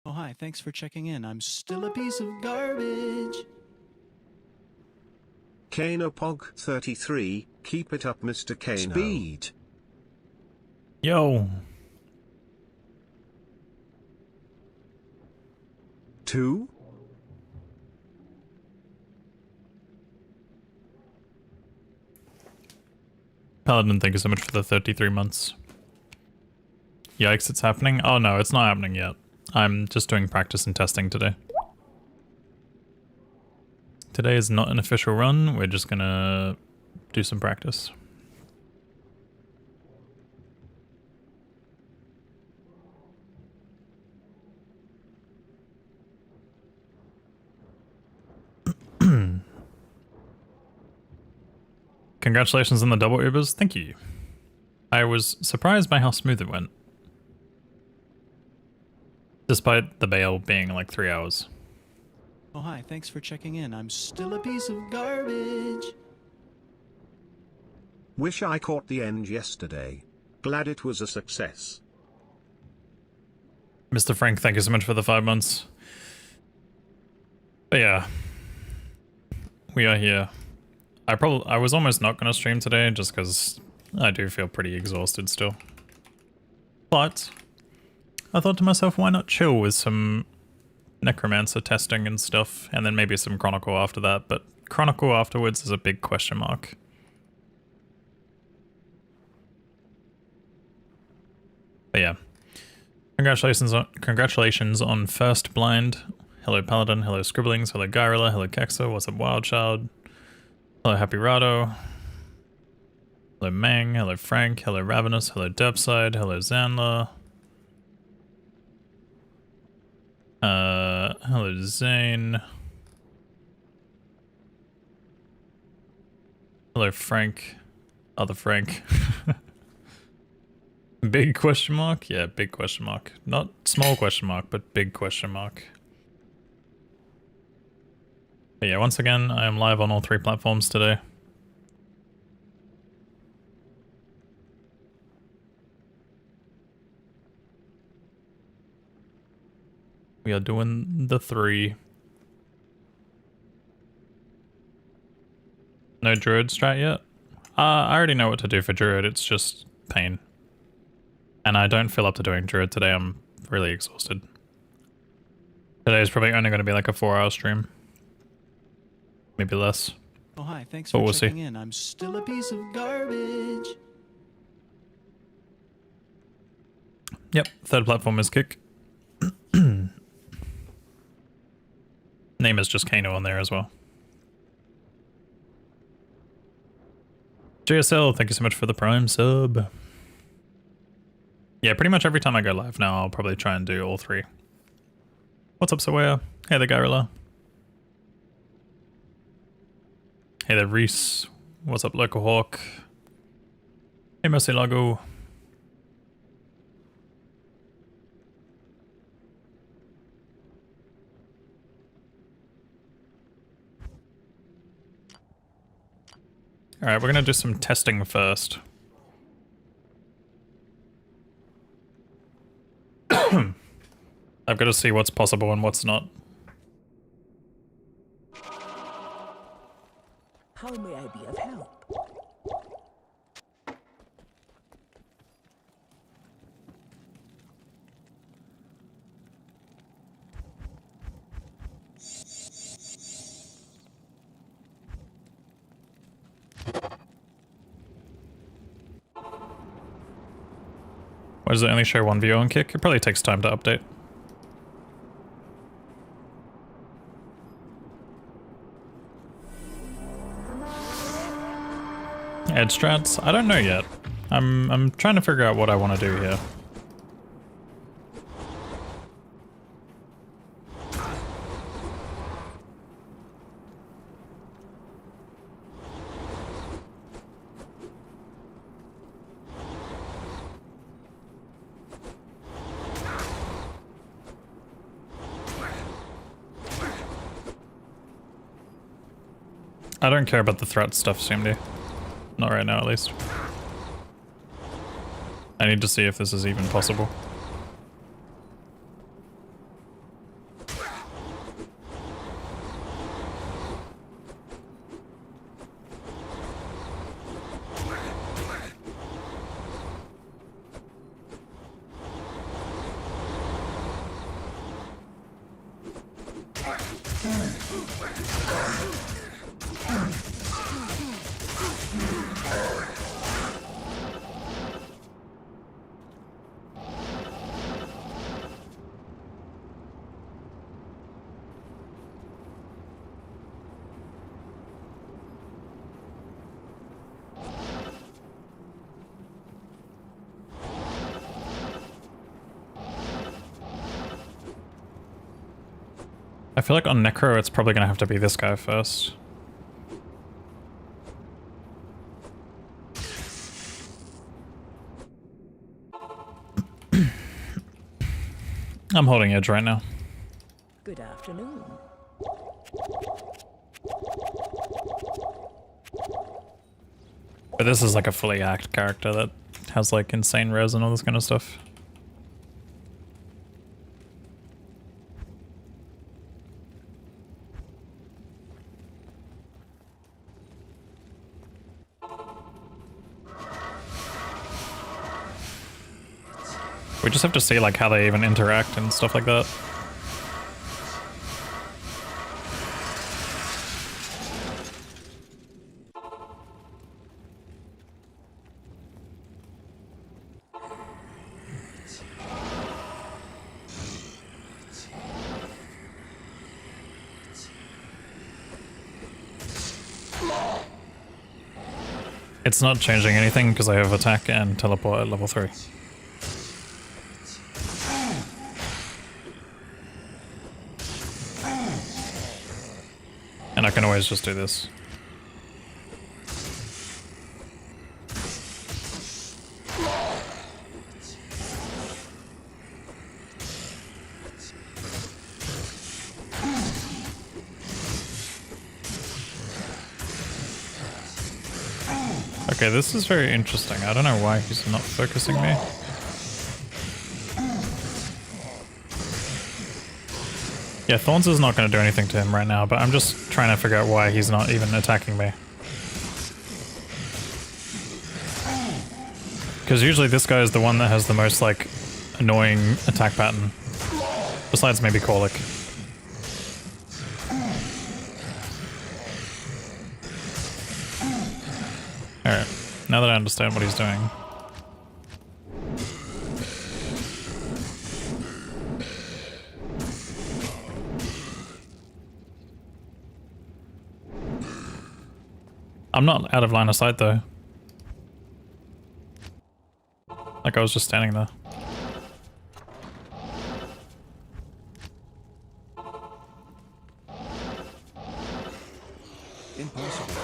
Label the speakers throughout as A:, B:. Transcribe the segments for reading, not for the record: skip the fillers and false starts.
A: Oh, hi, thanks for checking in. I'm still a piece of garbage.
B: Kanopog33, keep it up, Mr. Kano. Speed.
C: Yo.
B: 2?
C: Paladin, thank you so much for the 33 months. Yikes, it's happening? Oh no, it's not happening yet. I'm just doing practice and testing today. Today is not an official run, we're just gonna do some practice. Congratulations on the double Ubers, thank you. I was surprised by how smooth it went. Despite the bail being like 3 hours.
A: Oh, hi, thanks for checking in. I'm still a piece of garbage.
B: Wish I caught the end yesterday. Glad it was a success.
C: Mr. Frank, thank you so much for the 5 months. But yeah. We are here. I was almost not gonna stream today just because I do feel pretty exhausted still. But I thought to myself, why not chill with some Necromancer testing and stuff, and then maybe some Chronicle after that, but Chronicle afterwards is a big question mark. But yeah. Congratulations on First Blind. Hello Paladin, hello Scribblings, hello Gyrilla, hello Kexa, what's up Wildchild? Hello Happy Rado. Hello Mang, hello Frank, hello Ravenous, hello Depside, hello Zanla. Hello Zane. Hello Frank. Other Frank. Big question mark? Yeah, big question mark. Not small question mark, but big question mark. But yeah, once again, I am live on all 3 platforms today. We are doing the 3. No Druid strat yet? I already know what to do for Druid, it's just pain. And I don't feel up to doing Druid today, I'm really exhausted. Today is probably only going to be like a 4-hour stream. Maybe less.
A: Oh, hi, thanks
C: But
A: for
C: we'll
A: checking
C: see.
A: in. I'm still a piece of garbage.
C: Yep, 3rd platform is Kick. Name is just Kano on there as well. JSL, thank you so much for the Prime sub. Yeah, pretty much every time I go live now, I'll probably try and do all 3. What's up, Sawaya? Hey there, Gyrilla. Hey there, Reese. What's up, Local Hawk? Hey, Mercy Lago. Alright, we're gonna do some testing first. I've got to see what's possible and what's not.
D: How may I be of help?
C: Why does it only show 1 view on Kick? It probably takes time to update. Ed strats? I don't know yet. I'm trying to figure out what I want to do here. I don't care about the threat stuff, CMD. Not right now, at least. I need to see if this is even possible. I feel like on Necro it's probably gonna have to be this guy first. I'm holding edge right now.
D: Good afternoon.
C: But this is like a fully act character that has like insane res and all this kind of stuff. We just have to see like how they even interact and stuff like that. It's not changing anything because I have attack and teleport at level 3. And I can always just do this. Okay, this is very interesting. I don't know why he's not focusing me. Yeah, Thorns is not going to do anything to him right now, but I'm just trying to figure out why he's not even attacking me. Because usually this guy is the one that has the most, like, annoying attack pattern. Besides maybe Korlik. Alright, now that I understand what he's doing. I'm not out of line of sight though. Like I was just standing there.
A: Impossible.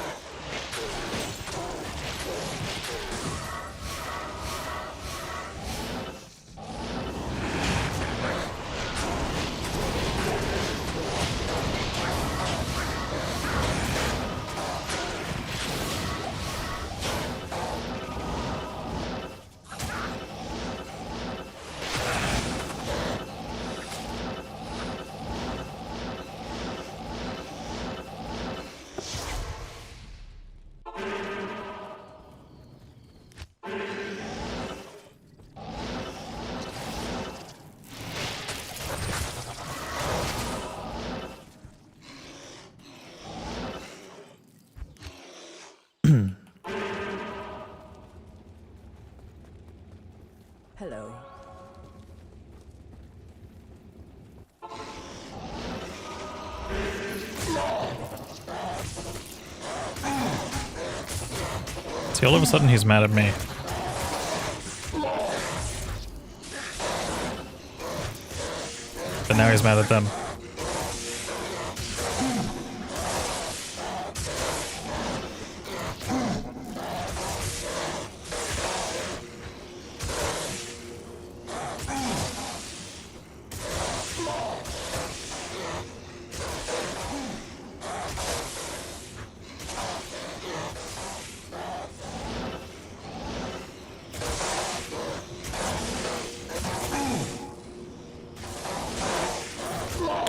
D: Hello.
C: See, all of a sudden he's mad at me. But now he's mad at them.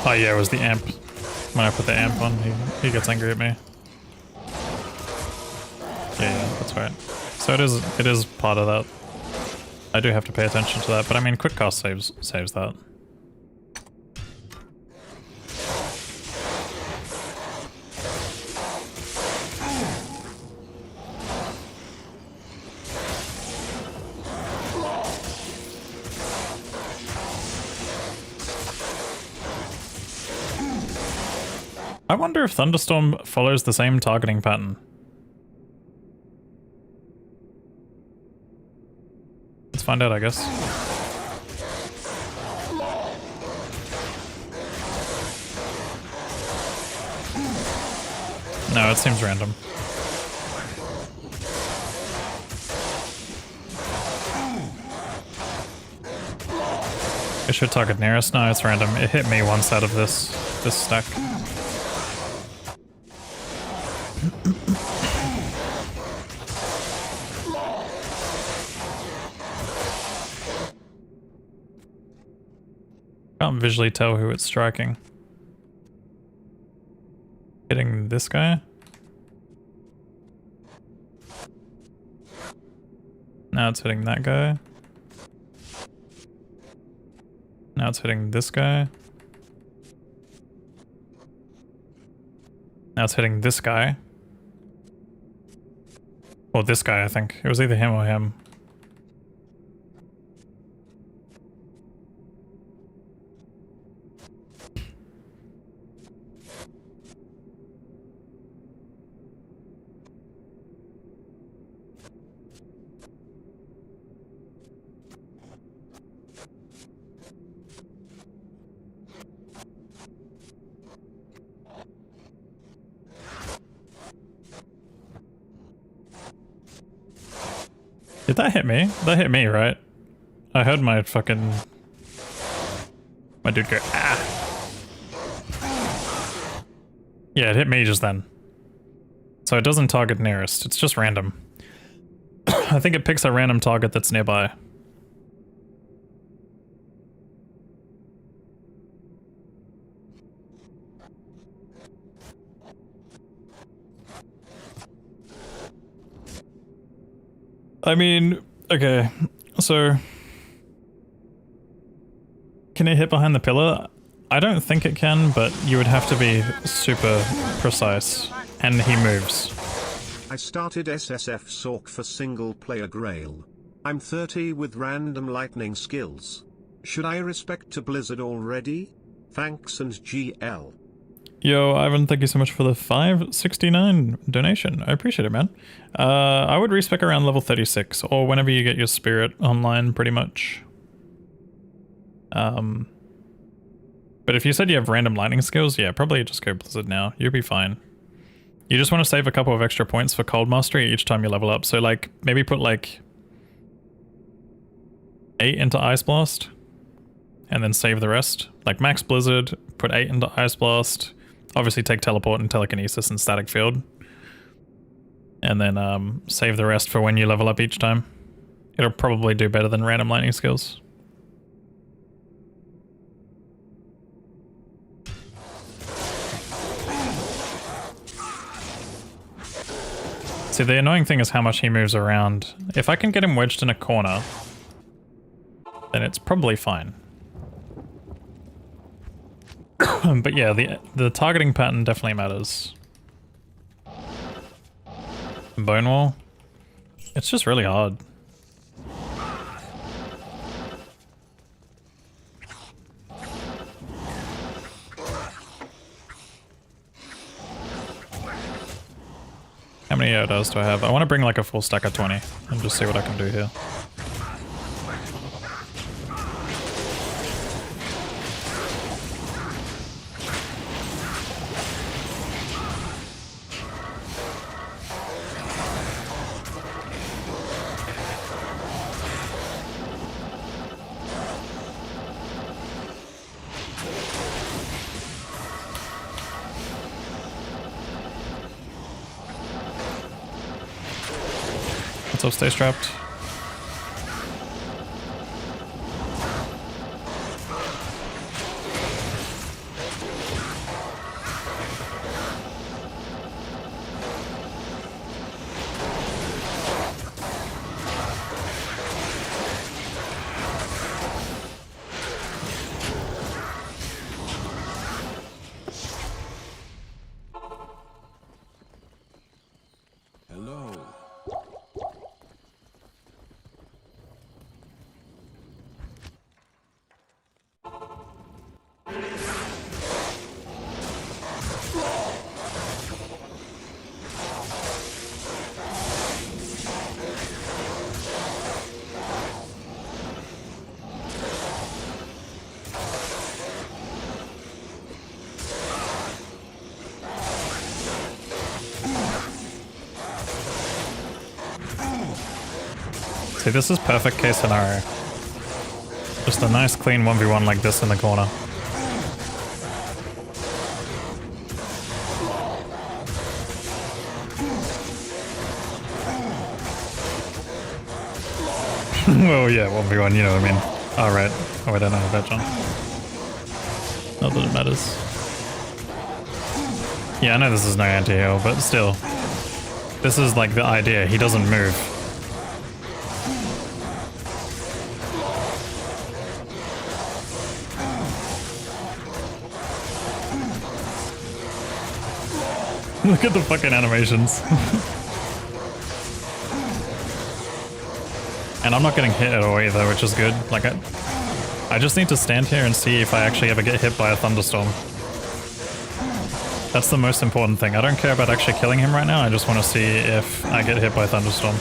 C: Oh yeah, it was the amp. When I put the amp on, he gets angry at me. Yeah, that's right. So it is part of that. I do have to pay attention to that, but I mean, quick cast saves that. I wonder if Thunderstorm follows the same targeting pattern. Let's find out, I guess. No, it seems random. It should target nearest. No, it's random. It hit me once out of this stack. Can't visually tell who it's striking. Hitting this guy. Now it's hitting that guy. Now it's hitting this guy. Now it's hitting this guy. Or this guy, I think. It was either him or him. Did that hit me? That hit me, right? I heard my fucking... my dude go, ah. Yeah, it hit me just then. So it doesn't target nearest, it's just random. I think it picks a random target that's nearby. I mean, okay, so can it hit behind the pillar? I don't think it can, but you would have to be super precise, and he moves.
B: I started SSF Sorc for single player Grail. I'm 30 with random lightning skills. Should I respect to Blizzard already? Thanks and GL.
C: Yo, Ivan, thank you so much for the 569 donation. I appreciate it, man. I would respec around level 36, or whenever you get your spirit online, pretty much. But if you said you have random lightning skills, yeah, probably just go Blizzard now. You'll be fine. You just want to save a couple of extra points for Cold Mastery each time you level up. So, like, maybe put, like, 8 into Ice Blast, and then save the rest. Like, max Blizzard, put 8 into Ice Blast, obviously take Teleport and Telekinesis and Static Field. And then save the rest for when you level up each time. It'll probably do better than random lightning skills. See, the annoying thing is how much he moves around. If I can get him wedged in a corner, then it's probably fine. But yeah, the targeting pattern definitely matters. Bone Wall. It's just really hard. How many Yodas do I have? I want to bring like a full stack of 20 and just see what I can do here. What's up, stay strapped? See, this is perfect case scenario. Just a nice clean 1v1 like this in the corner. Well, yeah, 1v1, you know what I mean. Alright. Oh, I don't know about John. Not that it matters. Yeah, I know this is no anti-heal, but still. This is like the idea. He doesn't move. Look at the fucking animations. And I'm not getting hit at all either, which is good. Like, I just need to stand here and see if I actually ever get hit by a thunderstorm. That's the most important thing. I don't care about actually killing him right now, I just want to see if I get hit by a thunderstorm.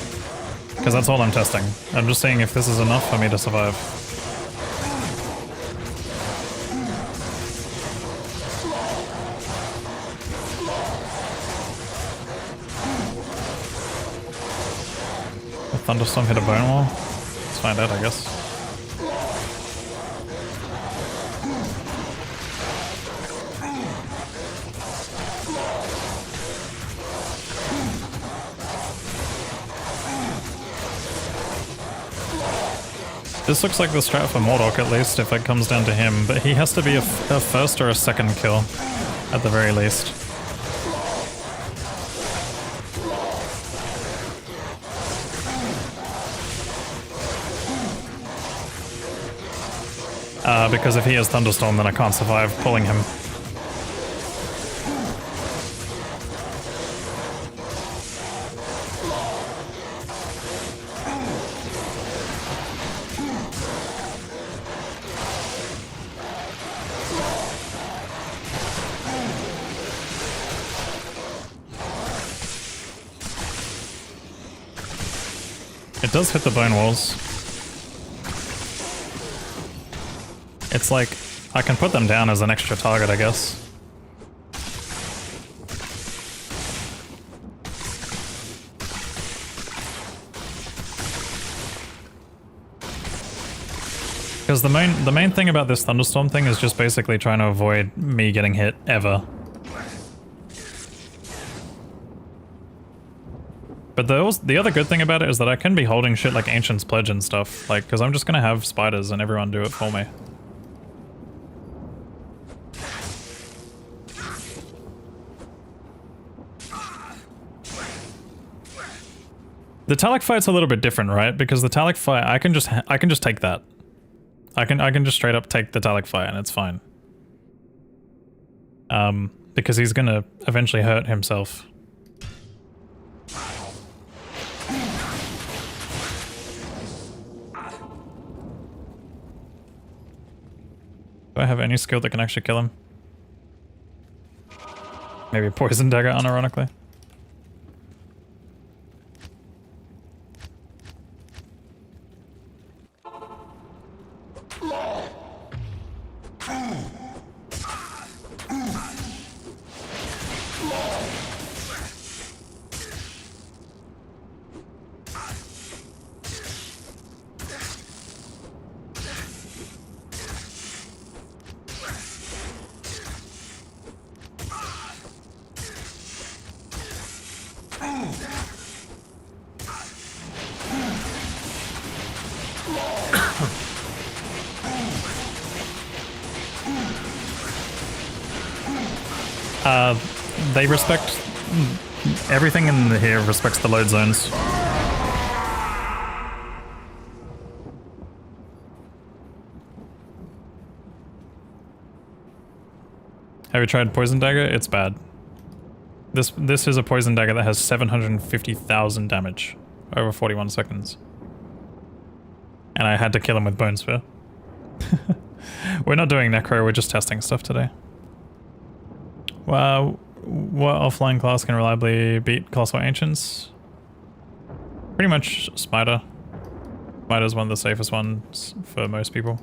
C: Because that's all I'm testing. I'm just seeing if this is enough for me to survive. Thunderstorm hit a bone wall? Let's find out, I guess. This looks like the strat for Mordok, at least, if it comes down to him, but he has to be a first or a second kill, at the very least. Because if he has Thunderstorm, then I can't survive pulling him. It does hit the bone walls. It's like, I can put them down as an extra target, I guess. Because the main thing about this thunderstorm thing is just basically trying to avoid me getting hit ever. But the other good thing about it is that I can be holding shit like Ancient's Pledge and stuff, like, because I'm just gonna have spiders and everyone do it for me. The Talic fight's a little bit different, right? Because the Talic fight, I can just take that. I can just straight up take the Talic fight and it's fine. Because he's gonna eventually hurt himself. Do I have any skill that can actually kill him? Maybe Poison Dagger, unironically. They respect... Everything in here respects the load zones. Have you tried Poison Dagger? It's bad. This is a Poison Dagger that has 750,000 damage over 41 seconds. And I had to kill him with Bone Spear. We're not doing Necro, we're just testing stuff today. Wow, what offline class can reliably beat Class 4 Ancients? Pretty much Spider. Spider's one of the safest ones for most people.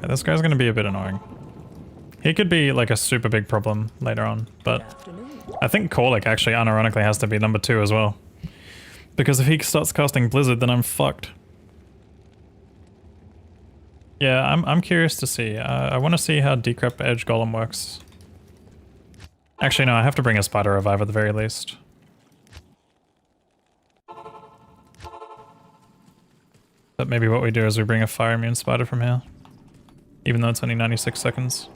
C: This guy's gonna be a bit annoying. He could be like a super big problem later on, but I think Korlik actually unironically has to be number 2 as well. Because if he starts casting Blizzard, then I'm fucked. Yeah, I'm curious to see. I want to see how Decrep Edge Golem works. Actually, no, I have to bring a Spider Revive at the very least. But maybe what we do is we bring a Fire Immune Spider from here. Even though it's only 96 seconds.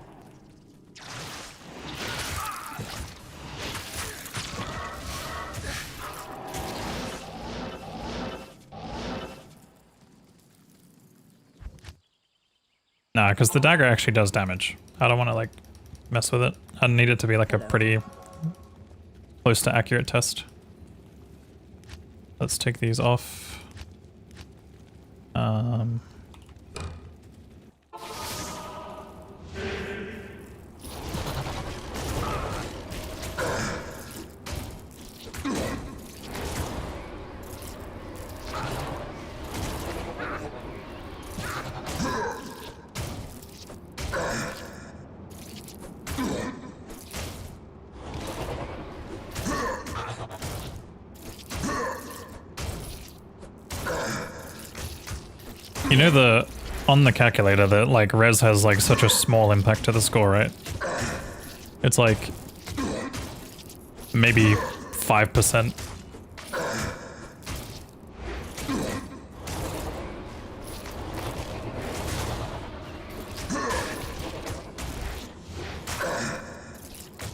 C: Nah, because the dagger actually does damage. I don't want to, like, mess with it. I need it to be, like, a pretty close to accurate test. Let's take these off. You know on the calculator that like res has like such a small impact to the score, right? It's like maybe 5%.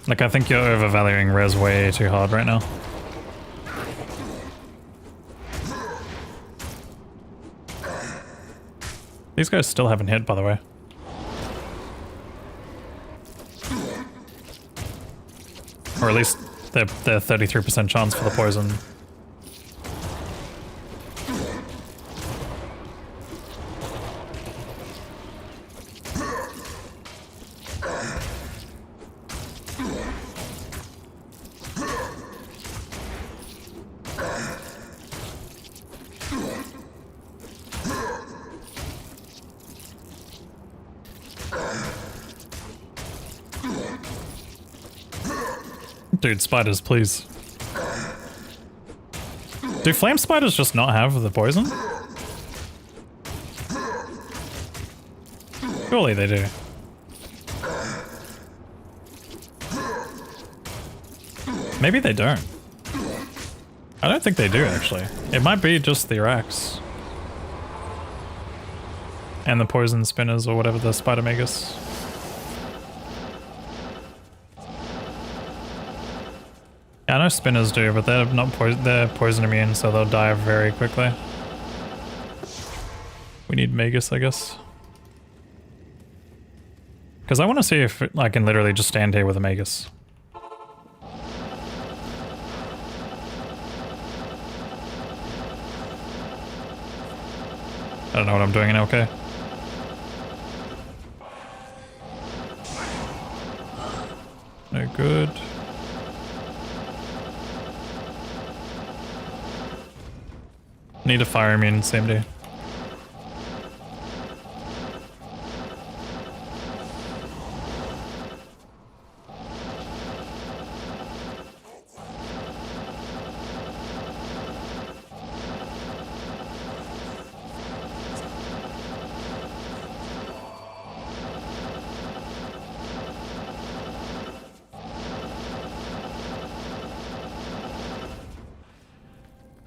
C: Like I think you're overvaluing res way too hard right now. These guys still haven't hit, by the way. Or at least they're 33% chance for the poison. Dude, spiders, please. Do flame spiders just not have the poison? Surely they do. Maybe they don't. I don't think they do, actually. It might be just the Arax. And the poison spinners or whatever the spider magus. I know spinners do, but they're not they're poison immune, so they'll die very quickly. We need Magus, I guess. Because I want to see if I can literally just stand here with a Magus. I don't know what I'm doing in LK. No good. Need a fire immune, same day.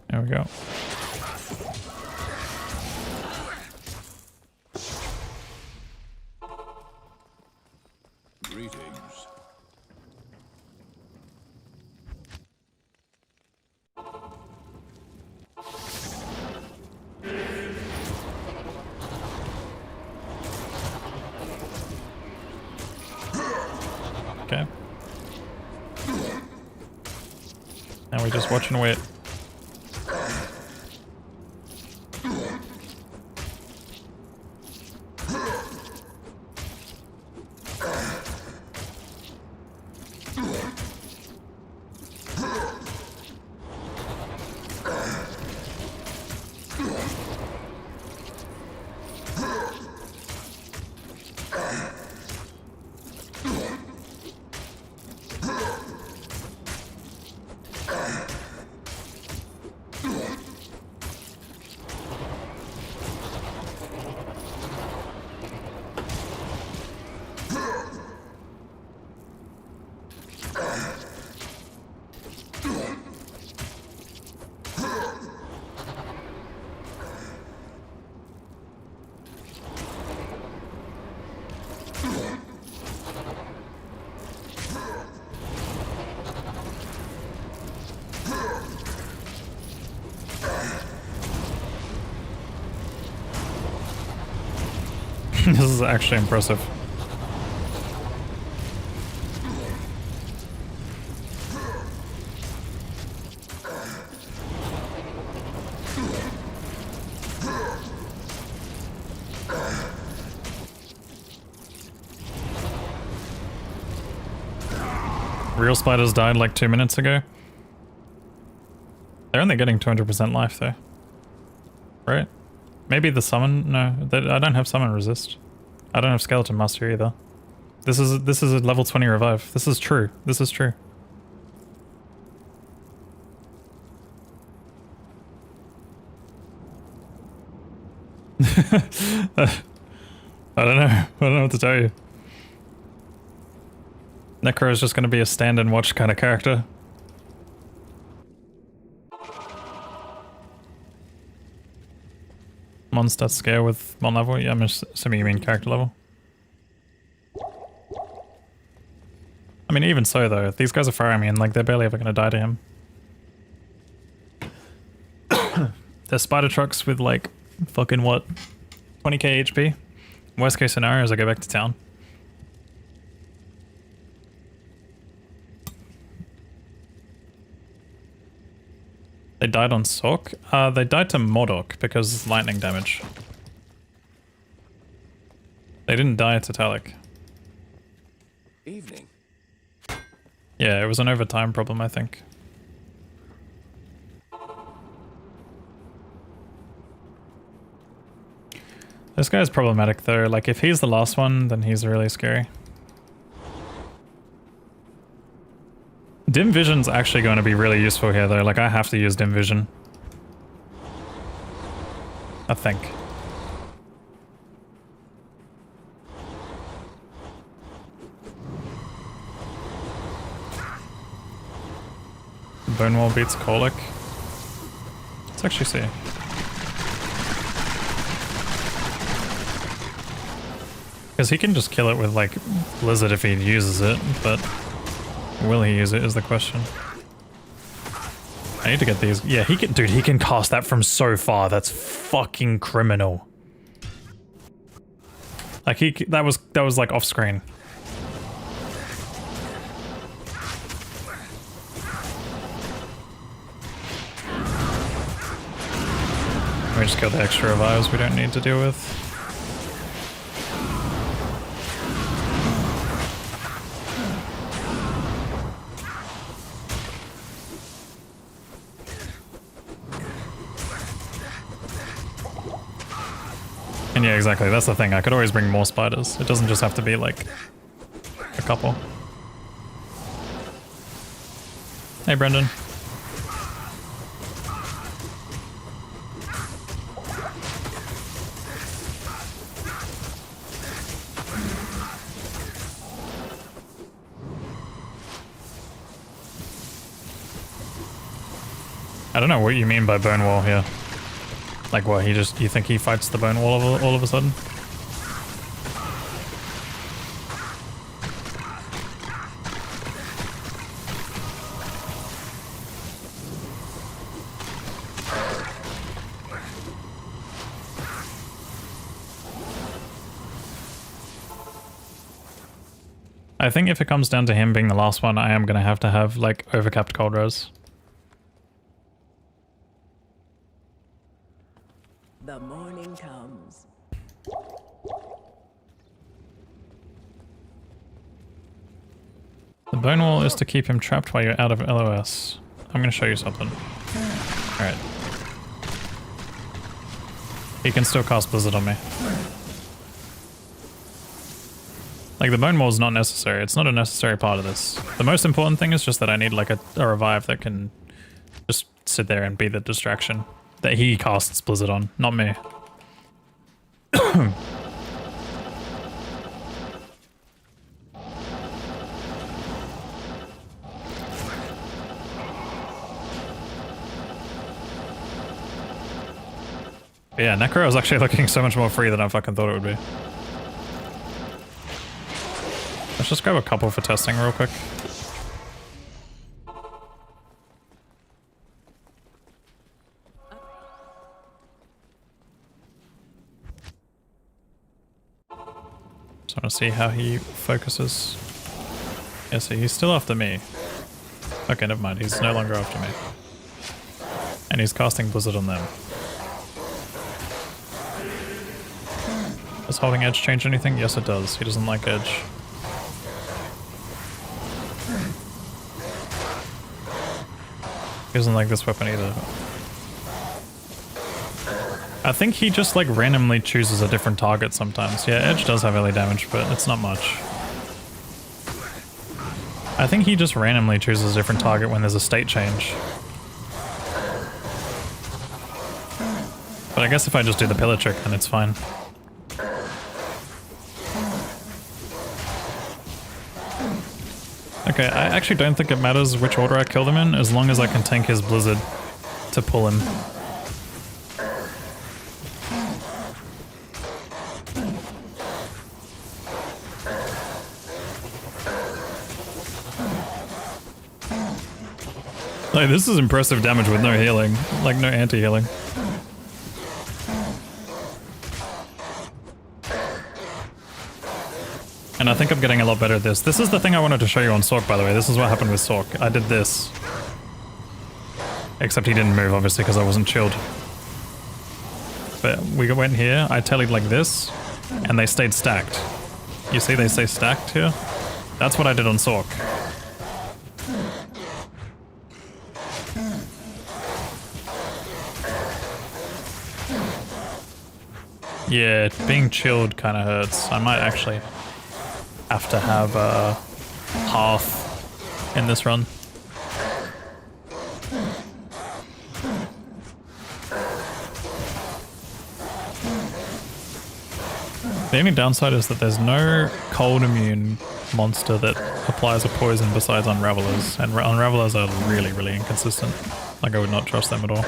C: There we go.
E: Greetings.
C: Okay. Now we just watch and wait. This is actually impressive. Real spiders died like 2 minutes ago. They're only getting 200% life though. Right? Maybe the summon? No, I don't have summon resist. I don't have skeleton master either. This is a level 20 revive. This is true. This is true. I don't know. I don't know what to tell you. Necro is just going to be a stand and watch kind of character. Mon stat scale with mon level? Yeah, I'm assuming you mean character level. I mean, even so though, these guys are firing me and like they're barely ever going to die to him. They're spider trucks with like fucking what? 20k HP? Worst case scenario is I go back to town. They died on Sorc? They died to Mordok because lightning damage. They didn't die to Talik.
E: Evening.
C: Yeah, it was an overtime problem, I think. This guy's problematic though, like if he's the last one, then he's really scary. Dim Vision's actually going to be really useful here though, like I have to use Dim Vision. I think. Bone Wall beats Colic. Let's actually see. Because he can just kill it with like Blizzard if he uses it, but will he use it is the question. I need to get these. Yeah, he can, dude, he can cast that from so far. That's fucking criminal. Like that was like off screen. We just killed the extra revives we don't need to deal with. And yeah, exactly, that's the thing. I could always bring more spiders. It doesn't just have to be like a couple. Hey, Brendan. I don't know what you mean by bone wall here. Like what, you think he fights the bone wall all of a sudden? I think if it comes down to him being the last one, I am gonna have to have like overcapped cold res.
D: The morning comes.
C: The bone wall is to keep him trapped while you're out of LOS. I'm gonna show you something. Alright. He can still cast Blizzard on me. Like, the bone wall is not necessary. It's not a necessary part of this. The most important thing is just that I need, like, a revive that can just sit there and be the distraction that he casts Blizzard on, not me. But yeah, Necro is actually looking so much more free than I fucking thought it would be. Let's just grab a couple for testing real quick. Just want to see how he focuses. Yeah, see, he's still after me. Okay, never mind. He's no longer after me. And he's casting Blizzard on them. Does holding edge change anything? Yes, it does. He doesn't like edge. He doesn't like this weapon either. I think he just like randomly chooses a different target sometimes. Yeah, edge does have early damage, but it's not much. I think he just randomly chooses a different target when there's a state change. But I guess if I just do the pillar trick, then it's fine. Okay, I actually don't think it matters which order I kill them in, as long as I can tank his Blizzard to pull him. Like, this is impressive damage with no healing, like no anti-healing. And I think I'm getting a lot better at this. This is the thing I wanted to show you on Sorc, by the way. This is what happened with Sorc. I did this. Except he didn't move, obviously, because I wasn't chilled. But we went here, I tallied like this, and they stayed stacked. You see they stay stacked here? That's what I did on Sorc. Yeah, being chilled kind of hurts. I might actually have to have half in this run. The only downside is that there's no cold immune monster that applies a poison besides Unravelers, and Unravelers are really, really inconsistent. Like, I would not trust them at all.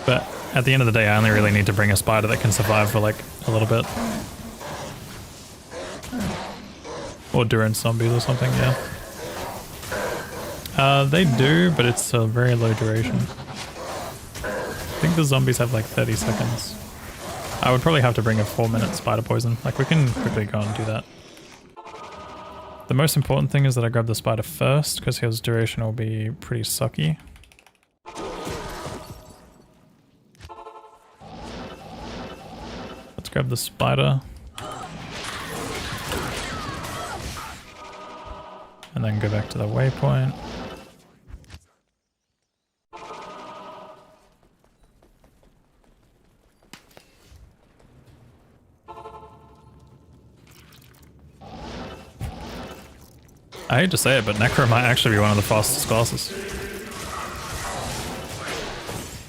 C: But at the end of the day, I only really need to bring a spider that can survive for like a little bit. Or Durant zombies or something, yeah. They do, but it's a very low duration. I think the zombies have like 30 seconds. I would probably have to bring a 4-minute spider poison. Like, we can quickly go and do that. The most important thing is that I grab the spider first, because his duration will be pretty sucky. Let's grab the spider. And then go back to the waypoint. I hate to say it, but Necro might actually be one of the fastest classes.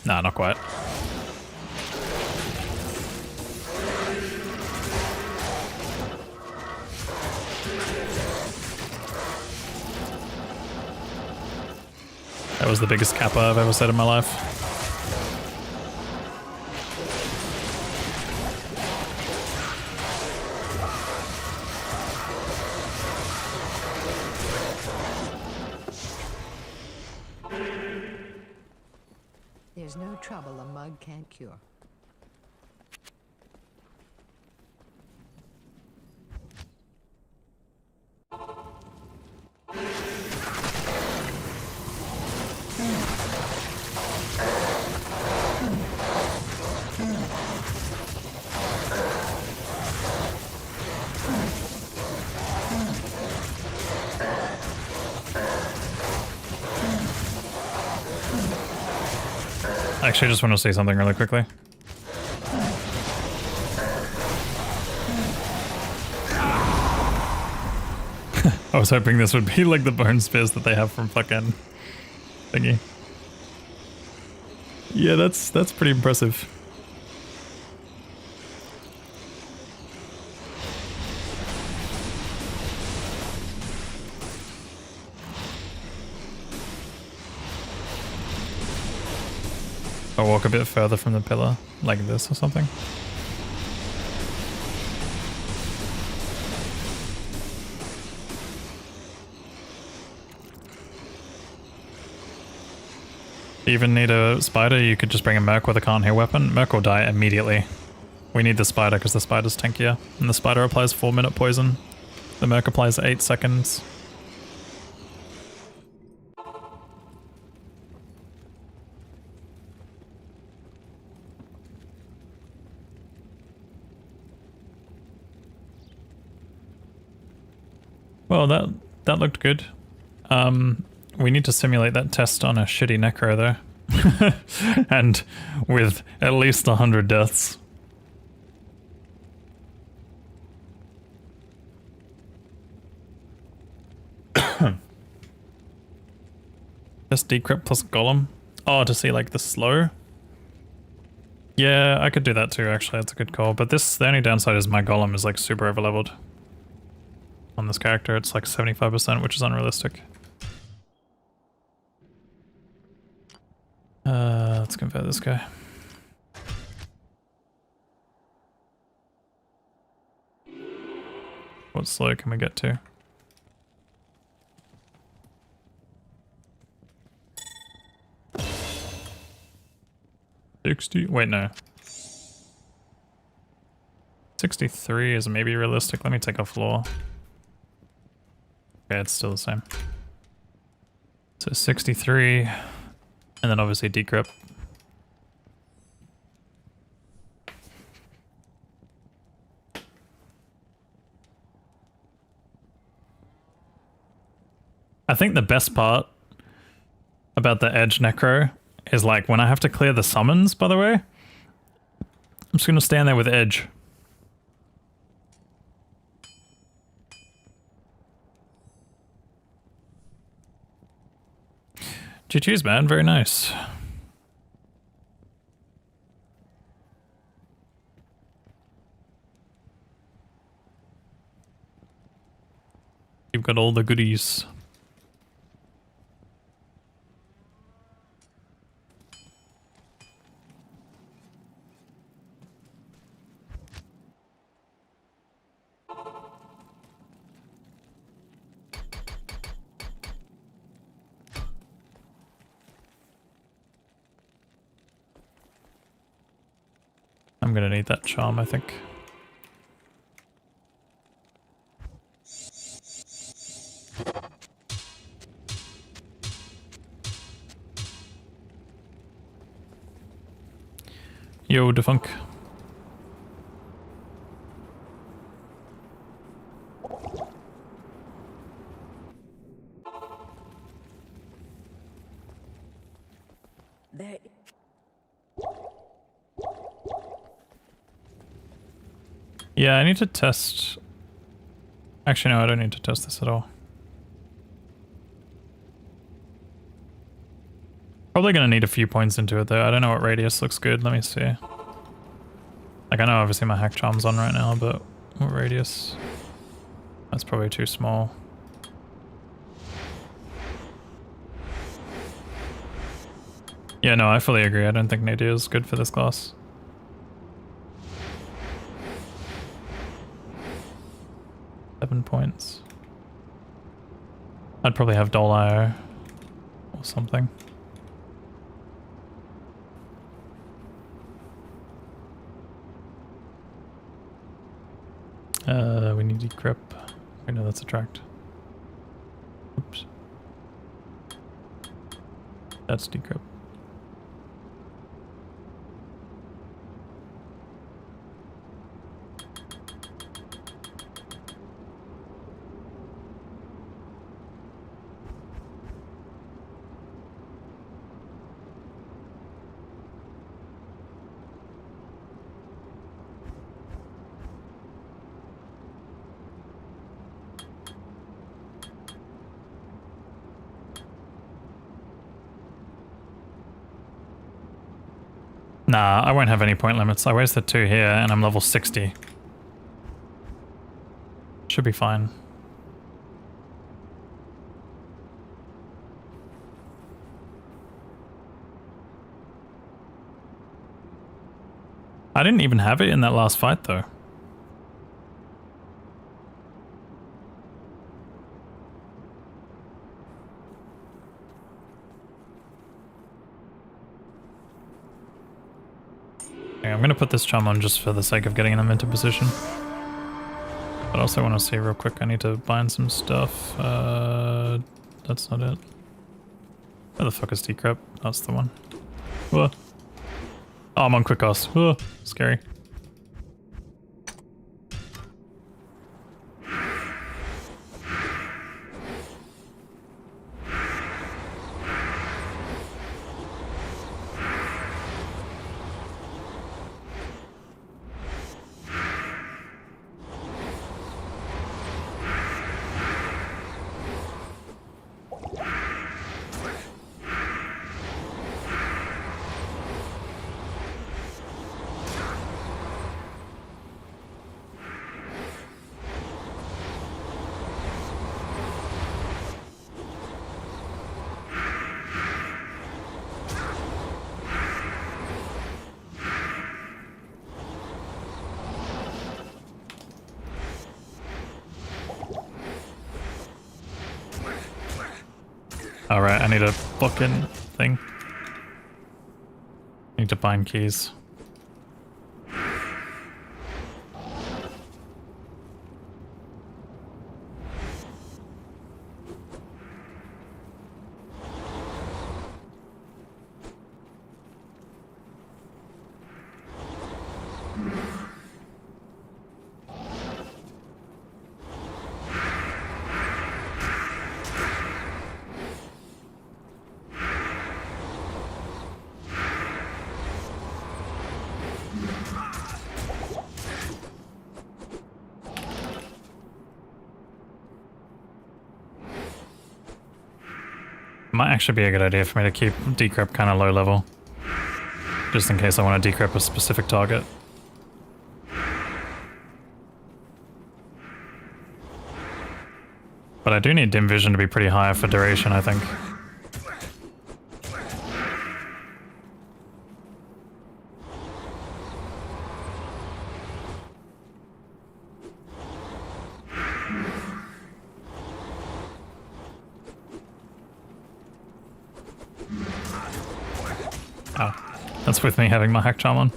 C: Nah, not quite. That was the biggest kappa I've ever said in my life.
D: There's no trouble a mug can't cure.
C: Actually, I just want to say something really quickly. I was hoping this would be like the bone spears that they have from fucking thingy. Yeah, that's pretty impressive. I'll walk a bit further from the pillar, like this or something. Even need a spider, you could just bring a merc with a can't heal weapon. Merc will die immediately. We need the spider because the spider's tankier. And the spider applies 4-minute poison. The merc applies 8 seconds. Well, that looked good. We need to simulate that test on a shitty Necro though. And with at least 100 deaths. Just decrypt plus golem. Oh, to see like the slow? Yeah, I could do that too actually, that's a good call. But the only downside is my golem is like super overleveled. On this character, it's like 75%, which is unrealistic. Let's convert this guy. What slow can we get to? Wait, no. 63 is maybe realistic. Let me take a floor. Okay, it's still the same. So 63, and then obviously decrypt. I think the best part about the Edge Necro is like when I have to clear the summons, by the way, I'm just gonna stand there with Edge. GG's, man, very nice. You've got all the goodies. I'm gonna need that charm, I think. Yo, Defunk.
E: There.
C: Yeah, I need to test... Actually, no, I don't need to test this at all. Probably gonna need a few points into it though. I don't know what radius looks good. Let me see. Like, I know obviously my hack charm's on right now, but what radius? That's probably too small. Yeah, no, I fully agree. I don't think nadir is good for this class. Seven points. I'd probably have Dolio or something. We need decrypt. I know that's attract. Oops. That's decrypt. Nah, I won't have any point limits. I wasted 2 here and I'm level 60. Should be fine. I didn't even have it in that last fight though. I'm gonna put this chum on just for the sake of getting them into position. But I also want to see real quick, I need to bind some stuff. That's not it. Where the fuck is Decrep? That's the one. Whoa. Oh, I'm on quick cast. Whoa, scary. Alright, I need a fucking thing. I need to bind keys. Might actually be a good idea for me to keep decrep kind of low level. Just in case I want to decrep a specific target. But I do need dim vision to be pretty high for duration, I think. That's with me having my hack charm on.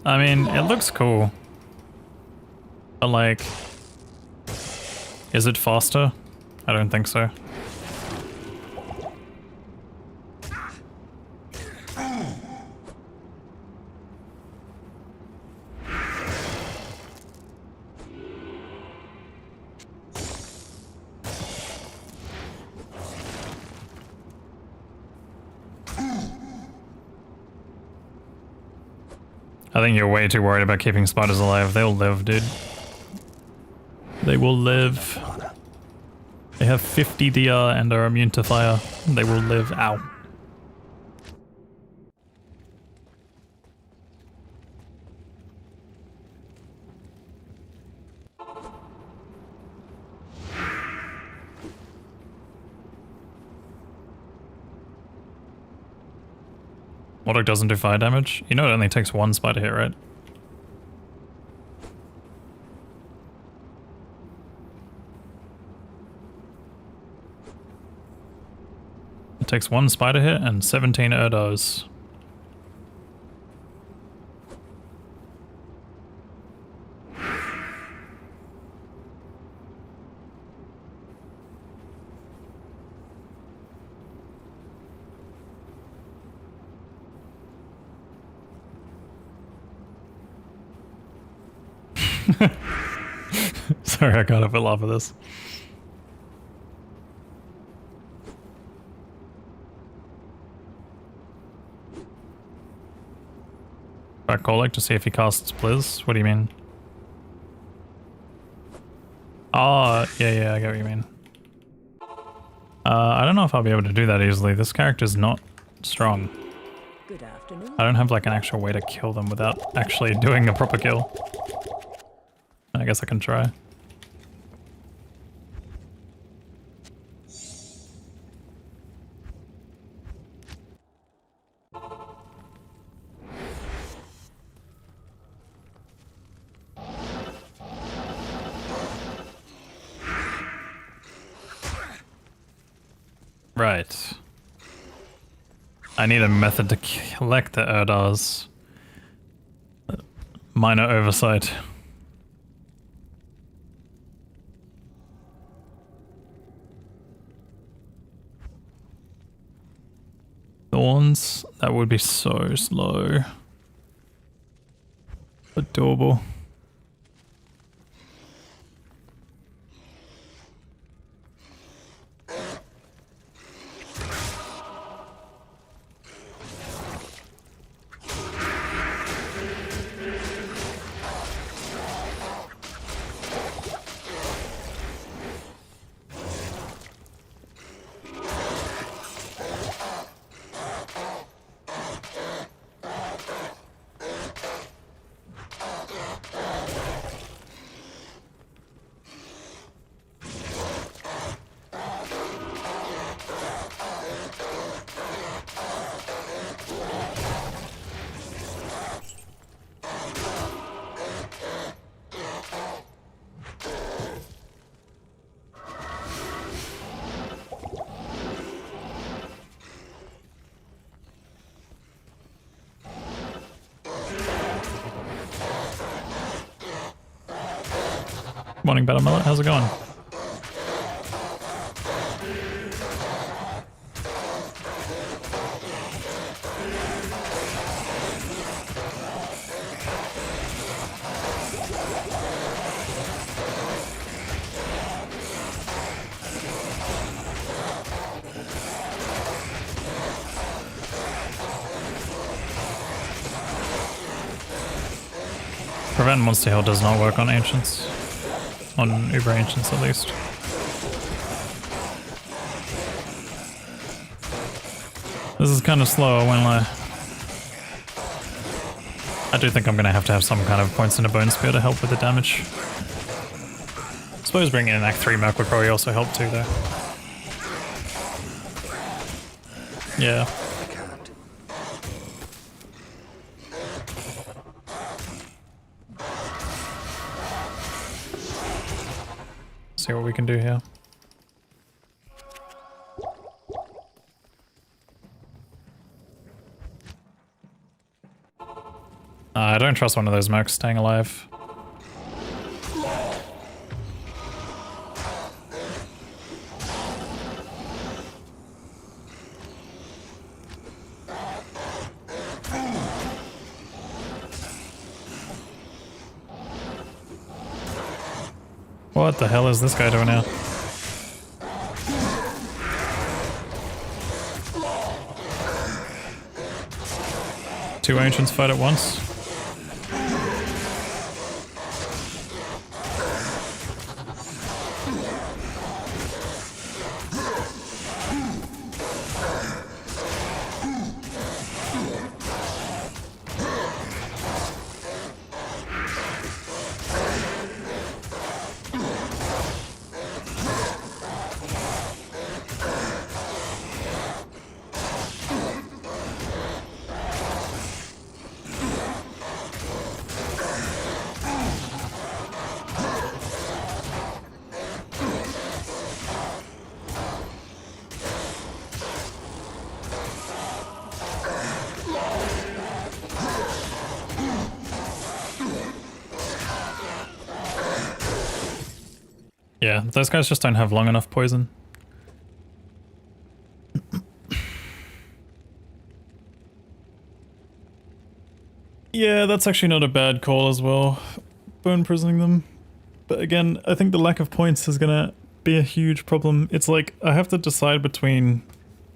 C: I mean, it looks cool. But like, is it faster? I don't think so. I think you're way too worried about keeping spiders alive. They'll live, dude. They will live. They have 50 DR and are immune to fire. They will live. Ow. Warlock doesn't do fire damage? You know it only takes one spider hit, right? It takes one spider hit and 17 Erdos. Sorry, I got up a lot for this. Back Golek to see if he casts Blizz? What do you mean? Oh, yeah, I get what you mean. I don't know if I'll be able to do that easily. This character's not strong.
E: Good afternoon.
C: I don't have like an actual way to kill them without actually doing a proper kill. I guess I can try. Right. I need a method to collect the Erdars. Minor oversight. Thorns? That would be so slow. Adorable. Morning, Battle Mullet. How's it going? Prevent Monster Heal does not work on Ancients. On Uber Ancients, at least. This is kind of slow, I won't lie. I do think I'm going to have some kind of points in a Bone Spear to help with the damage. I suppose bringing in Act 3 Merc would probably also help too, though. Yeah. See what we can do here. I don't trust one of those mercs staying alive. What the hell is this guy doing now? Two ancients fight at once? Yeah, those guys just don't have long enough poison. Yeah, that's actually not a bad call as well. Bone prisoning them. But again, I think the lack of points is gonna be a huge problem. It's like, I have to decide between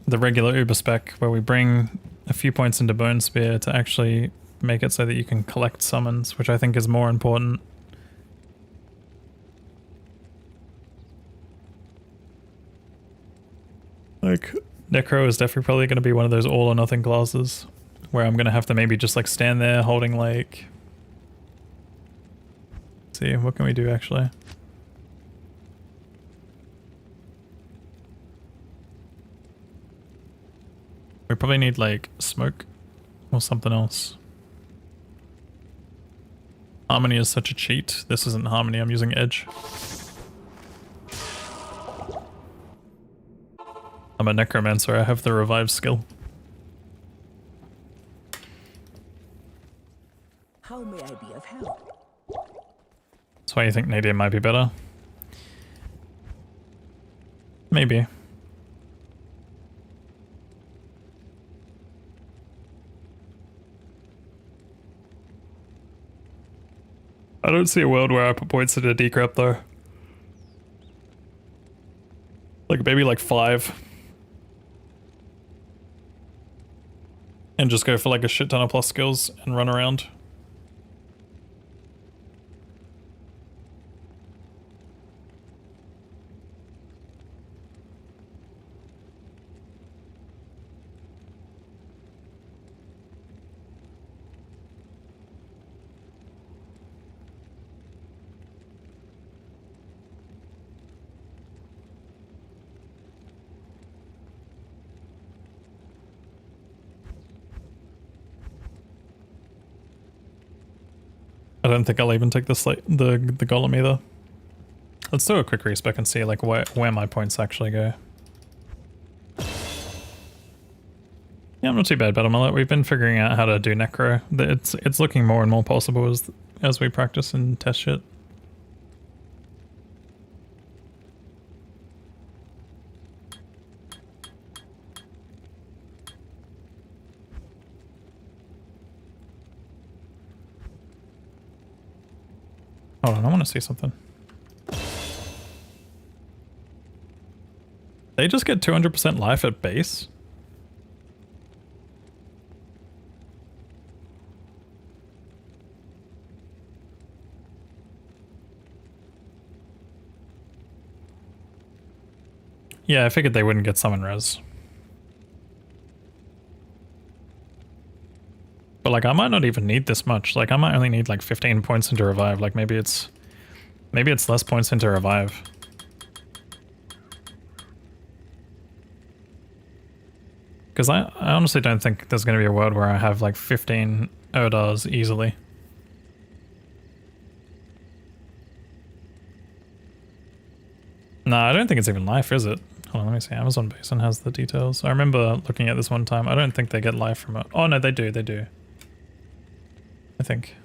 C: the regular Uber spec, where we bring a few points into Bone Spear to actually make it so that you can collect summons, which I think is more important. Like, Necro is definitely probably going to be one of those all or nothing classes where I'm going to have to maybe just like stand there holding like... Let's see, what can we do actually? We probably need like smoke or something else. Harmony is such a cheat. This isn't Harmony, I'm using Edge. I'm a necromancer, I have the revive skill.
E: How may I be of help?
C: That's why you think Nadir might be better. Maybe. I don't see a world where I put points into decrep though. Like maybe like 5. And just go for like a shit ton of plus skills and run around. I don't think I'll even take the golem either. Let's do a quick respec and see like where my points actually go. Yeah, I'm not too bad, but we've been figuring out how to do Necro. It's looking more and more possible as we practice and test shit. Hold on, I want to see something. They just get 200% life at base? Yeah, I figured they wouldn't get summon res. But like I might not even need this much. Like I might only need like 15 points into revive. Like maybe it's less points into revive. Because I honestly don't think there's going to be a world where I have like 15 Erdars easily. No, I don't think it's even life, is it? Hold on, let me see. Amazon Basin has the details. I remember looking at this one time. I don't think they get life from it. Oh no, they do, they do. I think.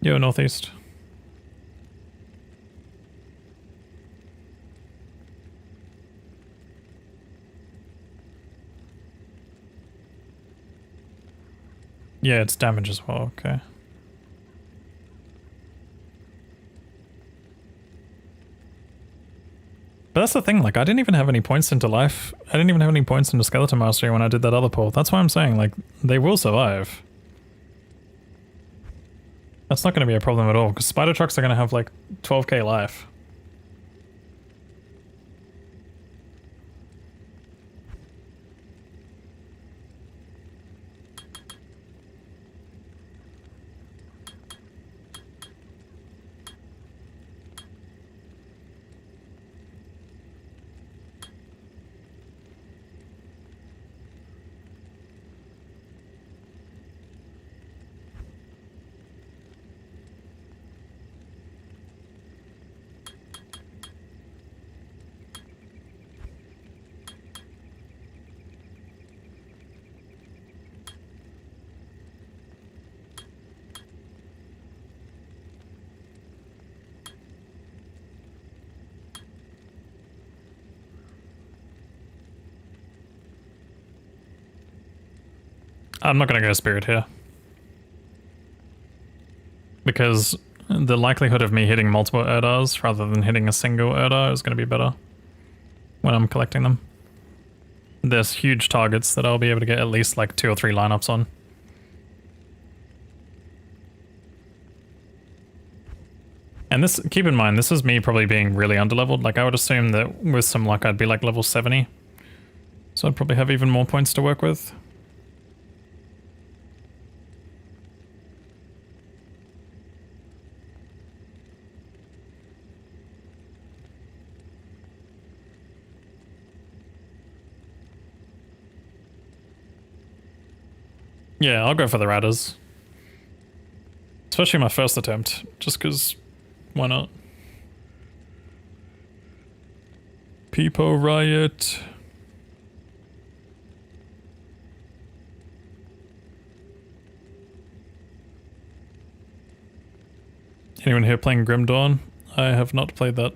C: Yo, northeast. Yeah, it's damage as well, okay. But that's the thing, like, I didn't even have any points into life. I didn't even have any points into Skeleton Mastery when I did that other pull. That's why I'm saying, like, they will survive. That's not going to be a problem at all, because Spider Trucks are going to have, like, 12k life. I'm not going to go Spirit here. Because the likelihood of me hitting multiple Erdars rather than hitting a single Erdar is going to be better when I'm collecting them. There's huge targets that I'll be able to get at least like 2 or 3 lineups on. And this, keep in mind, this is me probably being really underleveled. Like, I would assume that with some luck I'd be like level 70. So I'd probably have even more points to work with. Yeah, I'll go for the Ratters. Especially my first attempt, just because, why not? Peepo Riot. Anyone here playing Grim Dawn? I have not played that.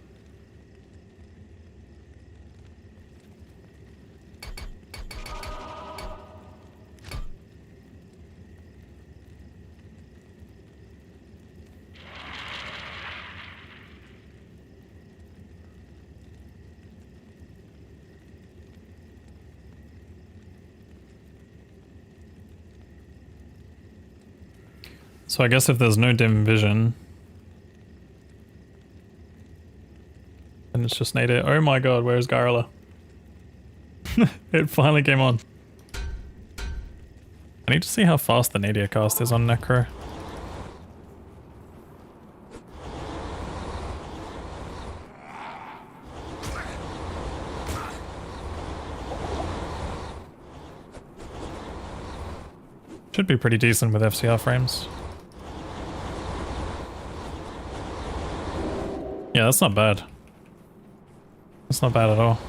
C: So I guess if there's no dim vision, then it's just nadir. Oh my god, where's Garla? It finally came on. I need to see how fast the nadir cast is on Necro. Should be pretty decent with FCR frames. Yeah, that's not bad. That's not bad at all.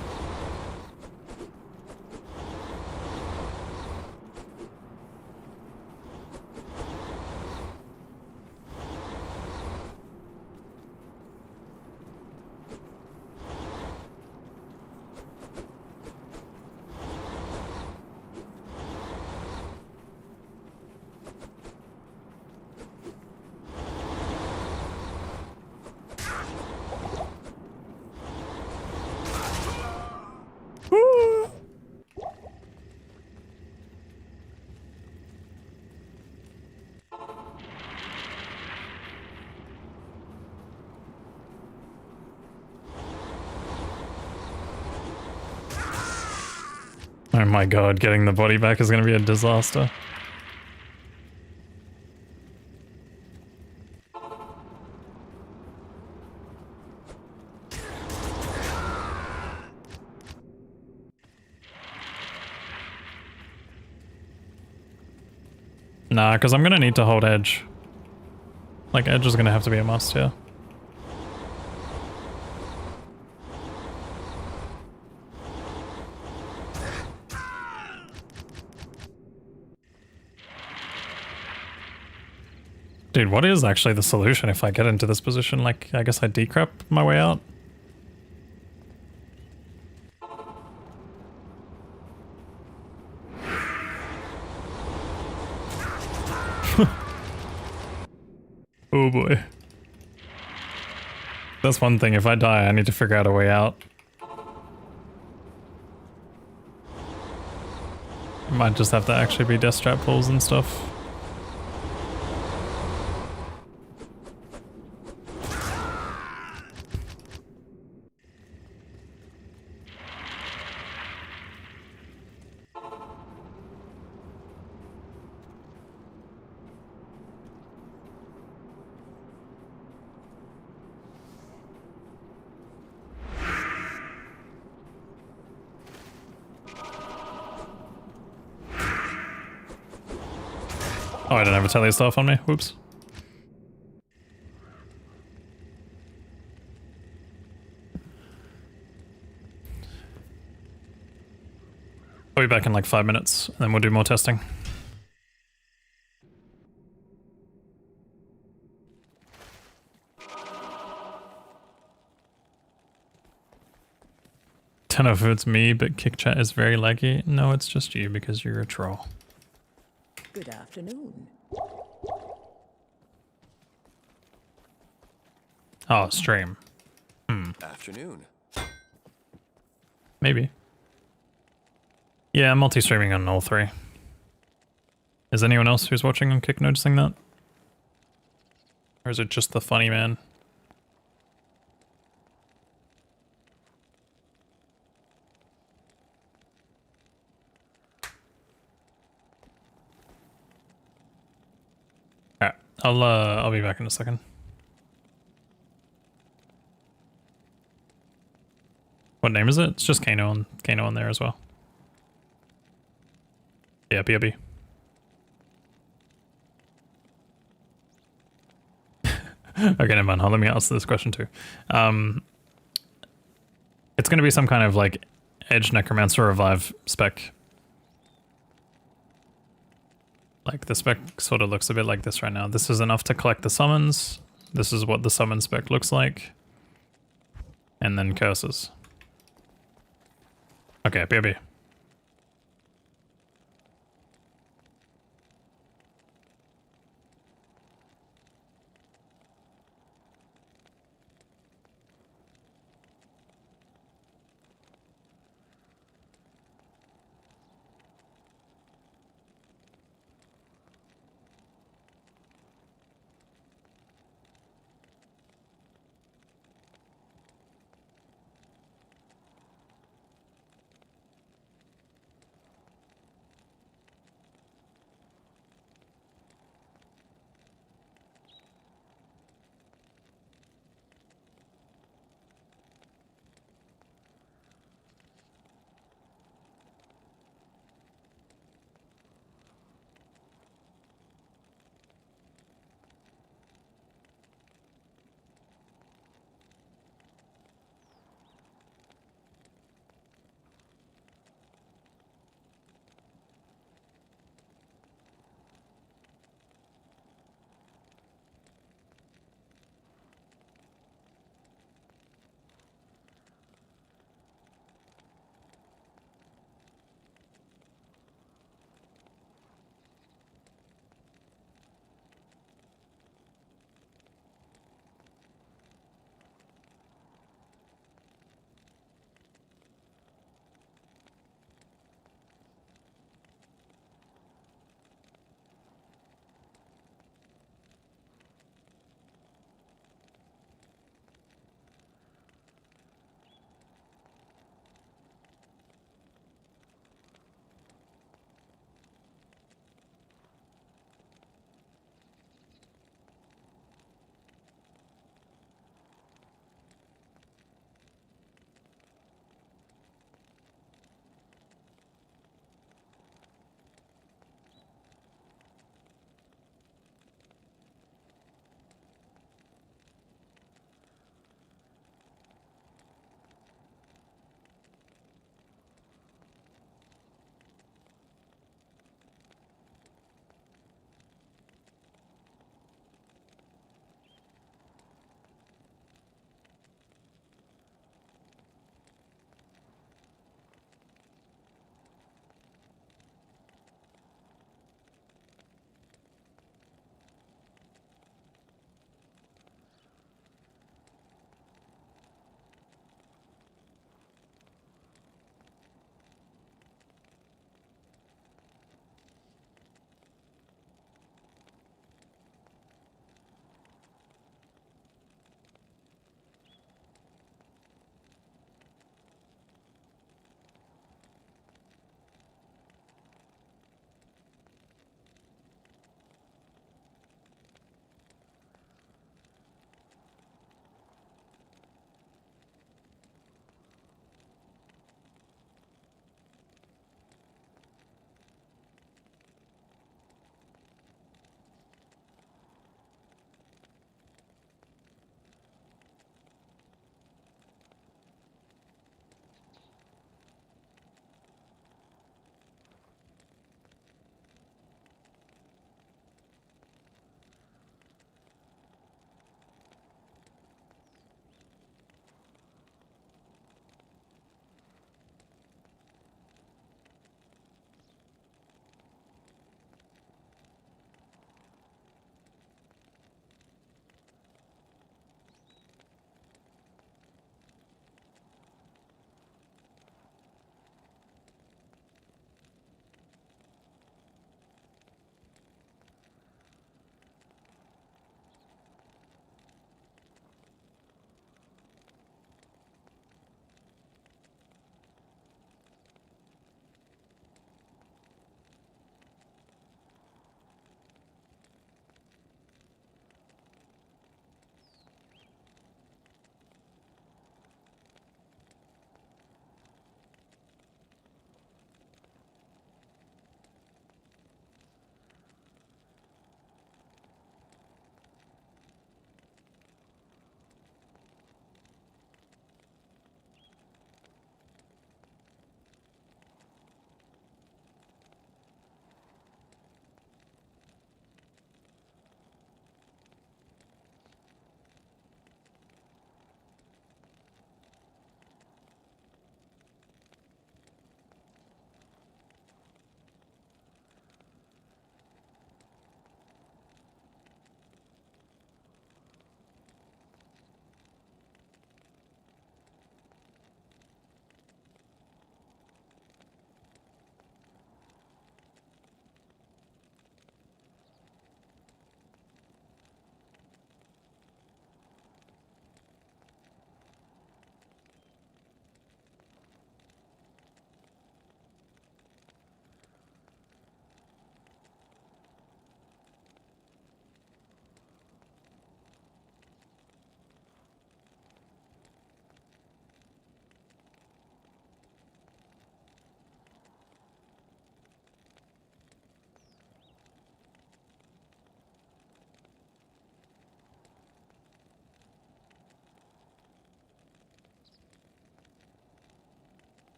C: Oh my god, getting the body back is going to be a disaster. Nah, because I'm going to need to hold edge. Like, edge is going to have to be a must here. Dude, what is actually the solution if I get into this position? Like, I guess I decrep my way out? Oh boy. That's one thing, if I die, I need to figure out a way out. I might just have to actually be death strap pulls and stuff. Oh, I didn't have a tele stuff on me. Whoops. I'll be back in like 5 minutes, and then we'll do more testing. Don't know if it's me, but kick chat is very laggy. No, it's just you because you're a troll.
E: Good afternoon.
C: Oh, stream.
F: Afternoon.
C: Maybe. Yeah, I'm multi-streaming on all three. Is anyone else who's watching on Kick noticing that? Or is it just the funny man? I'll be back in a second. What name is it? It's just Kano on there as well. Yeah, BRB. Okay, never mind. Let me answer this question too. It's going to be some kind of like Edge Necromancer Revive spec. Like the spec sort of looks a bit like this right now. This is enough to collect the summons. This is what the summon spec looks like. And then curses. Okay, BRB.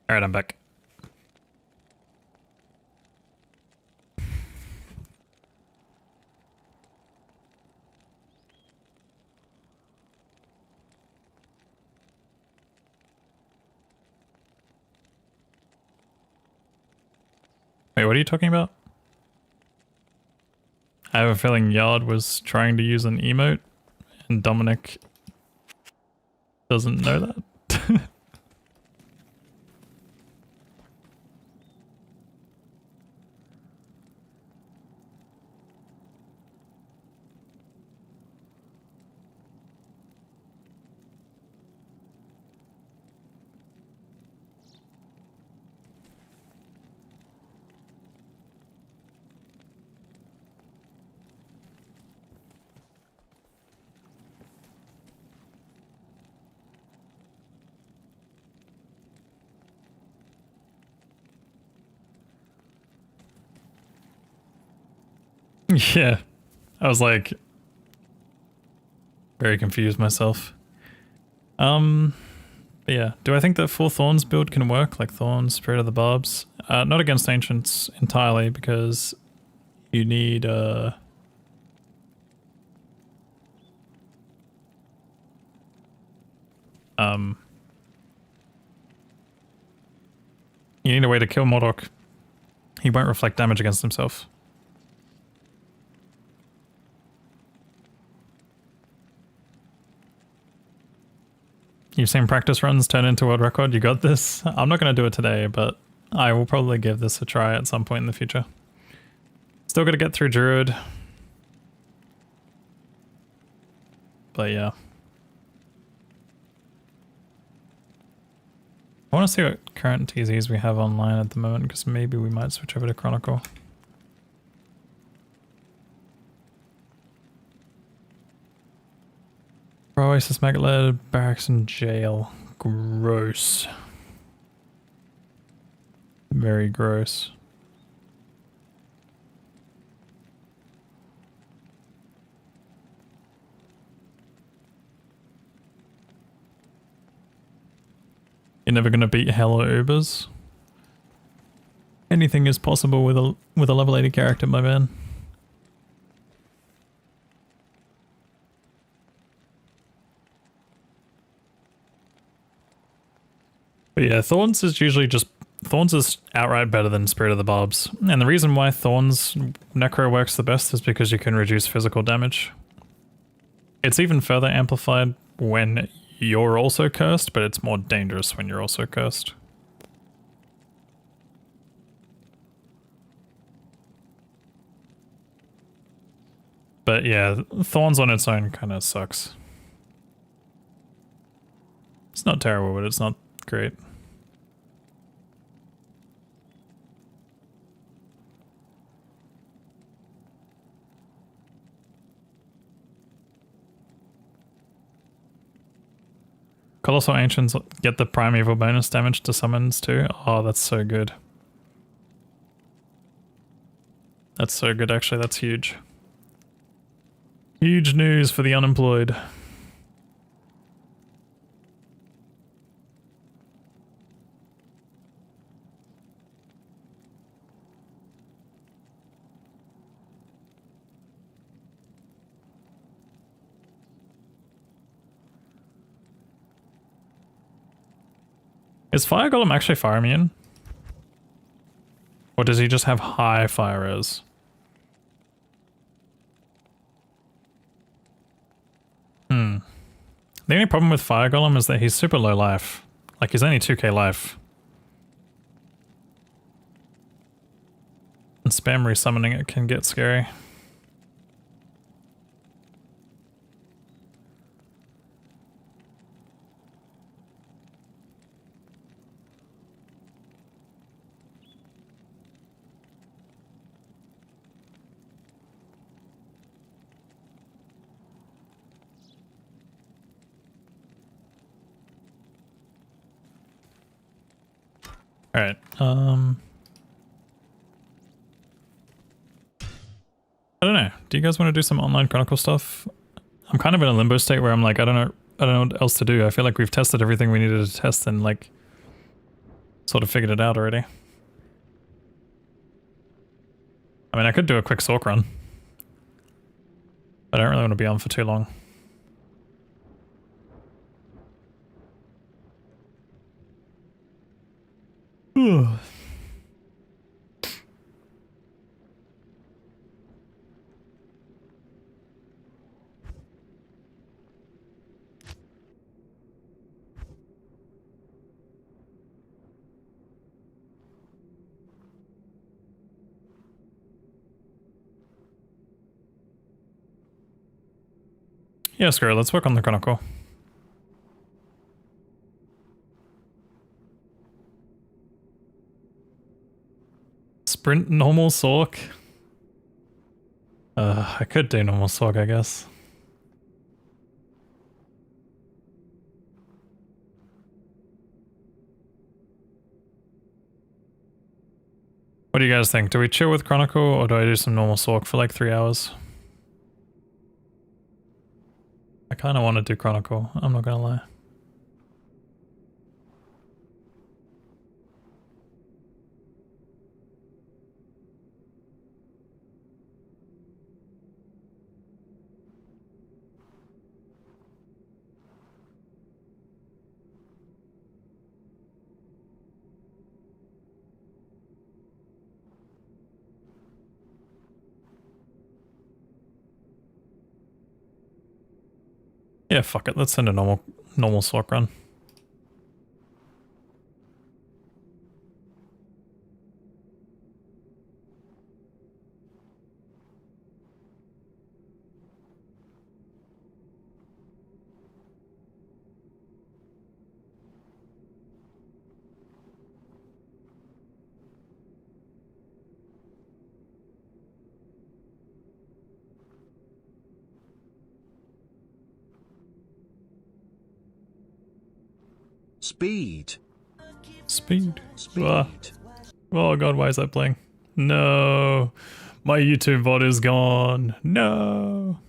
C: Alright, I'm back. Wait, what are you talking about? I have a feeling Yard was trying to use an emote and Dominic doesn't know that. Yeah, I was like very confused myself. But yeah, do I think that full Thorns build can work? Like Thorns, Spirit of the Barbs? Not against Ancients entirely, because you need you need a way to kill Mordok. He won't reflect damage against himself. You've seen practice runs turn into world record. You got this. I'm not going to do it today, but I will probably give this a try at some point in the future. Still got to get through Druid. But yeah. I want to see what current TZs we have online at the moment, because maybe we might switch over to Chronicle. Oasis Maglead, Barracks and Jail. Gross. Very gross. You're never gonna beat Hell or Ubers. Anything is possible with a level 80 character, my man. But yeah, Thorns is outright better than Spirit of the Barbs. And the reason why Thorns Necro works the best is because you can reduce physical damage. It's even further amplified when you're also cursed, but it's more dangerous when you're also cursed. But yeah, Thorns on its own kind of sucks. It's not terrible, but it's not great. Colossal Ancients get the primeval bonus damage to summons too. Oh, that's so good. That's so good, actually. That's huge. Huge news for the unemployed. Is Fire Golem actually fire immune? Or does he just have high fire res? The only problem with Fire Golem is that he's super low life. Like, he's only 2k life. And spam resummoning it can get scary. Alright, I don't know. Do you guys want to do some online Chronicle stuff? I'm kind of in a limbo state where I'm like, I don't know what else to do. I feel like we've tested everything we needed to test, and like Sort of figured it out already. I mean, I could do a quick Sorc run. I don't really want to be on for too long. Yeah, screw it, let's work on the Chronicle. Sprint normal Sorc? I could do normal Sorc, I guess. What do you guys think? Do we chill with Chronicle or do I do some normal Sorc for like 3 hours? I kind of want to do Chronicle, I'm not gonna lie. Yeah, fuck it, let's send a normal Sorc run.
B: Speed.
C: Speed.
B: Speed.
C: Ah. Oh god, why is that playing? No. My YouTube VOD is gone. No.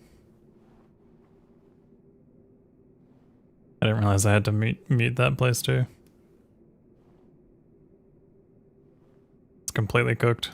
C: I didn't realize I had to mute that place too. It's completely cooked.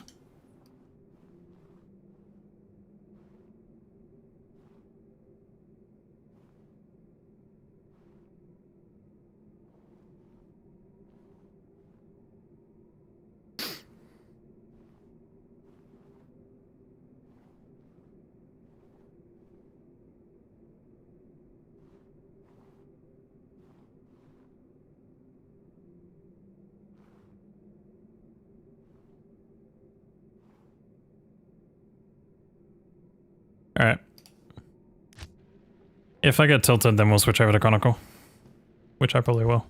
C: Alright. If I get tilted, then we'll switch over to Chronicle. Which I probably will.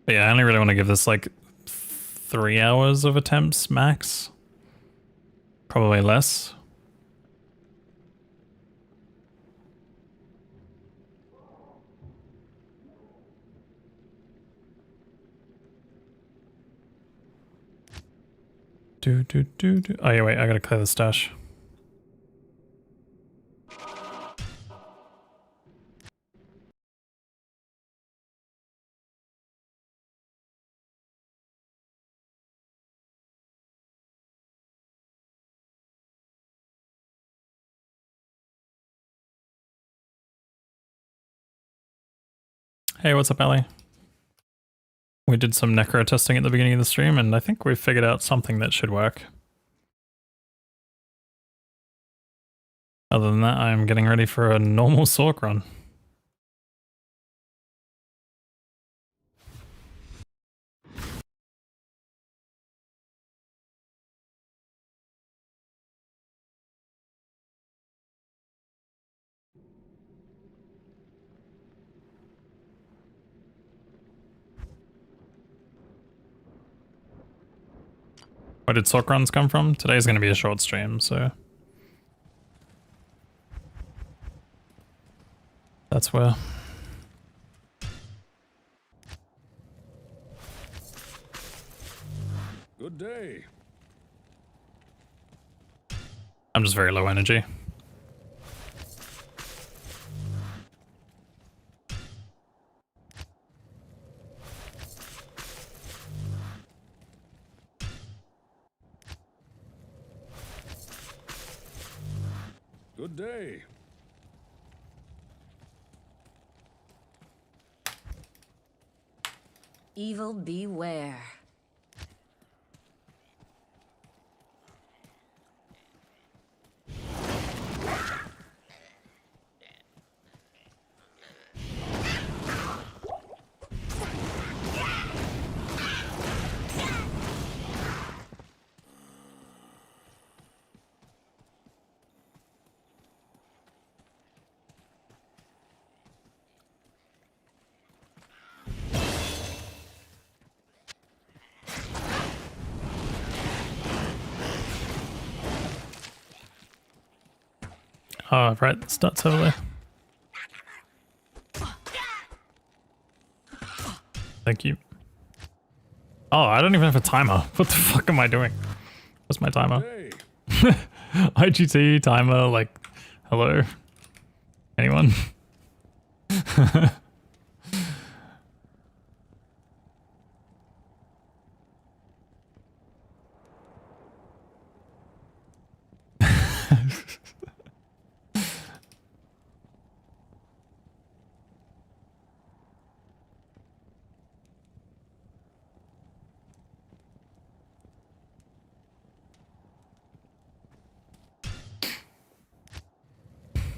C: But yeah, I only really want to give this like 3 hours of attempts max. Probably less. Do. Oh yeah, wait, I gotta clear the stash. Hey, what's up, Ali? We did some Necro testing at the beginning of the stream, and I think we figured out something that should work. Other than that, I'm getting ready for a normal Sorc run. Where did Sorc runs come from? Today's going to be a short stream, so... That's where...
F: Good day.
C: I'm just very low energy.
G: Good day.
H: Evil beware.
C: Oh, right, the stats over there. Thank you. Oh, I don't even have a timer. What the fuck am I doing? What's my timer?
G: Hey.
C: IGT timer, like, hello? Anyone?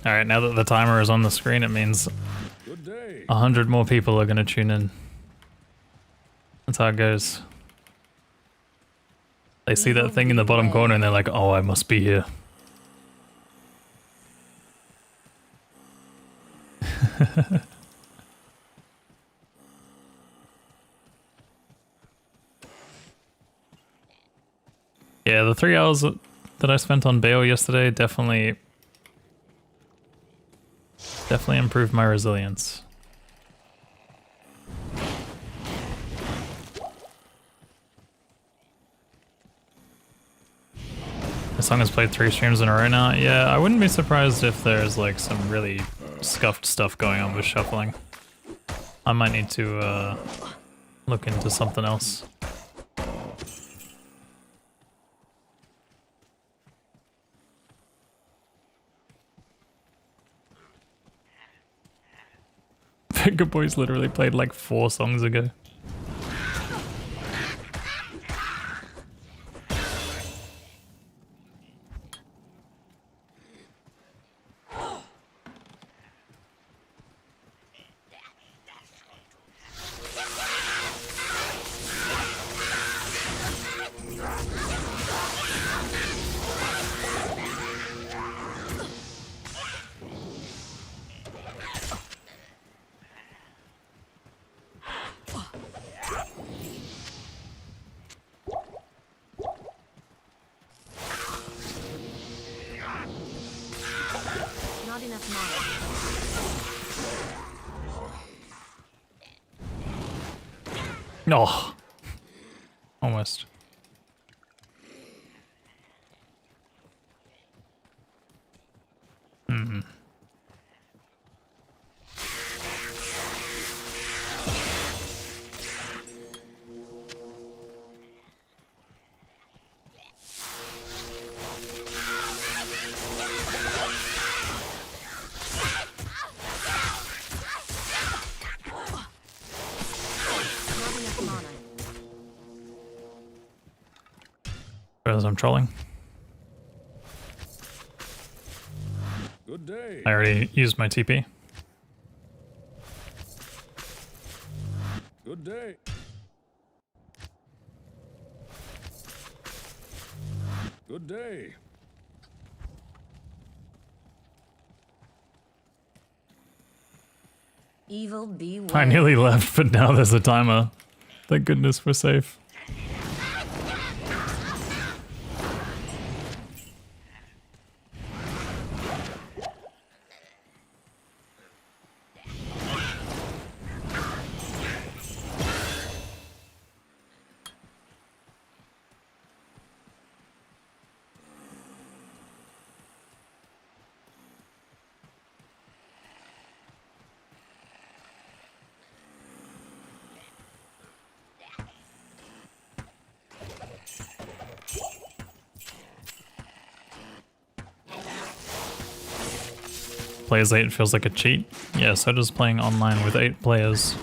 C: Alright, now that the timer is on the screen, it means
G: Good day.
C: 100 more people are gonna tune in. That's how it goes. They see that thing in the bottom corner and they're like, oh, I must be here. Yeah, the 3 hours that I spent on Bale yesterday definitely improved my resilience. This song has played 3 streams in a row now. Yeah, I wouldn't be surprised if there's like some really scuffed stuff going on with shuffling. I might need to look into something else. Finger Boys literally played like 4 songs ago.
H: Not enough mana.
C: No. Almost.
H: Not enough mana.
C: As I'm trolling.
G: Good day.
C: I already used my TP.
G: Good day. Good day.
H: Evil beware.
C: I nearly left, but now there's a timer. Thank goodness we're safe. plays 8 feels like a cheat. Yeah, so does playing online with 8 players.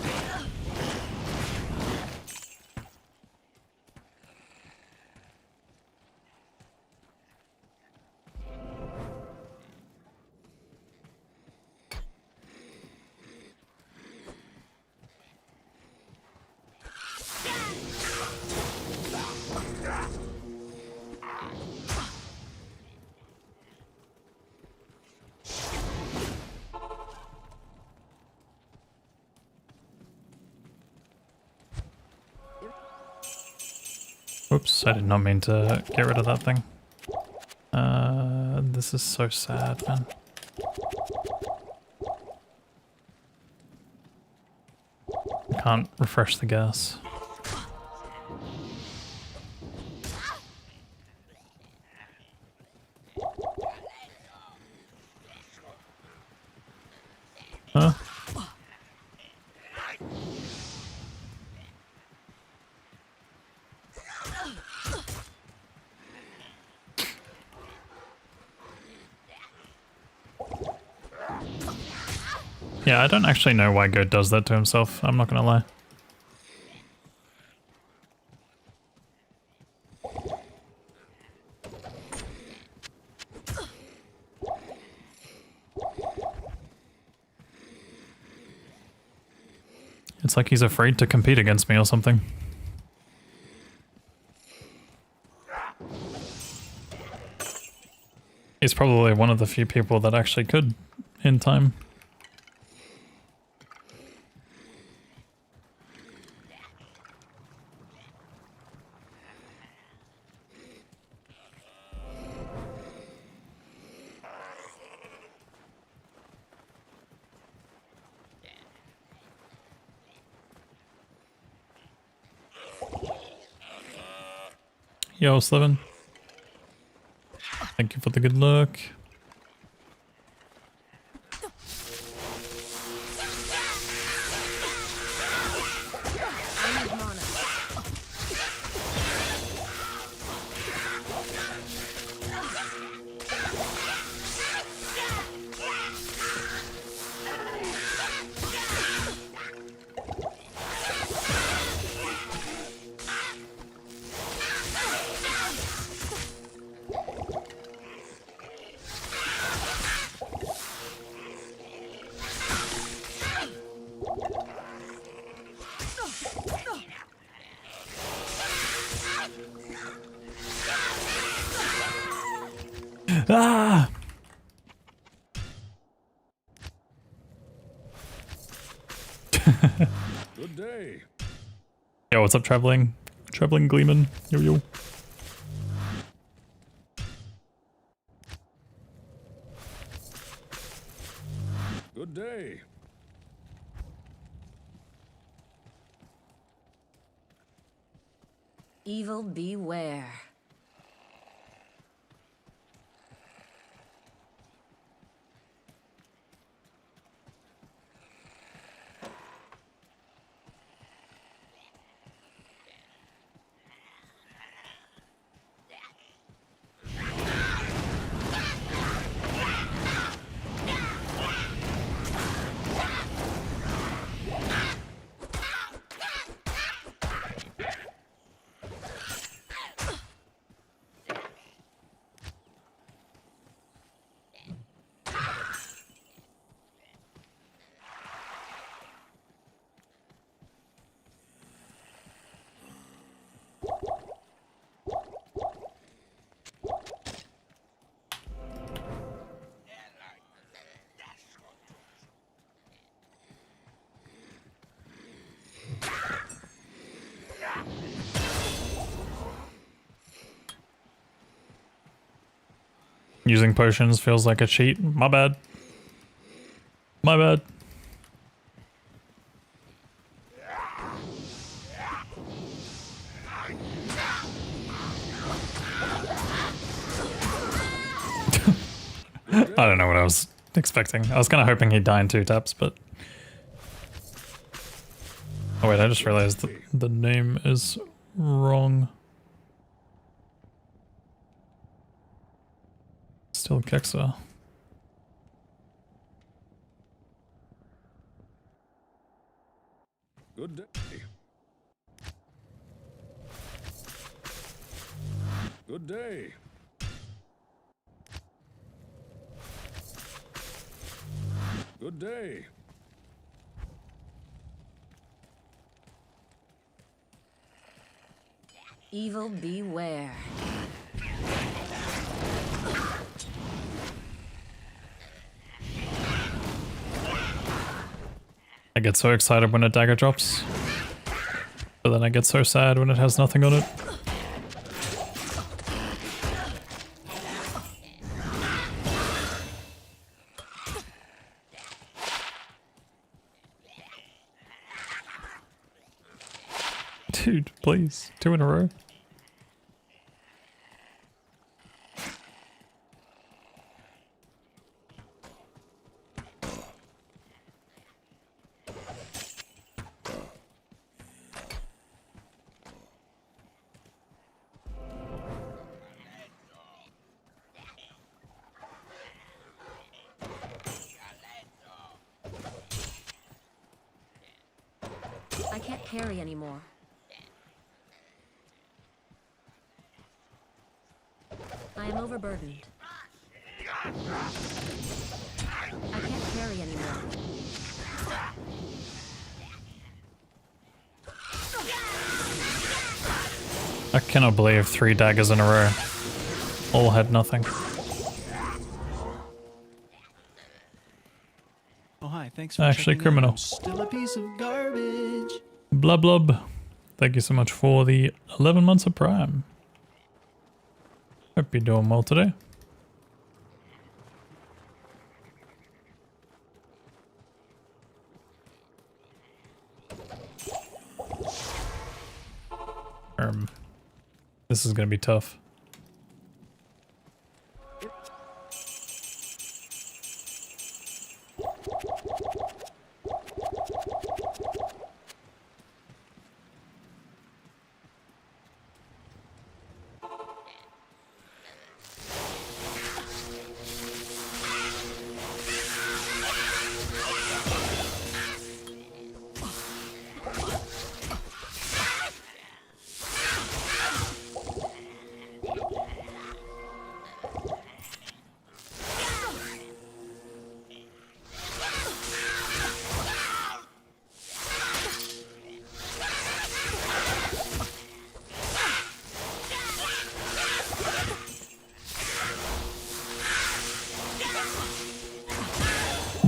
C: Oops, I did not mean to get rid of that thing. This is so sad, man. I can't refresh the gas. Huh? Yeah, I don't actually know why Goat does that to himself, I'm not gonna lie. It's like he's afraid to compete against me or something. He's probably one of the few people that actually could in time. Yo, Slevin. Thank you for the good luck.
H: I need mana.
C: Ah!
G: Good day.
C: Yo, what's up, traveling? Traveling Gleeman. Yo, yo.
G: Good day.
H: Evil beware.
C: Using potions feels like a cheat. My bad. My bad. I don't know what I was expecting. I was kind of hoping he'd die in 2 taps, but... Oh wait, I just realized that the name is wrong. Still Kexa.
G: Good day. Good day. Good day.
H: Evil beware.
C: I get so excited when a dagger drops, but then I get so sad when it has nothing on it. Dude, please. 2 in a row.
H: I can't carry anymore. I am overburdened. I can't carry anymore.
C: I cannot believe 3 daggers in a row. All had nothing.
A: Oh, hi. Thanks for
C: Actually,
A: checking
C: criminal.
A: in. I'm still a piece of garbage.
C: Blub blub. Thank you so much for the 11 months of Prime. Hope you're doing well today. This is gonna be tough.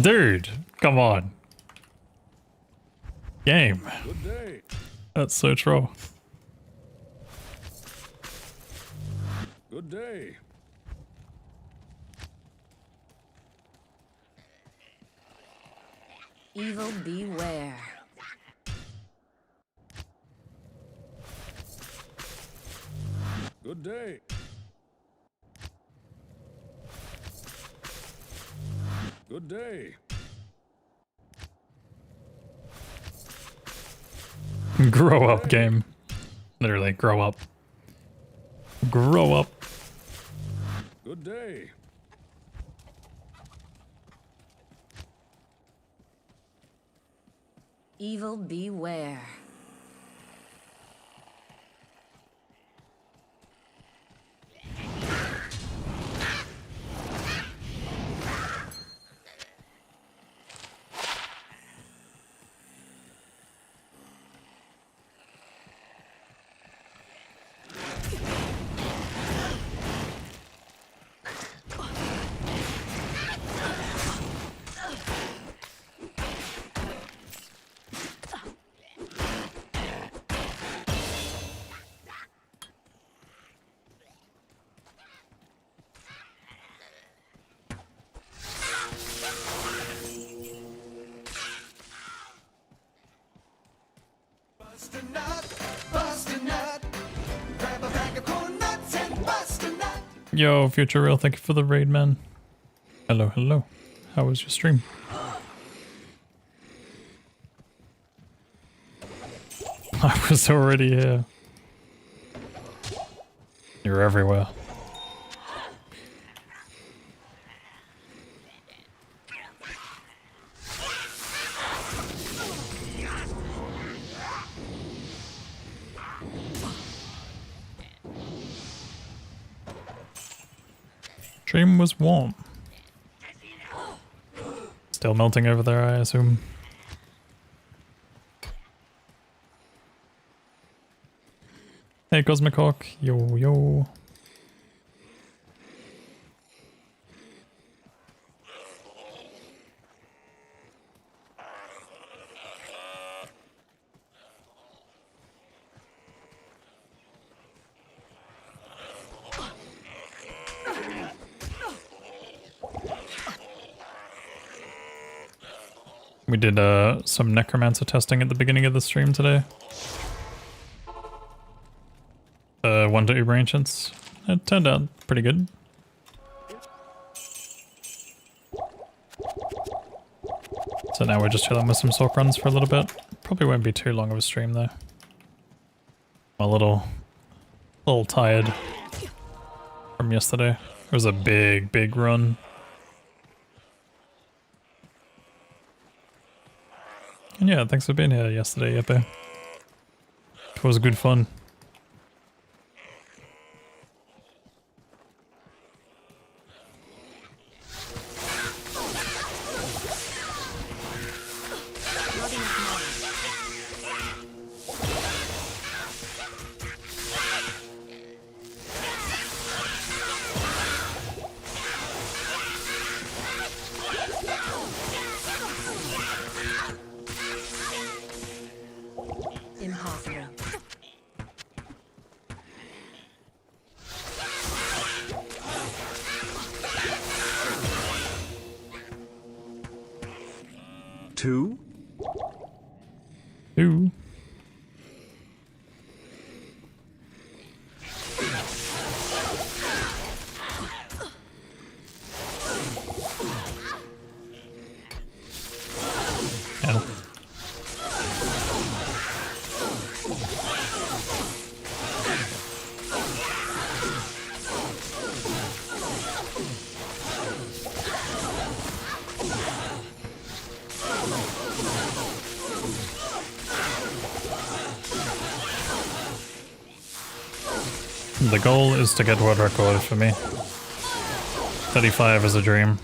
C: Dude, come on. Game.
G: Good day.
C: That's so troll.
G: Good day.
H: Evil beware.
G: Good day. Good day.
C: Grow up, game. Literally, grow up. Grow up.
G: Good day.
H: Evil beware.
C: Yo, Future Real, thank you for the raid, man. Hello, hello. How was your stream? I was already here. You're everywhere. Stream was warm. Still melting over there, I assume. Hey, Cosmic Hawk. Yo, yo. We did some necromancer testing at the beginning of the stream today. 1 to Uber Ancients. It turned out pretty good. So now we're just chilling with some Sorc runs for a little bit. Probably won't be too long of a stream though. I'm a little tired from yesterday. It was a big run. And yeah, thanks for being here yesterday, Yeppe. It was good fun.
H: Impossible.
B: Two?
C: Ooh. Ow. The goal is to get world record for me. 35 is a dream.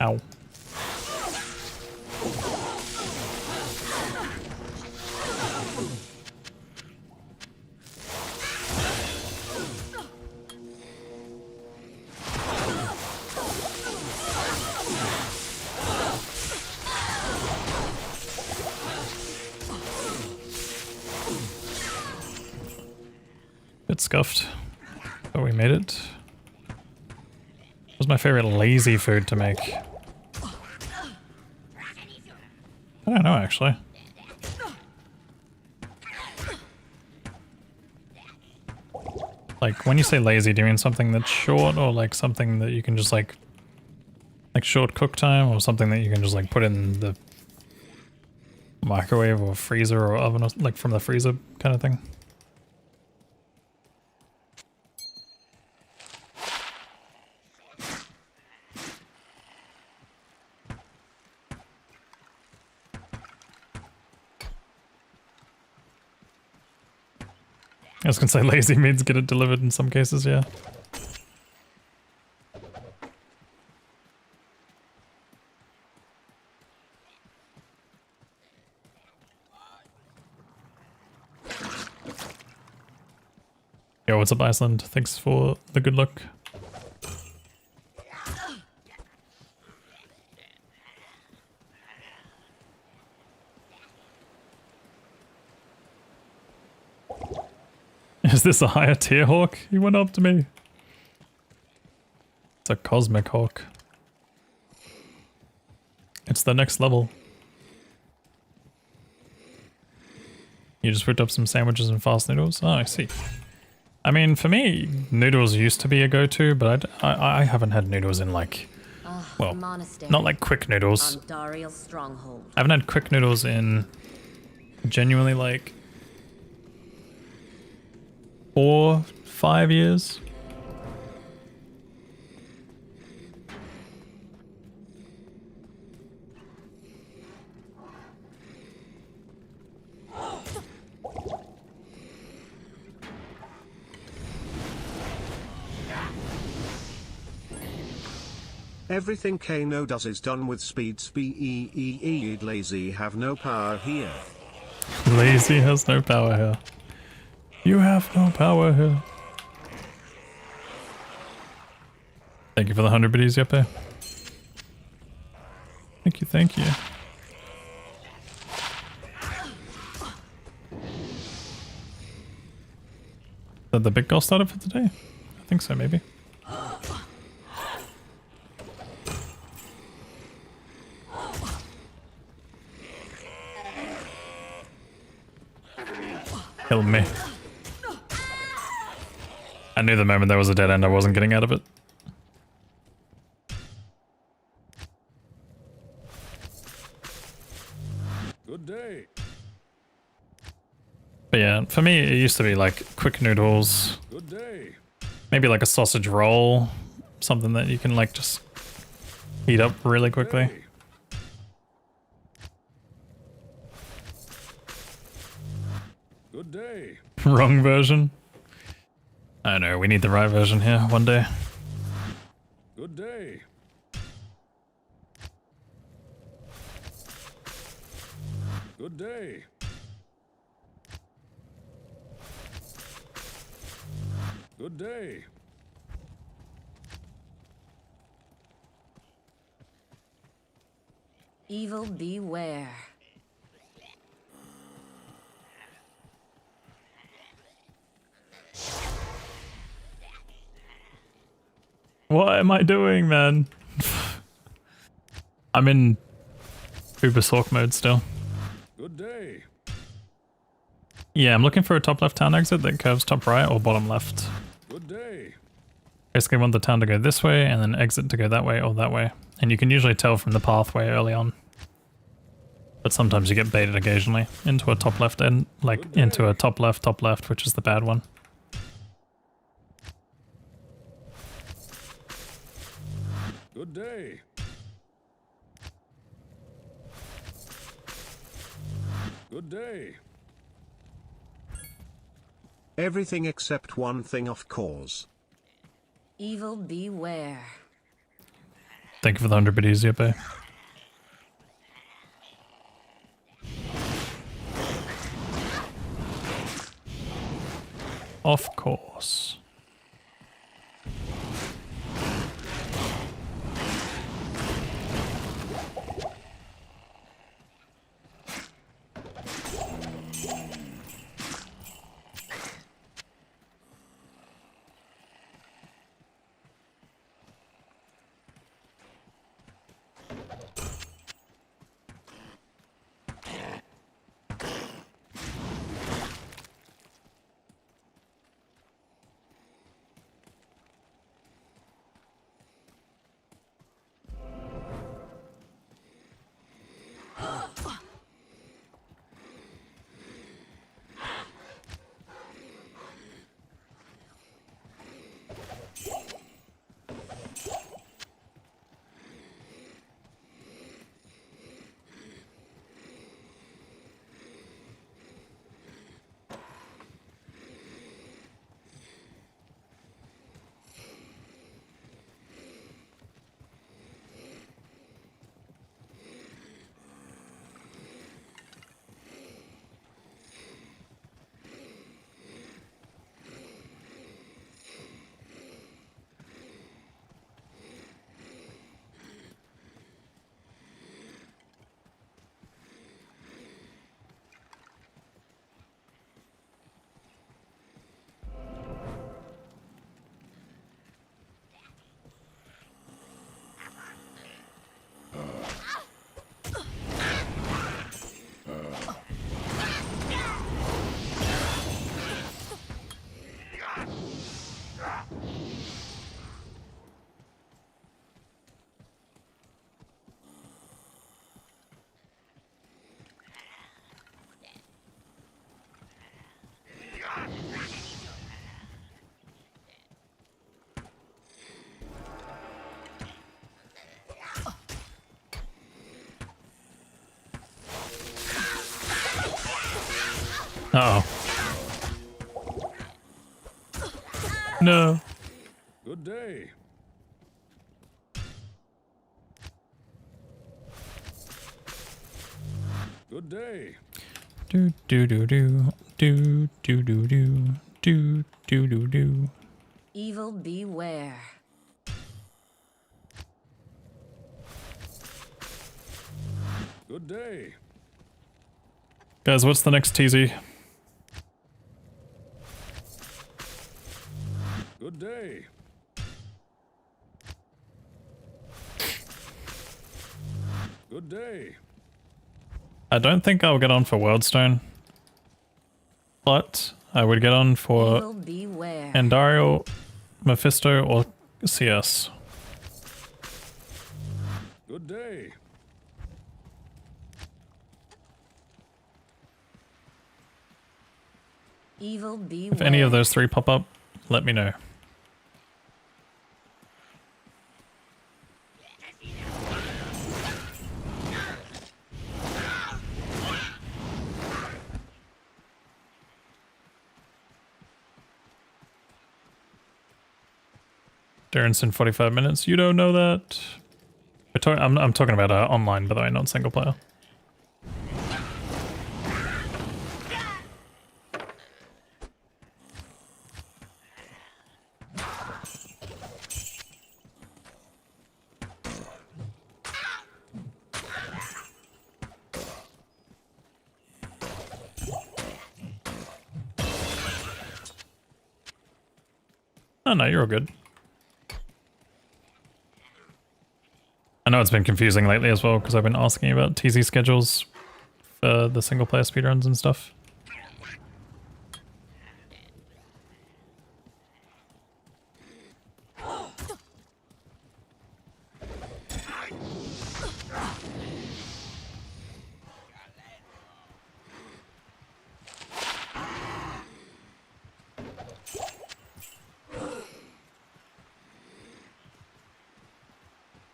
C: Ow. Bit scuffed, but we made it. It was my favorite lazy food to make. I don't know, actually. Like, when you say lazy, do you mean something that's short, or like something that you can just like short cook time, or something that you can just like put in the microwave or freezer or oven, or like from the freezer kind of thing? I was gonna say lazy means get it delivered in some cases, yeah. Yo, what's up, Iceland? Thanks for the good luck. Is this a higher tier hawk? He went up to me. It's a cosmic hawk. It's the next level. You just whipped up some sandwiches and fast noodles? Oh, I see. I mean, for me, noodles used to be a go-to, but I haven't had noodles in like, well, not like quick noodles.
H: Stronghold.
C: I haven't had quick noodles in genuinely like 4, 5 years.
B: Everything Kano does is done with speed. Lazy have no power here.
C: Lazy has no power here. You have no power here. Thank you for the 100 biddies, Yeppe. Thank you, thank you. Is that the big goal started for today? I think so, maybe. Killed me. I knew the moment there was a dead end I wasn't getting out of it.
G: Good day.
C: But yeah, for me it used to be like quick noodles,
G: Good day.
C: maybe like a sausage roll, something that you can like just heat up really quickly.
G: Hey. Good day.
C: Wrong version. I know, we need the right version here one day.
G: Good day. Good day. Good day.
H: Evil beware.
C: What am I doing, man? I'm in Uber Sorc mode still.
G: Good day.
C: Yeah, I'm looking for a top left town exit that curves top right or bottom left.
G: Good day.
C: Basically want the town to go this way and then exit to go that way or that way. And you can usually tell from the pathway early on. But sometimes you get baited occasionally into a top left end, like into a top left, which is the bad one.
G: Good day. Good day.
B: Everything except one thing, of course.
H: Evil beware.
C: Thank you for the 100 biddies, Yeppe. Of course. Uh-oh. No.
G: Good day. Good day.
C: Do do do do do do do do do do do do.
H: Evil beware.
G: Good day.
C: Guys, what's the next TZ?
G: Good day. Good day.
C: I don't think I'll get on for Worldstone, but I would get on for
H: Evil beware.
C: Andario, Mephisto, or CS.
G: Good day.
H: Evil beware.
C: If any of those three pop up, let me know. Durance in 45 minutes. You don't know that. I'm talking about online, by the way, not single player. Oh no, you're all good. I know it's been confusing lately as well because I've been asking about TZ schedules for the single player speedruns and stuff.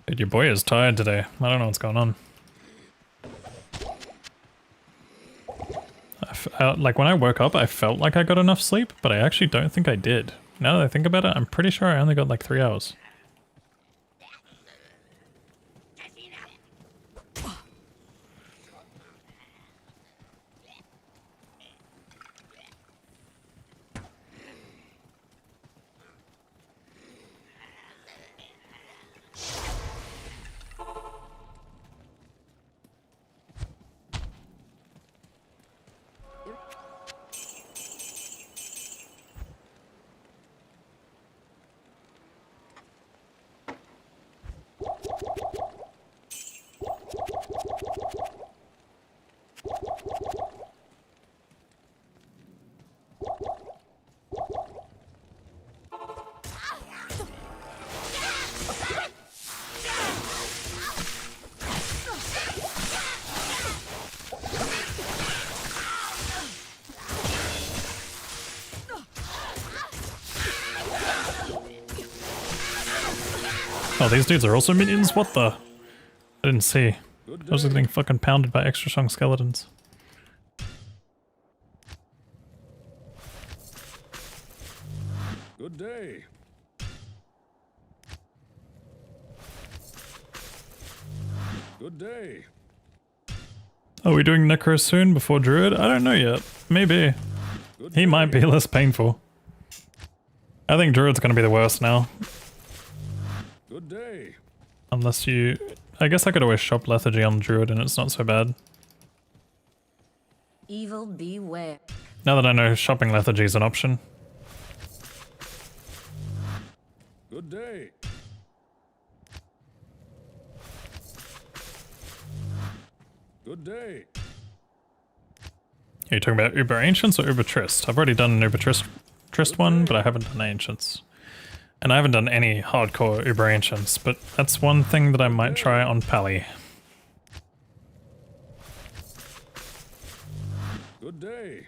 C: Dude, your boy is tired today. I don't know what's going on. Like when I woke up, I felt like I got enough sleep, but I actually don't think I did. Now that I think about it, I'm pretty sure I only got like 3 hours. Oh, these dudes are also minions? What the? I didn't see. I was just getting fucking pounded by extra strong skeletons.
G: Good day. Good day.
C: Are we doing Necro soon before Druid? I don't know yet. Maybe. He might be less painful. I think Druid's gonna be the worst now.
G: Good day.
C: Unless you... I guess I could always shop Lethargy on Druid and it's not so bad.
H: Evil beware.
C: Now that I know shopping Lethargy is an option.
G: Good day. Good day.
C: Are you talking about Uber Ancients or Uber Trist? I've already done an Uber Trist one, but I haven't done Ancients. And I haven't done any hardcore Uber Ancients, but that's one thing that I might try on Pally.
G: Good day.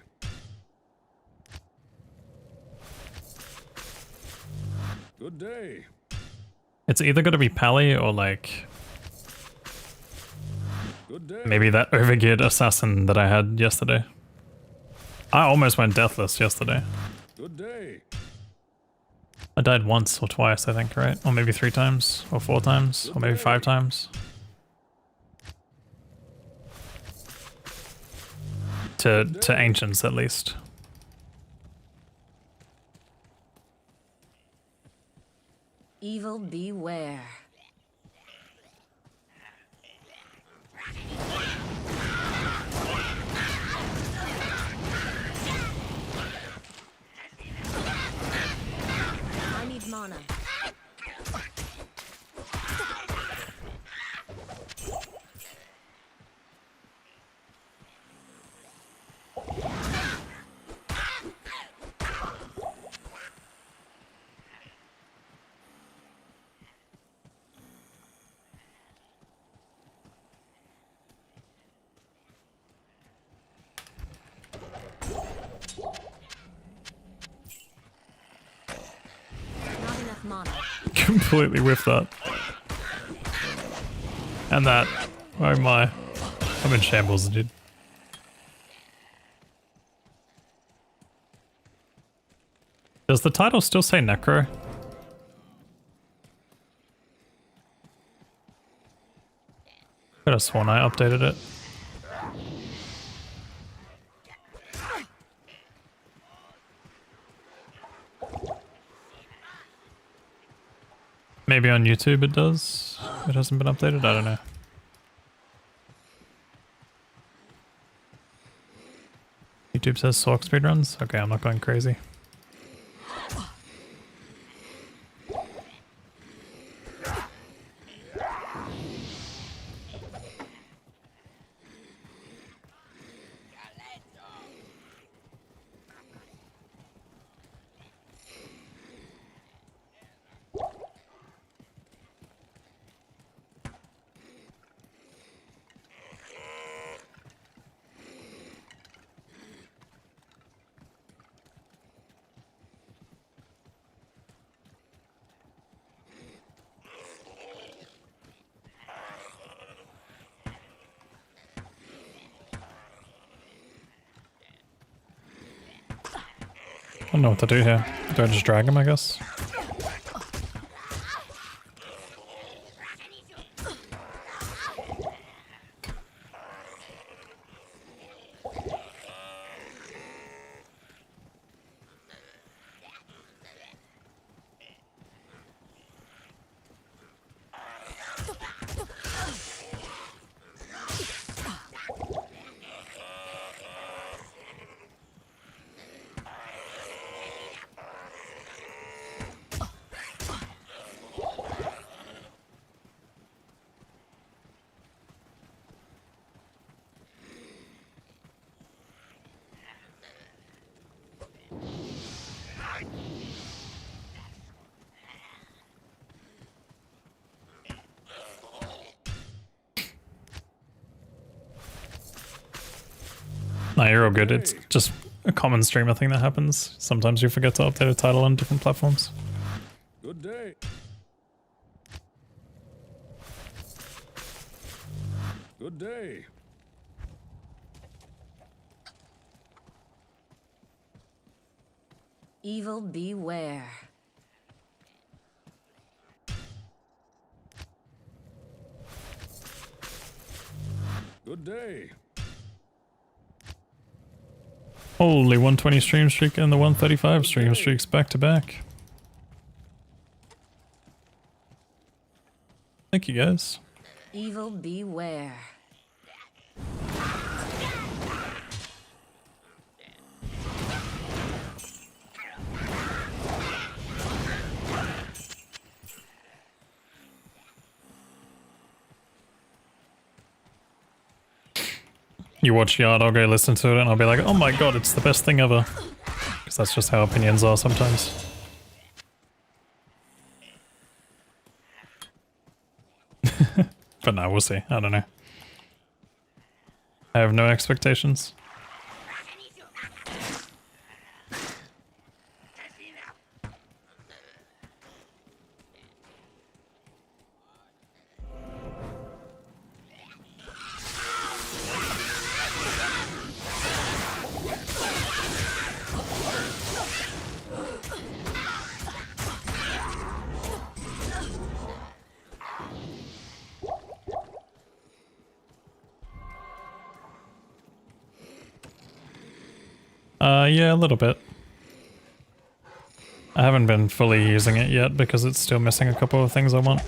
G: Good day.
C: It's either going to be Pally or like...
G: Good day.
C: maybe that overgeared assassin that I had yesterday. I almost went deathless yesterday.
G: Good day.
C: I died once or twice, I think, right? Or maybe 3 times, or 4 times, or maybe 5 times. To ancients at least.
H: Evil beware. I need mana. Not enough mana.
C: Completely whiffed that. And that. Oh my. I'm in shambles, dude. Does the title still say Necro? Could have sworn I updated it. Maybe on YouTube it does. It hasn't been updated, I don't know. YouTube says Sorc speedruns? Okay, I'm not going crazy. I don't know what to do here. Do I just drag him, I guess? No, you're all good. It's just a common streamer thing that happens. Sometimes you forget to update a title on different platforms.
G: Good day. Good day.
H: Evil beware.
G: Good day.
C: Holy 120 stream streak and the 135 stream streaks back to back. Thank you guys.
H: Evil beware.
C: You watch Yard, I'll go listen to it and I'll be like, oh my god, it's the best thing ever. Because that's just how opinions are sometimes. But no, we'll see. I don't know. I have no expectations. Yeah, a little bit. I haven't been fully using it yet because it's still missing a couple of things I want.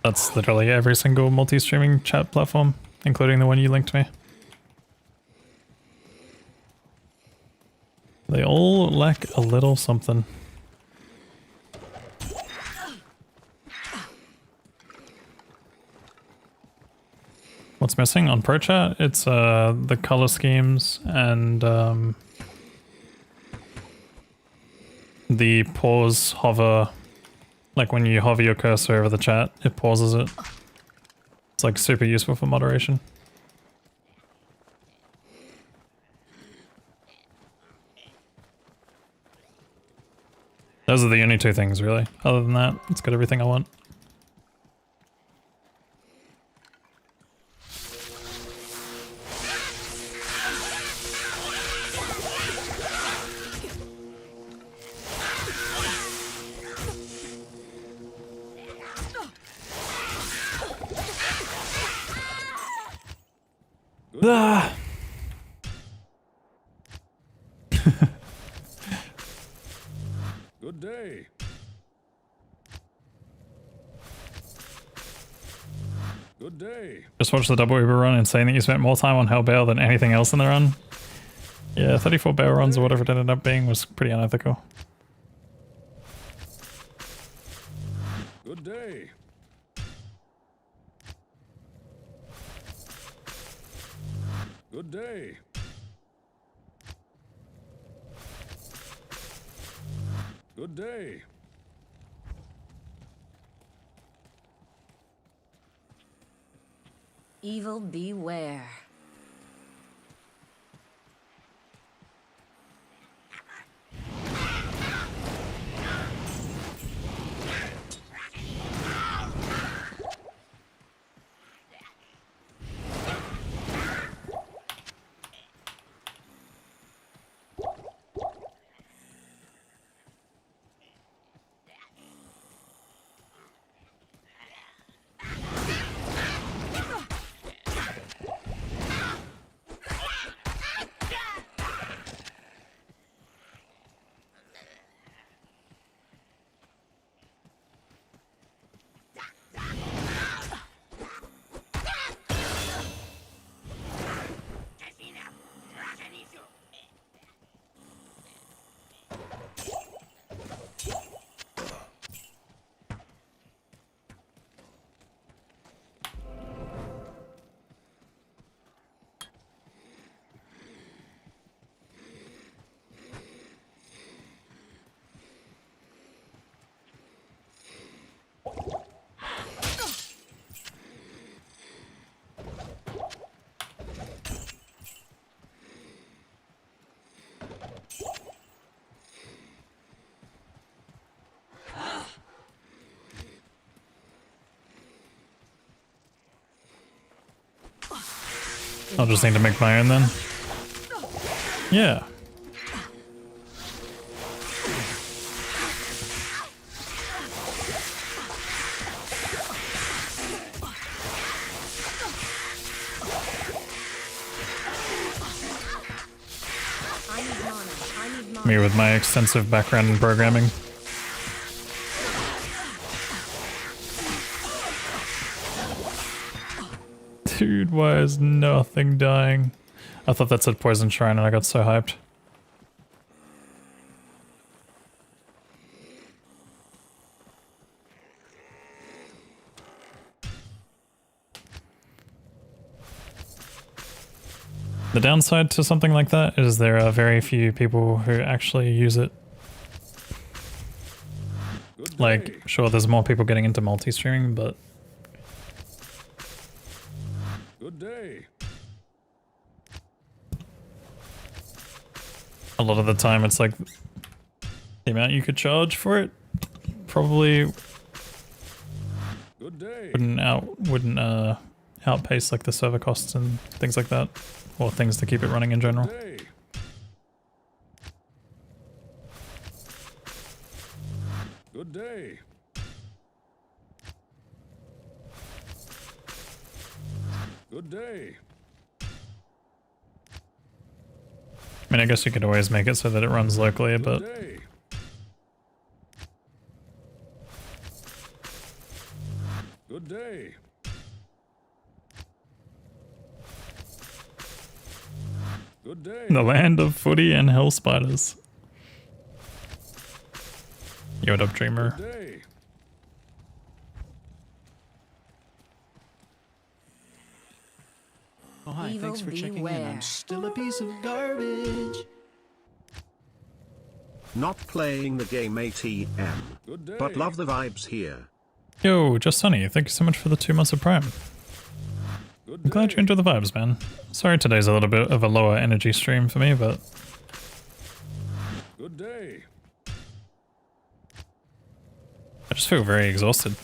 C: That's literally every single multi-streaming chat platform, including the one you linked me. They all lack a little something. What's missing on ProChat? It's the color schemes and the pause hover. Like when you hover your cursor over the chat, it pauses it. It's like super useful for moderation. Those are the only two things really. Other than that, it's got everything I want. Ah.
G: Good day. Good day.
C: Just watched the double Uber run and saying that you spent more time on Hell Bale than anything else in the run. Yeah, 34 Bale runs or whatever it ended up being was pretty unethical.
G: Good day. Good day. Good day.
H: Evil beware.
C: I'll just need to make my own then. Yeah.
H: I need mana. I need mana.
C: Me with my extensive background in programming. Dude, why is nothing dying? I thought that said Poison Shrine and I got so hyped. The downside to something like that is there are very few people who actually use it. Like, sure, there's more people getting into multi-streaming, but...
G: Good day.
C: a lot of the time it's like the amount you could charge for it probably
G: Good day.
C: wouldn't outpace like the server costs and things like that, or things to keep it running in general.
G: Good day. Good day. Good day.
C: I mean, I guess you could always make it so that it runs locally, but
G: Good day. Good day. Good day.
C: the land of footy and hell spiders. Yo, what up, dreamer?
G: Good day.
A: Oh, hi,
H: Evil
A: thanks for checking in.
H: beware.
A: I'm still a piece of garbage.
B: Not playing the game ATM,
G: Good day.
B: but love the vibes here.
C: Yo, Just Sunny, thank you so much for the 2 months of Prime.
G: Good
C: I'm glad
G: day.
C: you enjoy the vibes, man. Sorry today's a little bit of a lower energy stream for me, but
G: Good day.
C: I just feel very exhausted.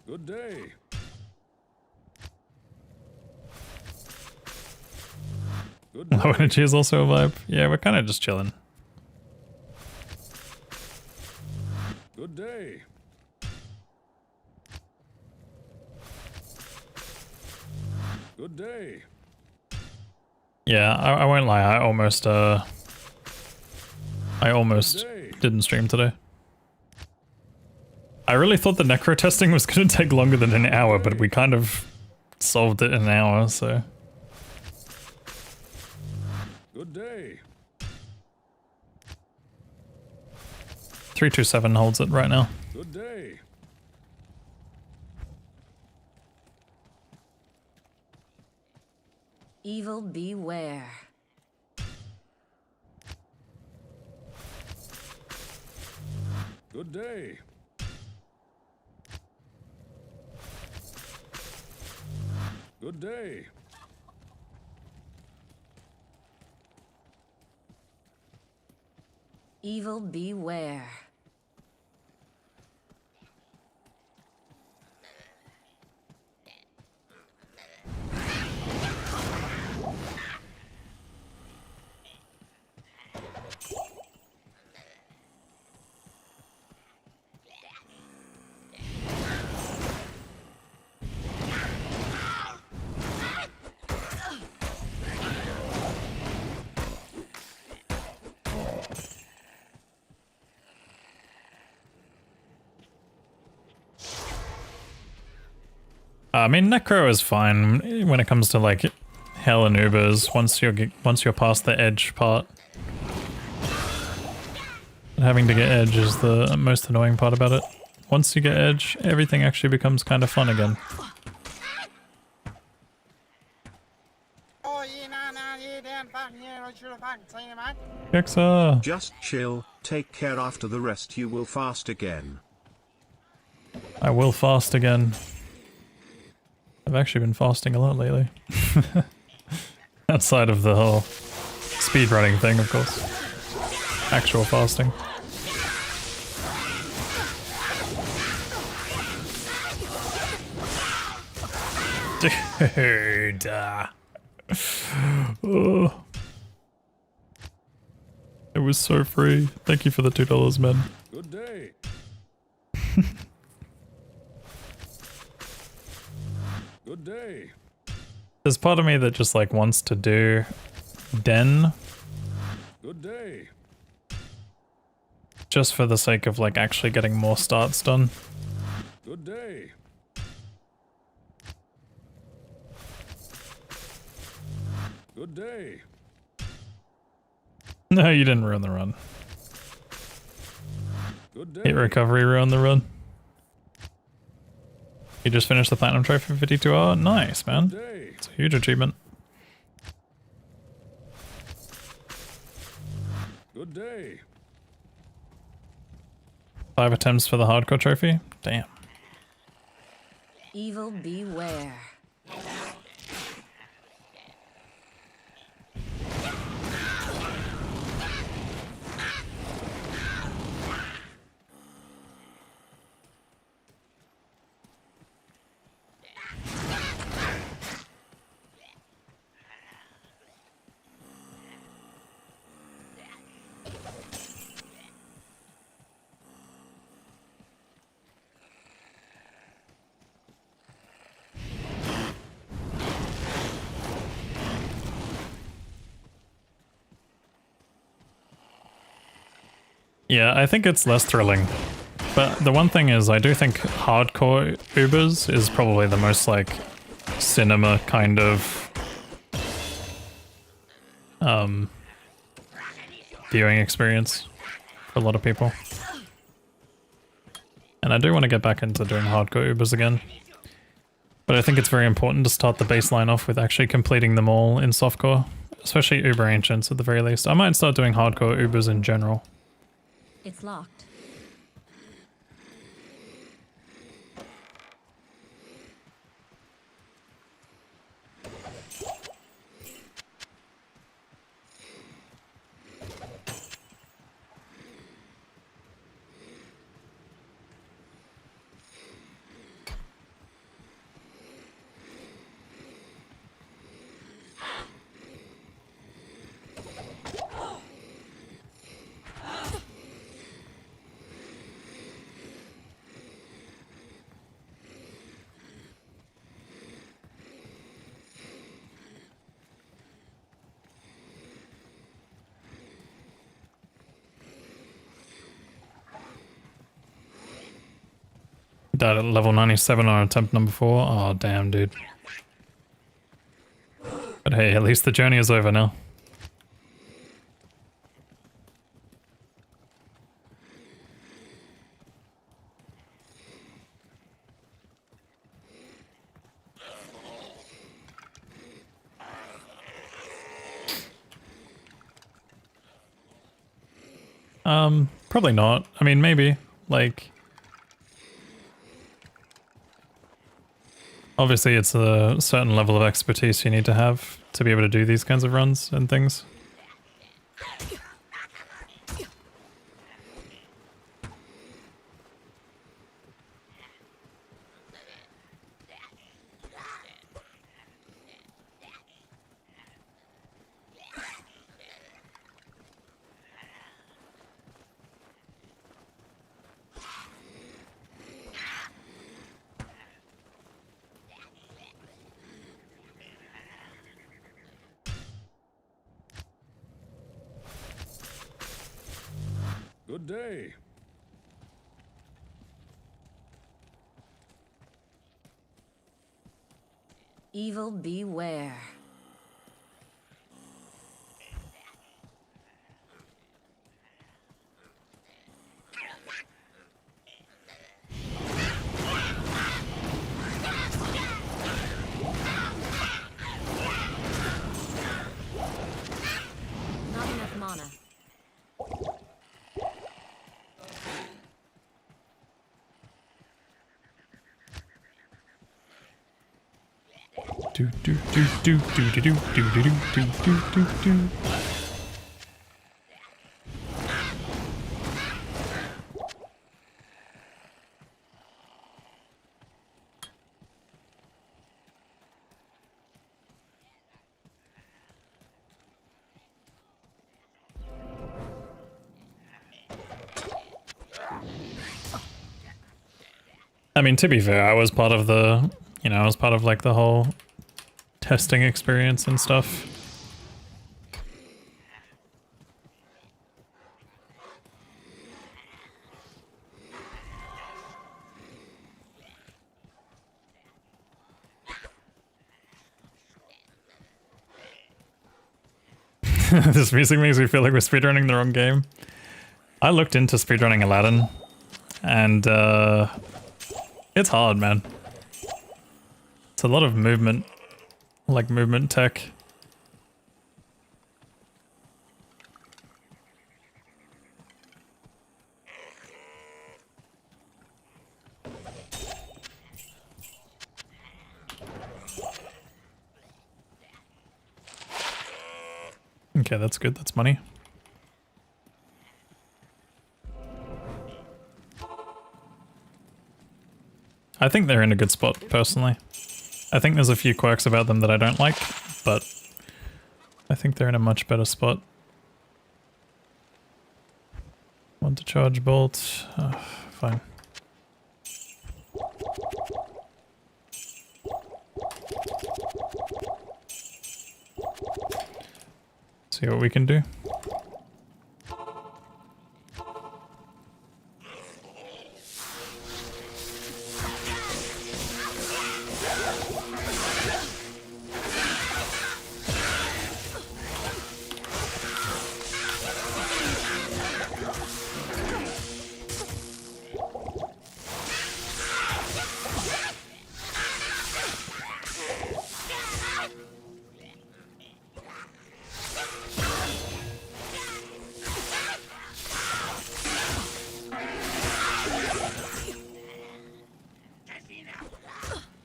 G: Good day. Good
C: Low
G: day.
C: energy is also a vibe. Yeah, we're kind of just chilling.
G: Good day. Good day.
C: Yeah, I won't lie, I almost
G: Good day.
C: didn't stream today. I really thought the Necro testing was going to take longer than an hour, but we kind of solved it in an hour, so...
G: Good day.
C: 327 holds it right now.
G: Good day.
H: Evil beware.
G: Good day. Good day.
H: Evil beware.
C: I mean, Necro is fine when it comes to like hell and Ubers. Once you're past the edge part, and having to get edge is the most annoying part about it. Once you get edge, everything actually becomes kind of fun again. Kexa!
B: Just chill, take care, after the rest you will fast again.
C: I will fast again. I've actually been fasting a lot lately. Outside of the whole speedrunning thing, of course. Actual fasting. Dude. Oh. It was so free. Thank you for the $2, man.
G: Good day. Good day.
C: There's part of me that just like wants to do Den
G: Good day.
C: just for the sake of like actually getting more starts done.
G: Good day. Good day.
C: No, you didn't ruin the run.
G: Good day.
C: Hit recovery ruined the run. You just finished the platinum trophy for 52 hour? Nice, man.
G: Good day.
C: It's a huge achievement.
G: Good day.
C: 5 attempts for the hardcore trophy? Damn.
H: Evil beware.
C: Yeah, I think it's less thrilling. But the one thing is, I do think hardcore Ubers is probably the most, like, cinema kind of viewing experience for a lot of people. And I do want to get back into doing hardcore Ubers again. But I think it's very important to start the baseline off with actually completing them all in softcore. Especially Uber Ancients at the very least. I might start doing hardcore Ubers in general.
H: It's locked.
C: Died at level 97 on attempt number 4. Oh, damn, dude. But hey, at least the journey is over now. Probably not. I mean, maybe. Like... Obviously, it's a certain level of expertise you need to have to be able to do these kinds of runs and things.
G: Good day.
H: Evil beware. Not enough mana.
C: Do do do do do do do do do do do do do. I mean, to be fair, I was part of the, I was part of like the whole testing experience and stuff. This music makes me feel like we're speedrunning the wrong game. I looked into speedrunning Aladdin, and it's hard, man. It's a lot of movement, like movement tech. Okay, that's good. That's money. I think they're in a good spot, personally. I think there's a few quirks about them that I don't like, but I think they're in a much better spot. Want to charge bolt? Fine. See what we can do.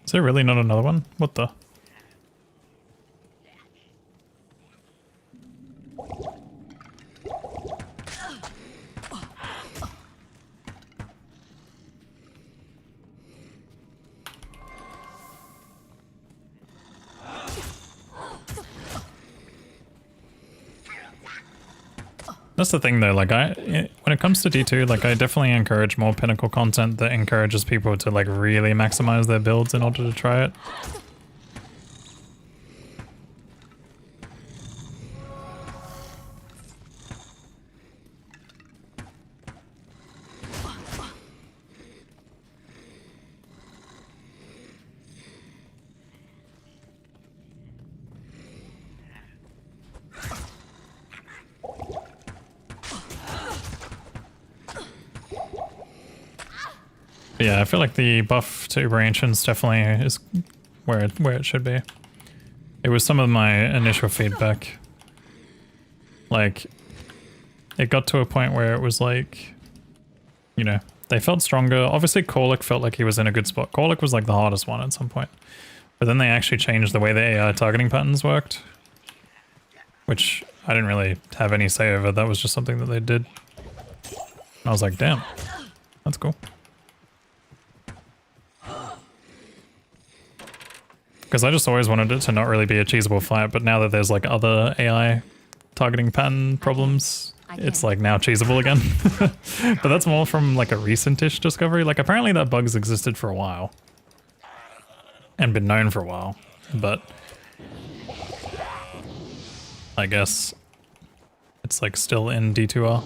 C: Is there really not another one? What the? That's the thing though, like when it comes to D2, like I definitely encourage more pinnacle content that encourages people to like really maximize their builds in order to try it. But yeah, I feel like the buff to Uber Ancients definitely is where it should be. It was some of my initial feedback. Like, it got to a point where it was like, you know, they felt stronger. Obviously, Korlik felt like he was in a good spot. Korlik was like the hardest one at some point. But then they actually changed the way the AI targeting patterns worked. Which I didn't really have any say over. That was just something that they did. And I was like, damn, that's cool. Because I just always wanted it to not really be a cheesable fight, but now that there's like other AI targeting pattern problems, it's like now cheesable again. But that's more from like a recent-ish discovery. Like apparently that bug's existed for a while. And been known for a while. But I guess it's like still in D2R.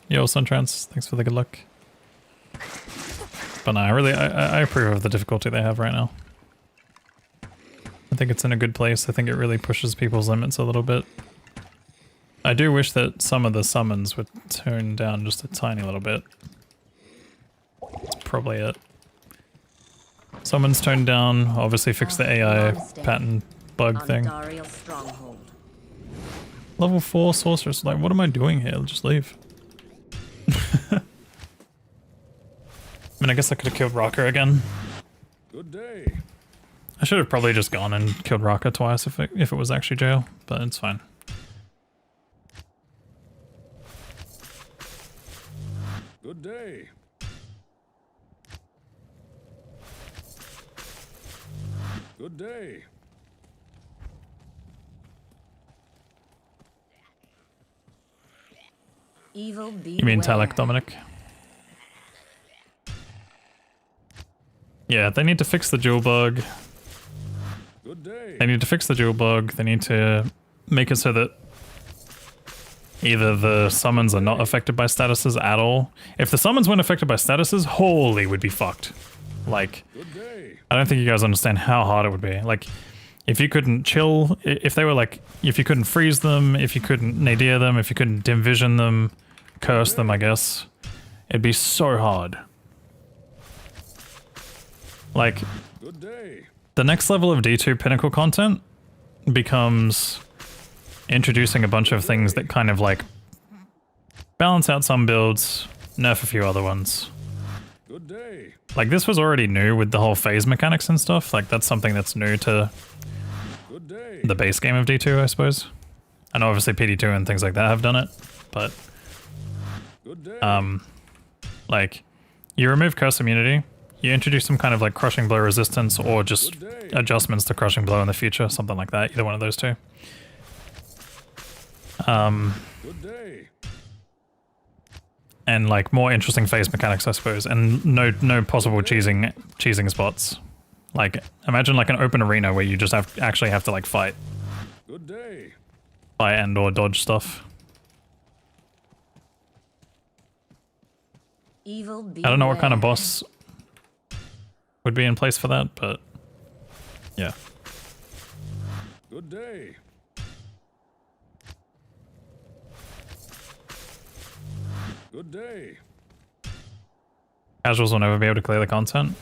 C: Yo, Suntrance, thanks for the good luck. But no, I approve of the difficulty they have right now. I think it's in a good place. I think it really pushes people's limits a little bit. I do wish that some of the summons would tone down just a tiny little bit. That's probably it. Summons toned down, obviously fix the AI pattern bug thing. Level 4 sorceress, like what am I doing here? Just leave. I mean, I guess I could have killed Raka again.
G: Good day.
C: I should have probably just gone and killed Raka twice if it was actually jail, but it's fine.
G: Good day. Good day.
H: Evil be
C: You mean Talek, Dominic? Yeah, they need to fix the jewel bug.
G: Good day.
C: They need to fix the jewel bug. They need to make it so that either the summons are not affected by statuses at all. If the summons weren't affected by statuses, holy, would be fucked. Like, I don't think you guys understand how hard it would be. Like, if you couldn't chill, if they were like, if you couldn't freeze them, if you couldn't nadir them, if you couldn't dim vision them, curse them, I guess, it'd be so hard. Like, the next level of D2 pinnacle content becomes introducing a bunch of things that kind of like balance out some builds, nerf a few other ones. Like this was already new with the whole phase mechanics and stuff. Like that's something that's new to the base game of D2, I suppose. I know obviously PD2 and things like that have done it, but like you remove curse immunity, you introduce some kind of like crushing blow resistance or just adjustments to crushing blow in the future, something like that, either one of those two. And like more interesting phase mechanics, I suppose, and no possible cheesing spots. Like imagine like an open arena where you just actually have to like fight. Fight and or dodge stuff.
H: Evil
C: I don't know what kind of boss would be in place for that, but yeah.
G: Good day. Good day.
C: Casuals will never be able to clear the content.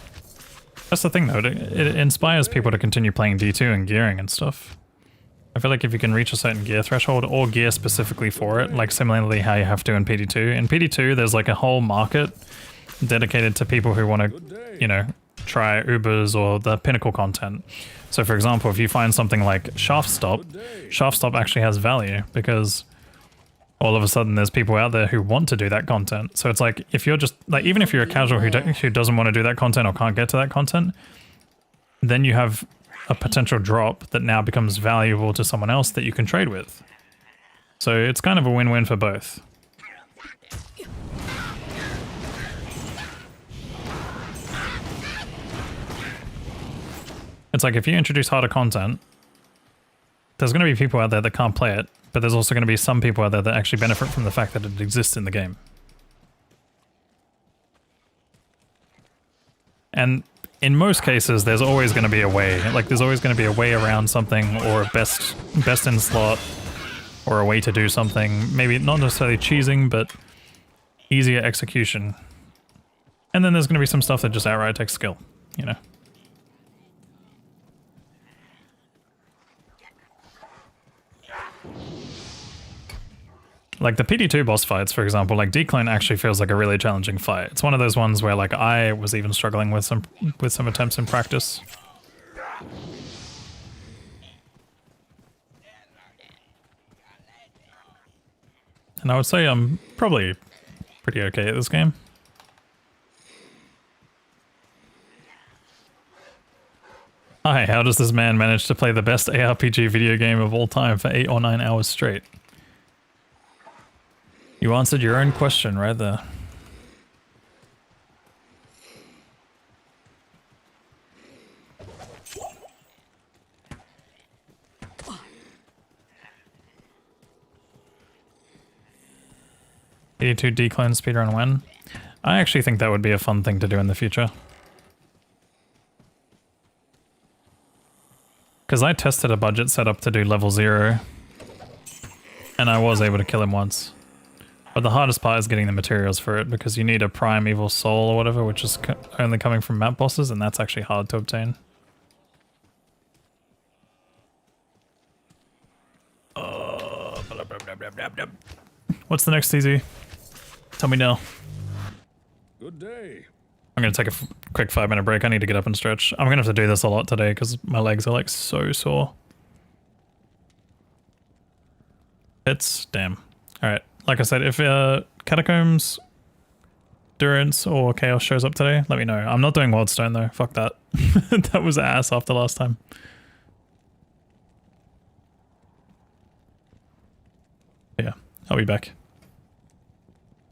C: That's the thing though, it inspires people to continue playing D2 and gearing and stuff. I feel like if you can reach a certain gear threshold or gear specifically for it, like similarly how you have to in PD2. In PD2 there's like a whole market dedicated to people who want to, you know, try Ubers or the pinnacle content. So for example, if you find something like Shaft Stop actually has value because all of a sudden there's people out there who want to do that content. So it's like, if you're just like, even if you're a casual who doesn't want to do that content or can't get to that content, then you have a potential drop that now becomes valuable to someone else that you can trade with. So it's kind of a win-win for both. It's like if you introduce harder content, there's going to be people out there that can't play it, but there's also going to be some people out there that actually benefit from the fact that it exists in the game. And in most cases, there's always going to be a way. Like, there's always going to be a way around something, or a best in slot, or a way to do something. Maybe not necessarily cheesing, but easier execution. And then there's going to be some stuff that just outright takes skill, you know? Like the PD2 boss fights, for example, like Decline actually feels like a really challenging fight. It's one of those ones where like I was even struggling with some attempts in practice. And I would say I'm probably pretty okay at this game. Hi, how does this man manage to play the best ARPG video game of all time for 8 or 9 hours straight? You answered your own question right there. $82 decline speedrun when? I actually think that would be a fun thing to do in the future. Because I tested a budget setup to do level 0. And I was able to kill him once. But the hardest part is getting the materials for it, because you need a primeval soul or whatever, which is only coming from map bosses, and that's actually hard to obtain. What's the next CZ? Tell me now.
G: Good day.
C: I'm going to take a quick 5-minute break. I need to get up and stretch. I'm going to have to do this a lot today because my legs are like so sore. It's damn. Alright. Like I said, if Catacombs, Durance, or Chaos shows up today, let me know. I'm not doing Wildstone though. Fuck that. That was ass after last time. Yeah, I'll be back.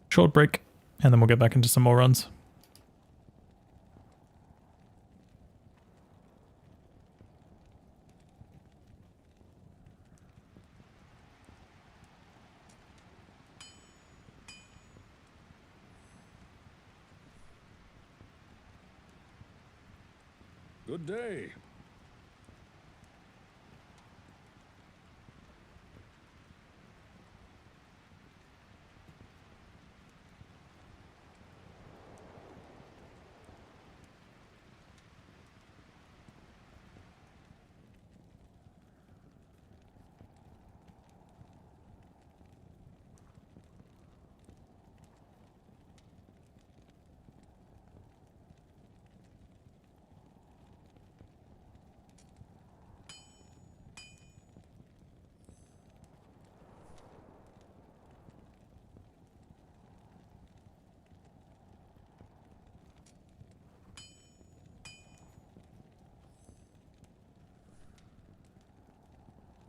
C: Short break, and then we'll get back into some more runs.
G: Good day.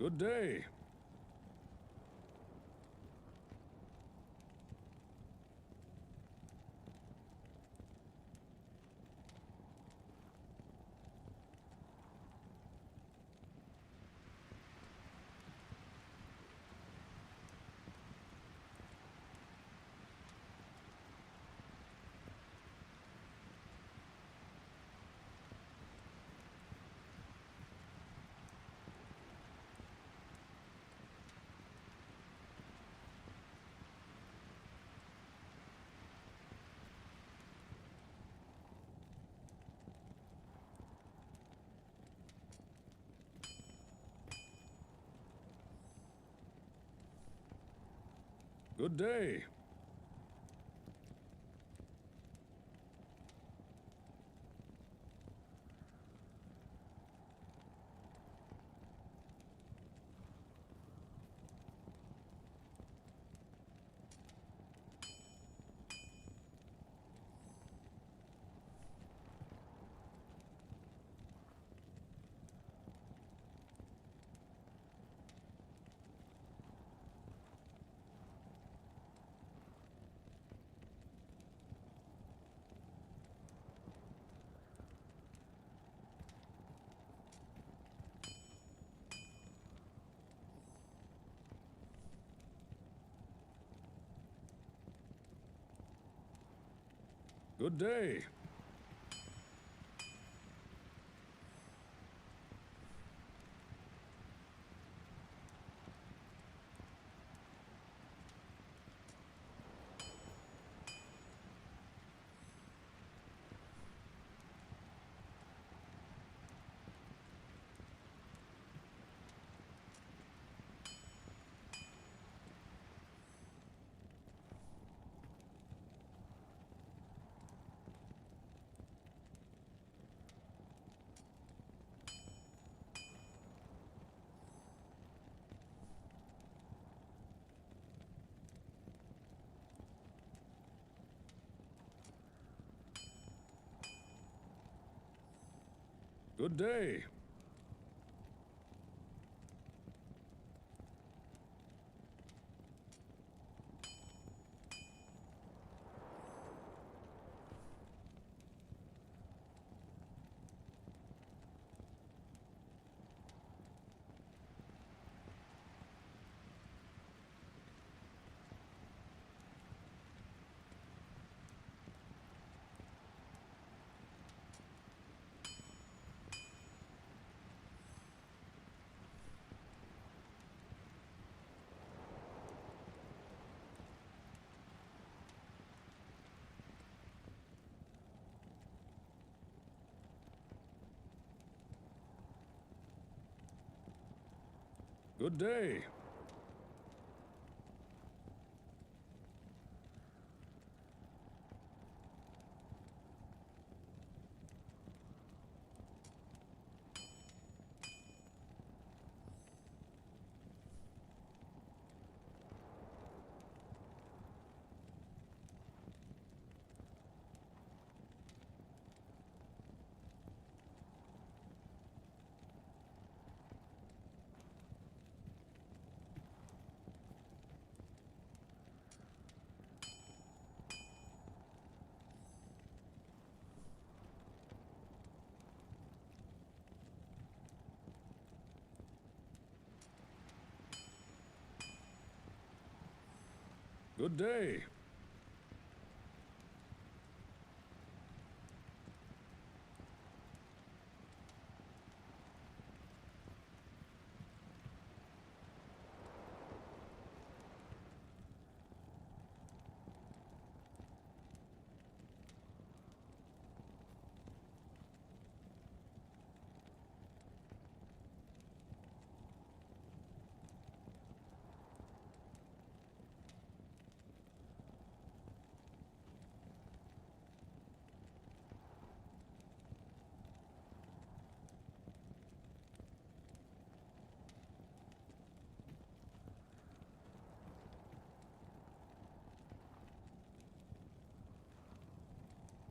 G: Good day. Good day. Good day. Good day. Good day. Good day.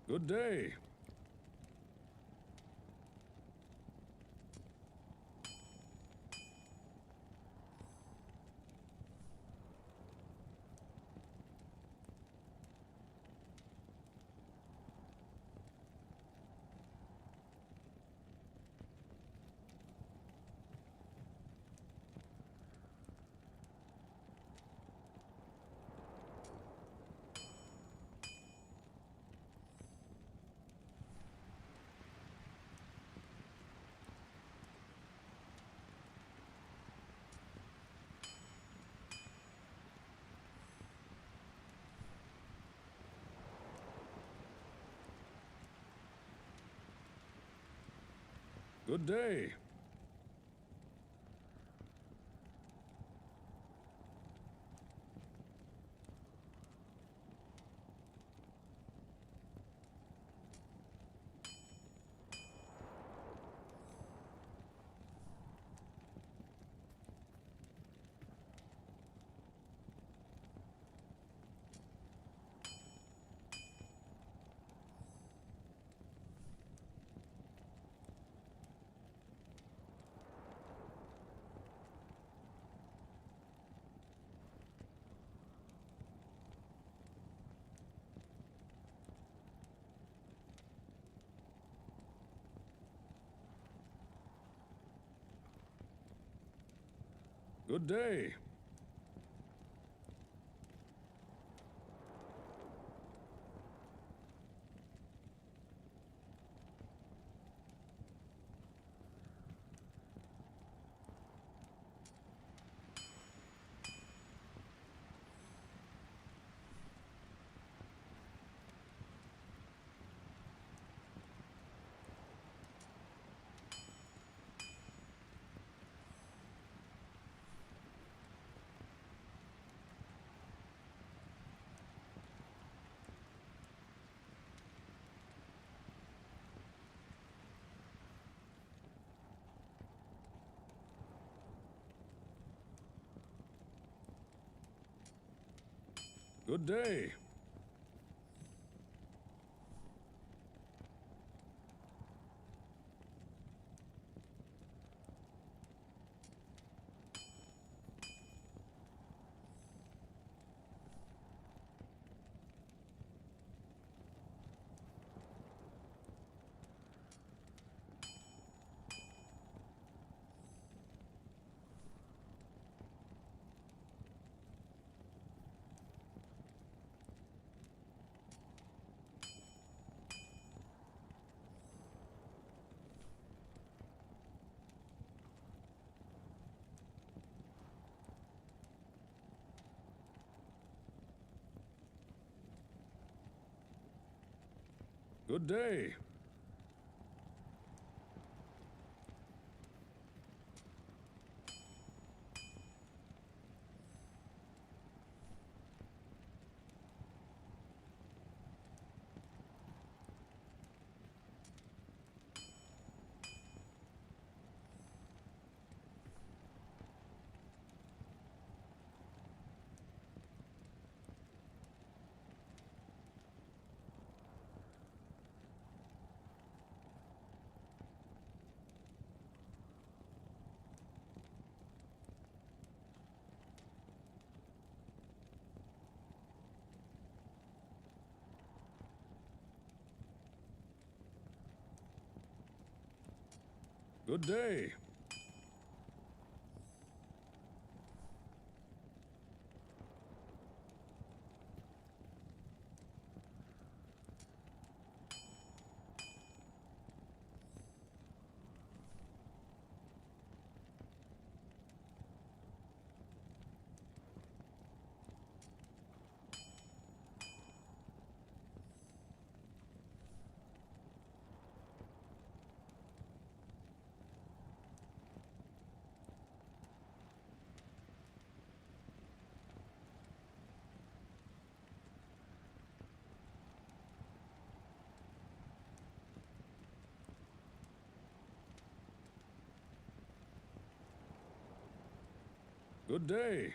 G: Good day. Good day. Good day. Good day. Good day. Good day. Good day.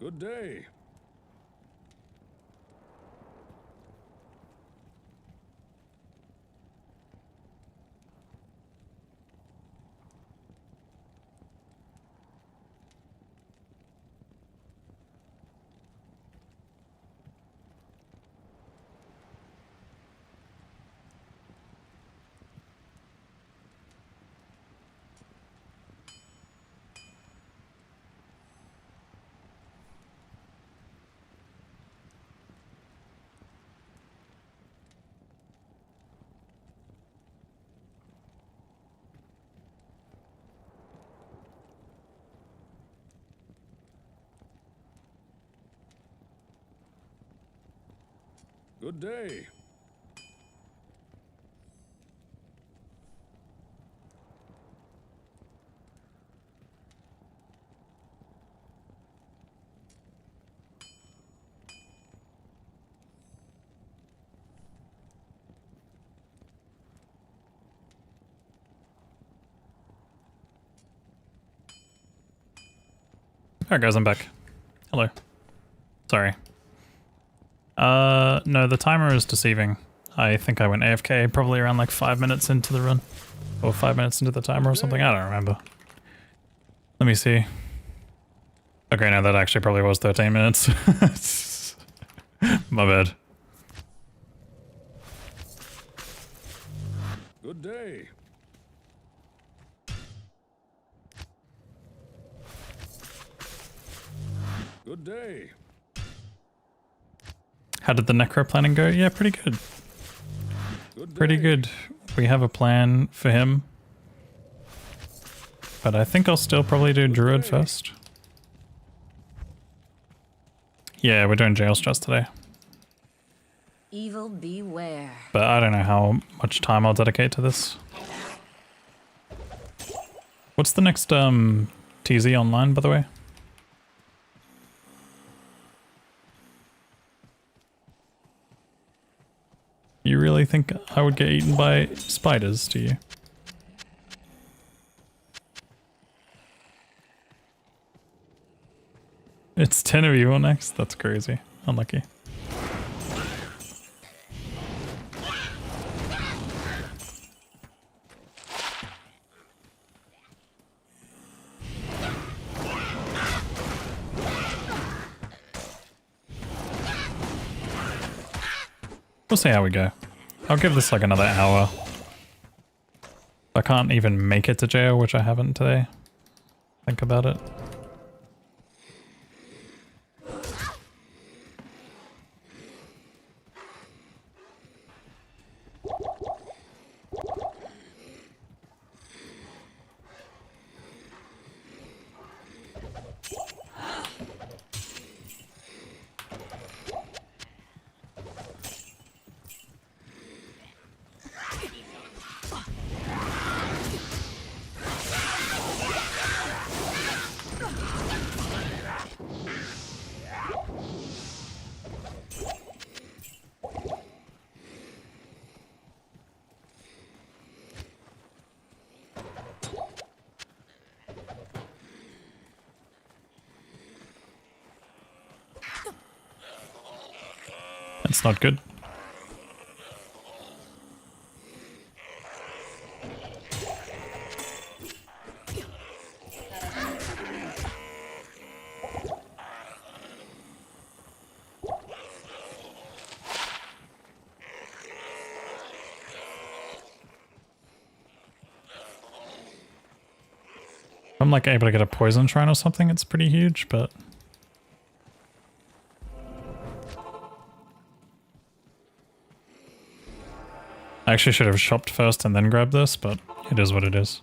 G: Good day. Good day.
C: Alright guys, I'm back. Hello. Sorry. No, the timer is deceiving. I think I went AFK probably around like 5 minutes into the run. Or 5 minutes into the timer or something, I don't remember. Let me see. Okay, no, that actually probably was 13 minutes. My bad.
G: Good day. Good day.
C: How did the Necro planning go? Yeah, pretty good.
G: Good day.
C: Pretty good. We have a plan for him. But I think I'll still probably do Druid
G: day.
C: first. Yeah, we're doing jail stress today.
H: Evil beware.
C: But I don't know how much time I'll dedicate to this. What's the next TZ online, by the way? You really think I would get eaten by spiders, do you? It's 10 of you next? That's crazy. Unlucky. We'll see how we go. I'll give this like another hour. I can't even make it to jail, which I haven't today. Think about it. That's not good. If I'm like able to get a poison shrine or something, it's pretty huge, but I actually should have shopped first and then grabbed this, but it is what it is.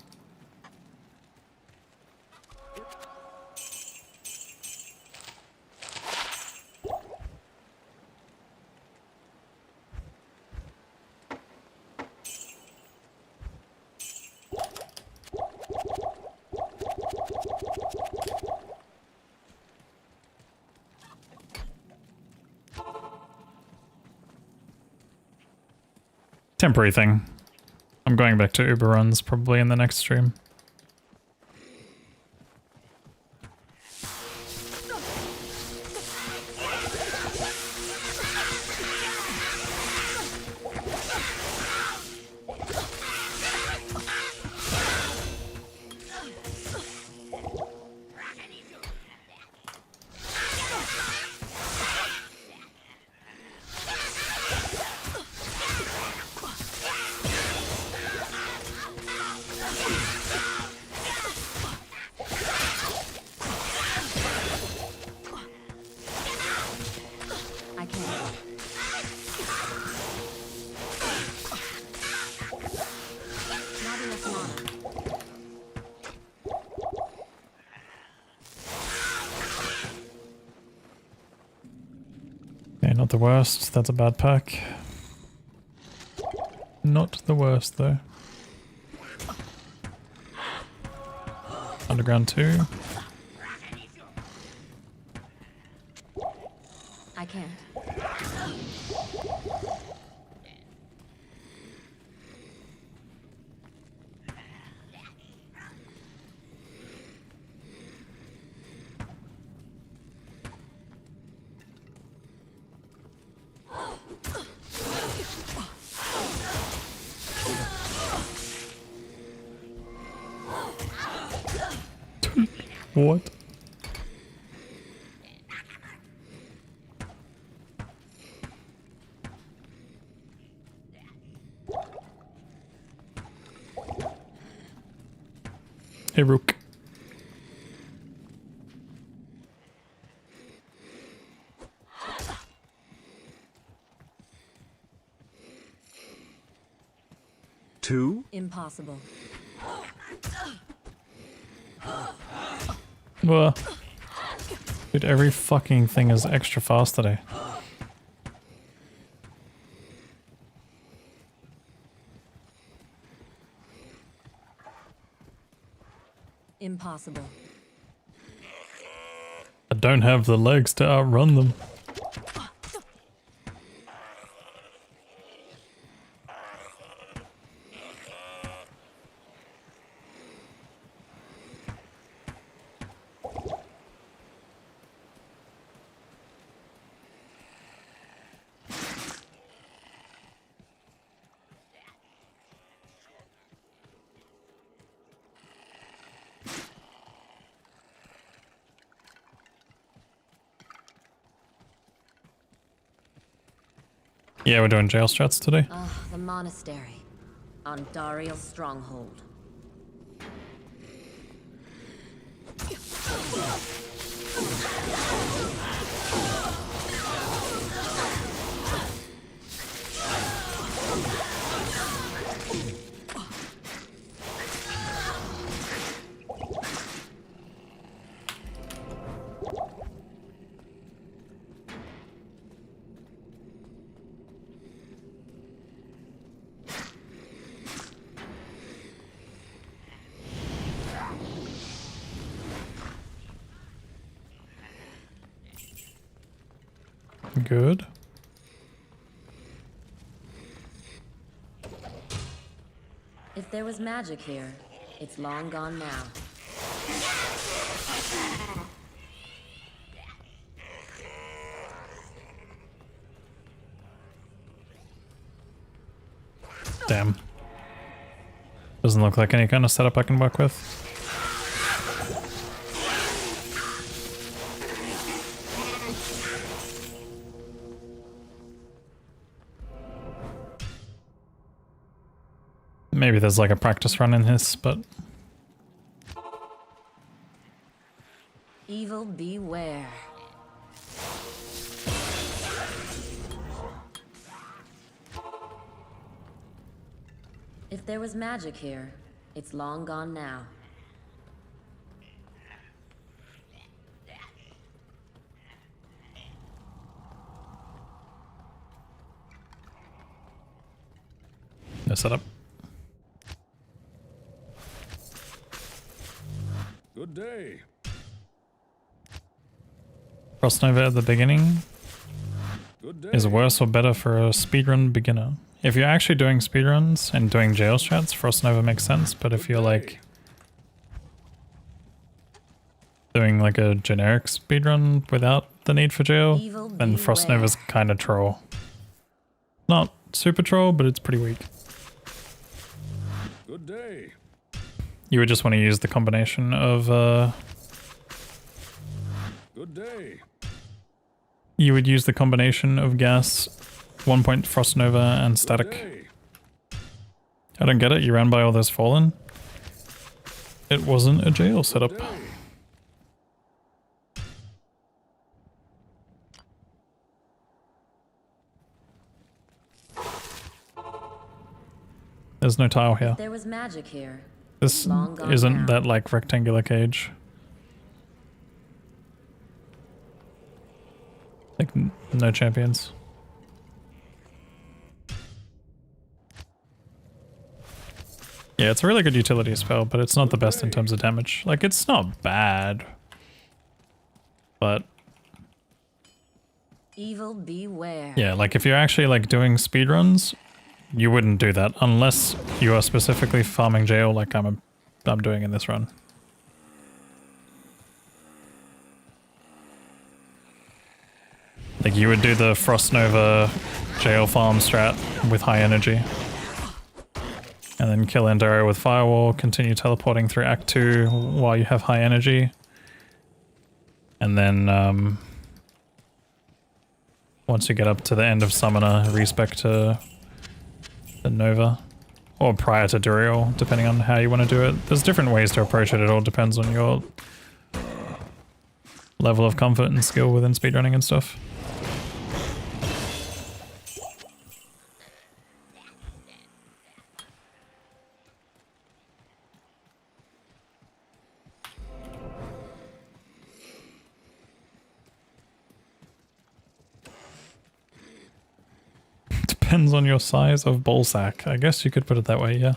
C: Temporary thing. I'm going back to Uber runs probably in the next stream.
H: I can't. Not enough mana.
C: Okay, not the worst. That's a bad pack. Not the worst though. Underground 2.
H: I can't.
C: What? Hey, Rook.
B: 2?
H: Impossible.
C: Whoa. Dude, every fucking thing is extra fast today.
H: Impossible.
C: I don't have the legs to outrun them. Yeah, we're doing jail strats today.
H: The monastery. On Dariel's stronghold.
C: Good.
H: If there was magic here, it's long gone now.
C: Damn. Doesn't look like any kind of setup I can work with. Maybe there's like a practice run in this, but
H: Evil beware. If there was magic here, it's long gone now.
C: no setup.
G: Good day.
C: Frostnova at the beginning
G: Good day.
C: is worse or better for a speedrun beginner. If you're actually doing speedruns and doing jail strats, Frostnova makes sense, but if you're like doing like a generic speedrun without the need for jail,
H: Evil
C: then
H: beware.
C: Frostnova's kind of troll. Not super troll, but it's pretty weak.
G: Good day.
C: You would just want to use the combination of
G: Good day.
C: you would use the combination of gas, 1 point Frostnova, and
G: Good
C: static.
G: day.
C: I don't get it, you ran by all those fallen. It wasn't a jail setup.
G: Good day.
C: There's no tile here.
H: If there was magic here,
C: This
H: long gone
C: isn't
H: now.
C: that like rectangular cage. Like no champions. Yeah, it's a really good utility spell, but it's not the best in terms of damage. Like, it's not bad. But
H: evil beware.
C: yeah, like if you're actually like doing speedruns, you wouldn't do that unless you are specifically farming jail like I'm doing in this run. Like you would do the Frostnova jail farm strat with high energy. And then kill Enduro with Firewall, continue teleporting through Act 2 while you have high energy. And then once you get up to the end of Summoner, respec to the Nova. Or prior to Duriel, depending on how you want to do it. There's different ways to approach it, it all depends on your level of comfort and skill within speedrunning and stuff. Depends on your size of ballsack. I guess you could put it that way, yeah.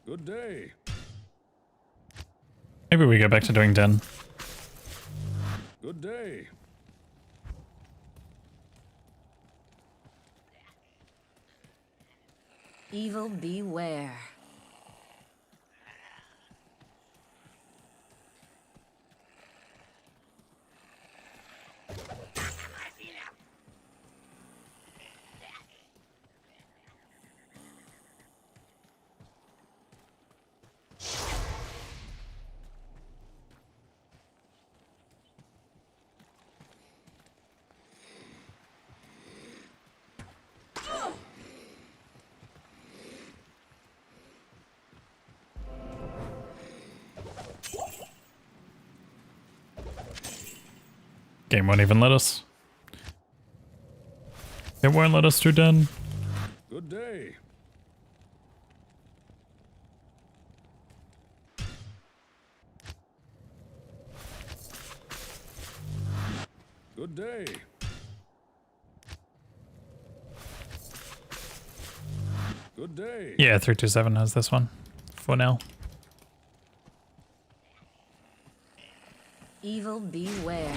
G: Good day.
C: Maybe we go back to doing den.
G: Good day.
H: Evil beware.
C: Game won't even let us. It won't let us do den.
G: Good day. Good day. Good day.
C: Yeah, 327 has this one. For now.
H: Evil beware.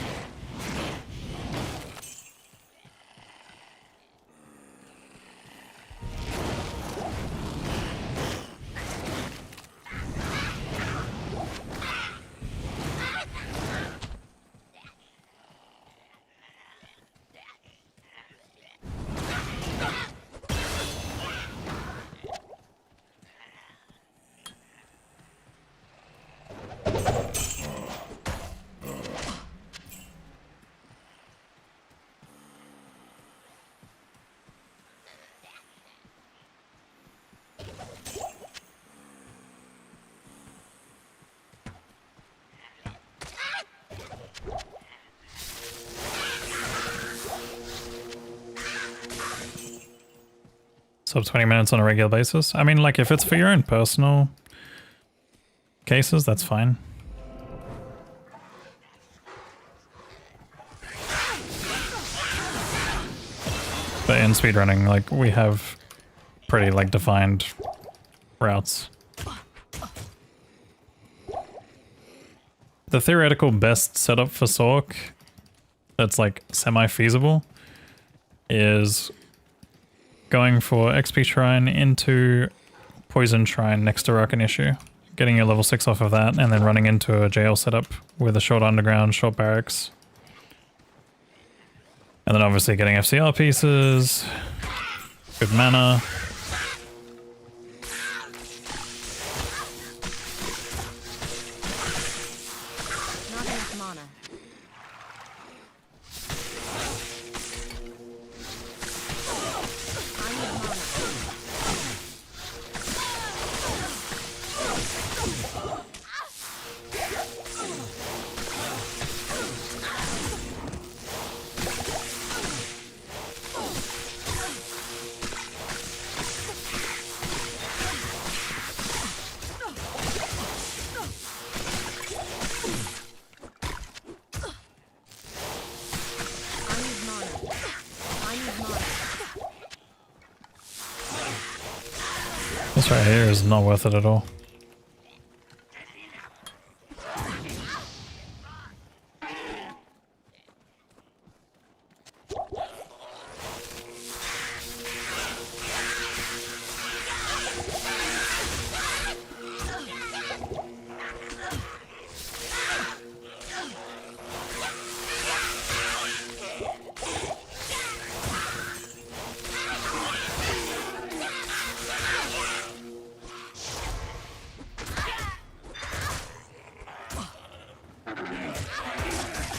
C: Sub 20 minutes on a regular basis. I mean, like, if it's for your own personal cases, that's fine. But in speedrunning, like, we have pretty, like, defined routes. The theoretical best setup for Sorc that's, like, semi-feasible is going for XP Shrine into Poison Shrine next to Rock and Issue, getting your level 6 off of that, and then running into a jail setup with a short underground, short barracks. And then obviously getting FCR pieces, good mana.
H: Not enough mana. I need mana.
C: right here is not worth it at all.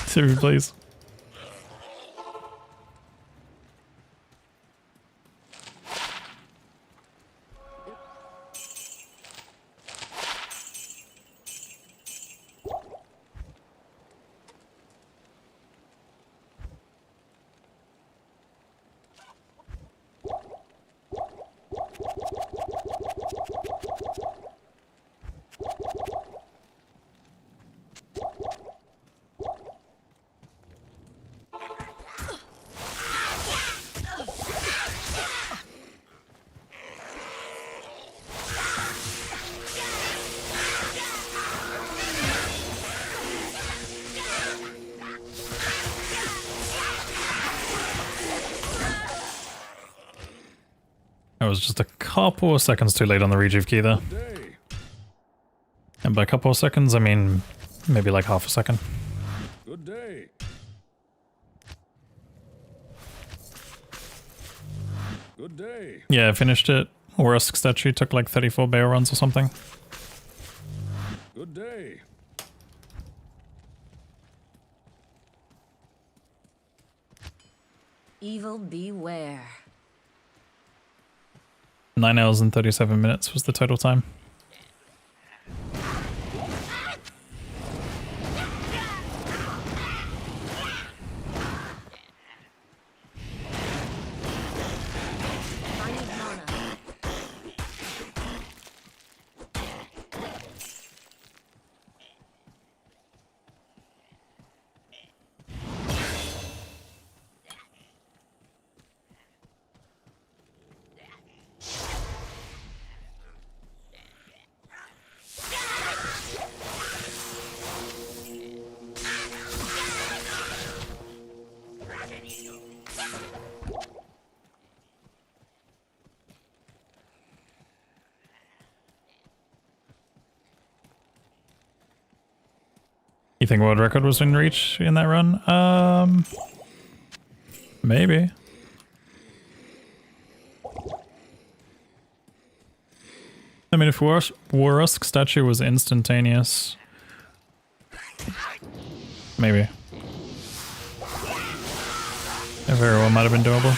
C: Siri, please. I was just a couple of seconds too late on the rejuve key there.
G: Day.
C: And by a couple of seconds, I mean maybe like half a second.
G: Good day. Good day.
C: Yeah, I finished it. Worst statue took like 34 bail runs or something.
G: Good day.
H: Evil beware.
C: 9 hours and 37 minutes was the total time.
H: I need mana.
C: You think world record was in reach in that run? Maybe. I mean, if Warrusk statue was instantaneous, maybe. It very well might have been doable.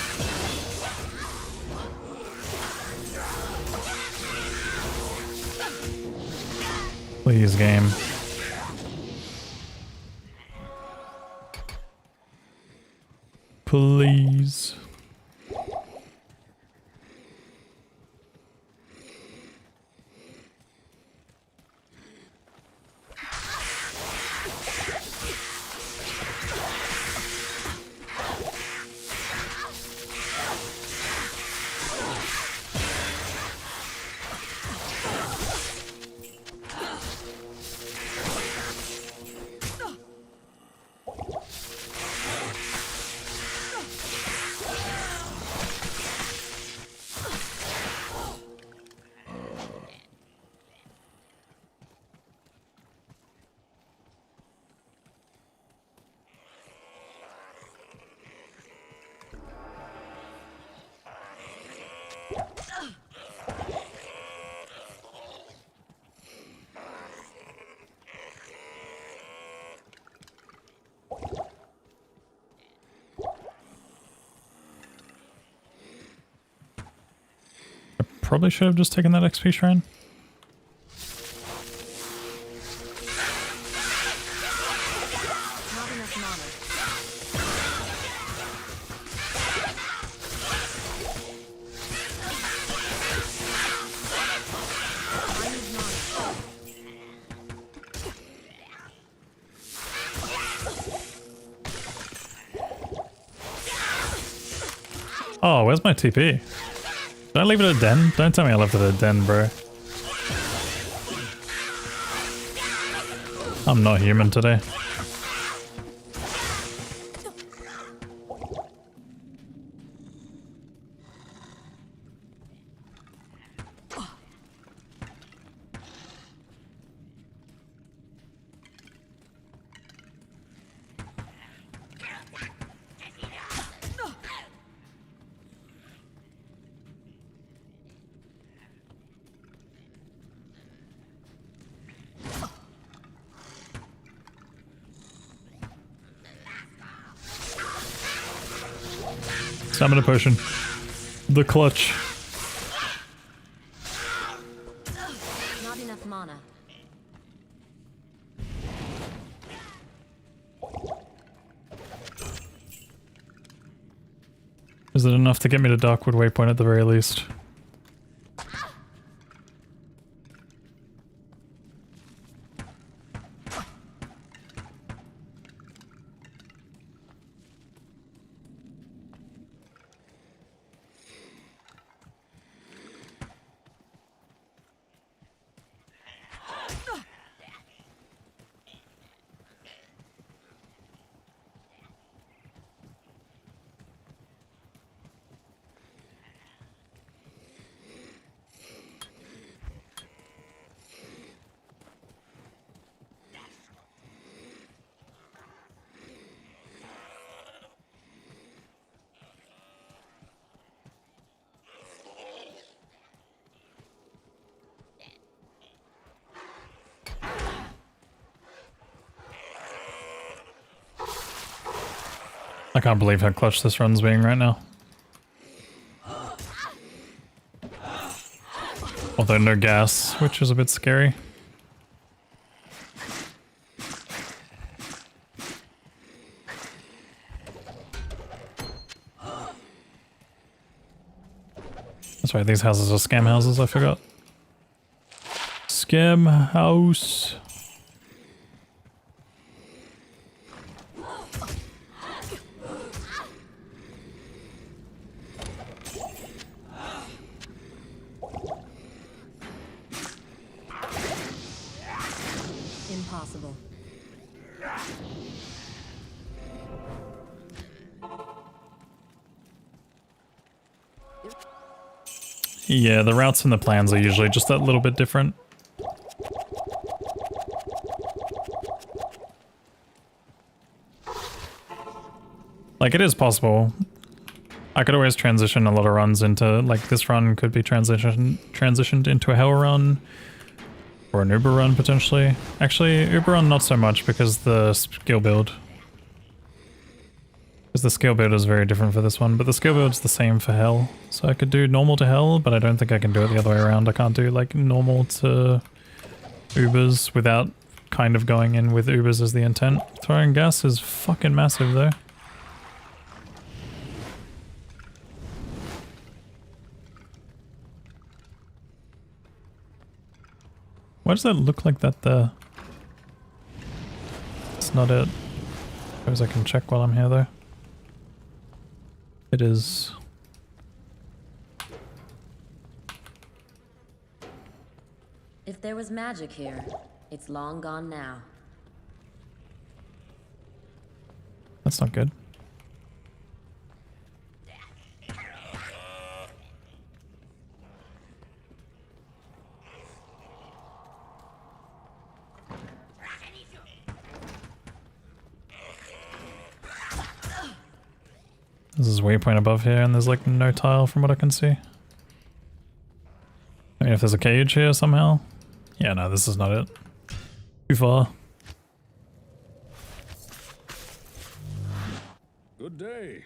C: Please, game. Please. Probably should have just taken that XP shrine.
H: Not enough mana. I need mana.
C: Oh, where's my TP? Did I leave it at den? Don't tell me I left it at den, bro. I'm not human today. Stamina potion. The clutch.
H: Not enough mana.
C: Is it enough to get me to Darkwood Waypoint at the very least? I can't believe how clutch this run's being right now. Although no gas, which is a bit scary. That's right, these houses are scam houses, I forgot. Scam house.
H: Impossible.
C: Yeah, the routes and the plans are usually just that little bit different. Like, it is possible. I could always transition a lot of runs into, like, this run could be transitioned into a hell run. Or an Uber run, potentially. Actually, Uber run not so much, because the skill build. Because the skill build is very different for this one, but the skill build's the same for hell. So I could do normal to hell, but I don't think I can do it the other way around. I can't do, like, normal to Ubers without kind of going in with Ubers as the intent. Throwing gas is fucking massive, though. Why does that look like that there? It's not it. Suppose I can check while I'm here though. It is.
H: If there was magic here, it's long gone now.
C: That's not good. This is waypoint above here, and there's like no tile from what I can see. I mean, if there's a cage here somehow. Yeah, no, this is not it. Too far.
G: Good day.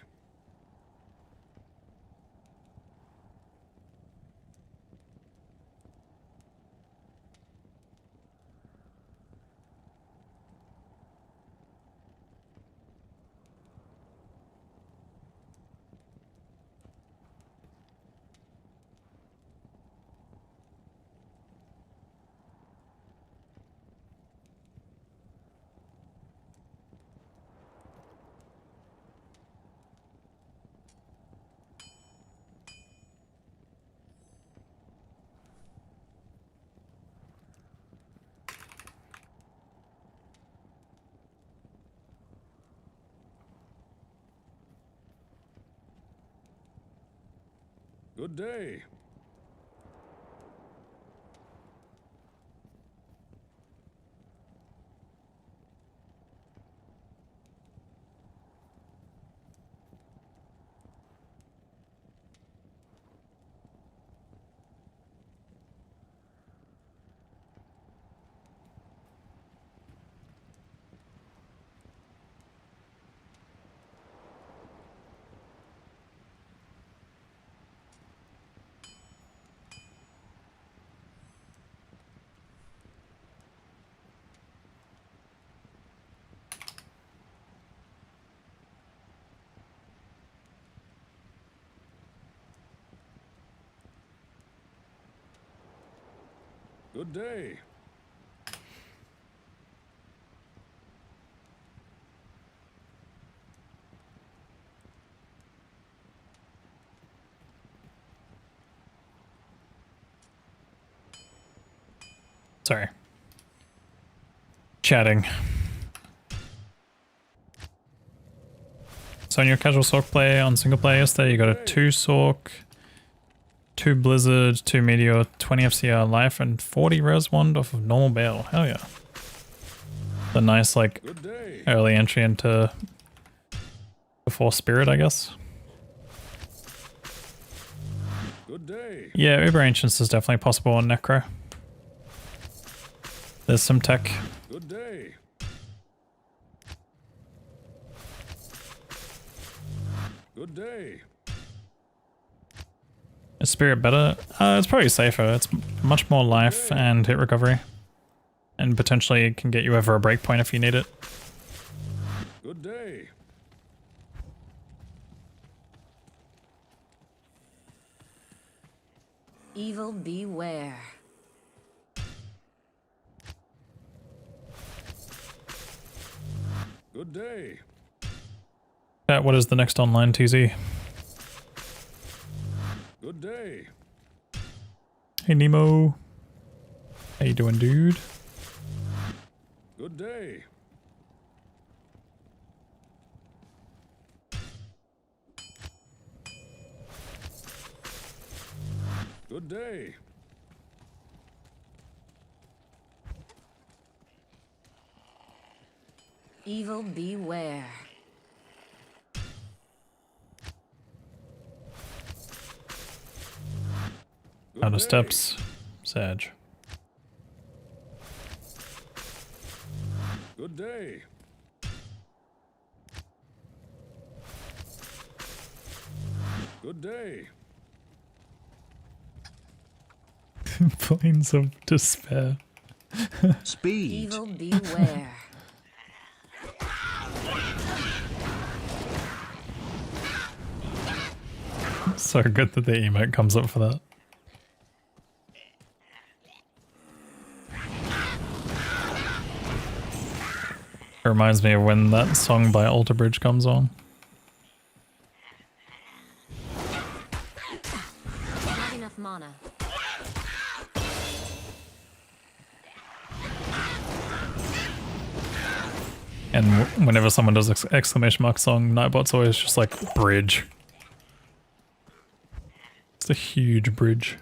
G: Good day. Good day.
C: Sorry. Chatting. So on your casual Sorc play on single player yesterday, you got a 2 Sorc, 2 Blizzard, 2 Meteor, 20 FCR life, and 40 res wand off of normal bail. Hell yeah. A nice, like,
G: Good day.
C: early entry into before Spirit, I guess.
G: Good day.
C: Yeah, Uber Ancients is definitely possible on Necro. There's some tech.
G: Good day. Good day.
C: Is Spirit better? It's probably safer. It's much more life and hit recovery. And potentially it can get you over a breakpoint if you need it.
G: Good day.
H: Evil beware.
G: Good day.
C: Chat, what is the next online TZ?
G: Good day.
C: Hey Nemo. How you doing, dude?
G: Good day. Good day.
H: Evil beware.
G: Good
C: Out of
G: day.
C: steps. Sag.
G: Good day. Good day.
C: Plains of despair.
B: Speed.
H: Evil beware.
C: So good that the emote comes up for that. It reminds me of when that song by Alter Bridge comes on.
H: Not enough mana.
C: And whenever someone does exclamation mark song, Nightbot's always just like, bridge. It's a huge bridge.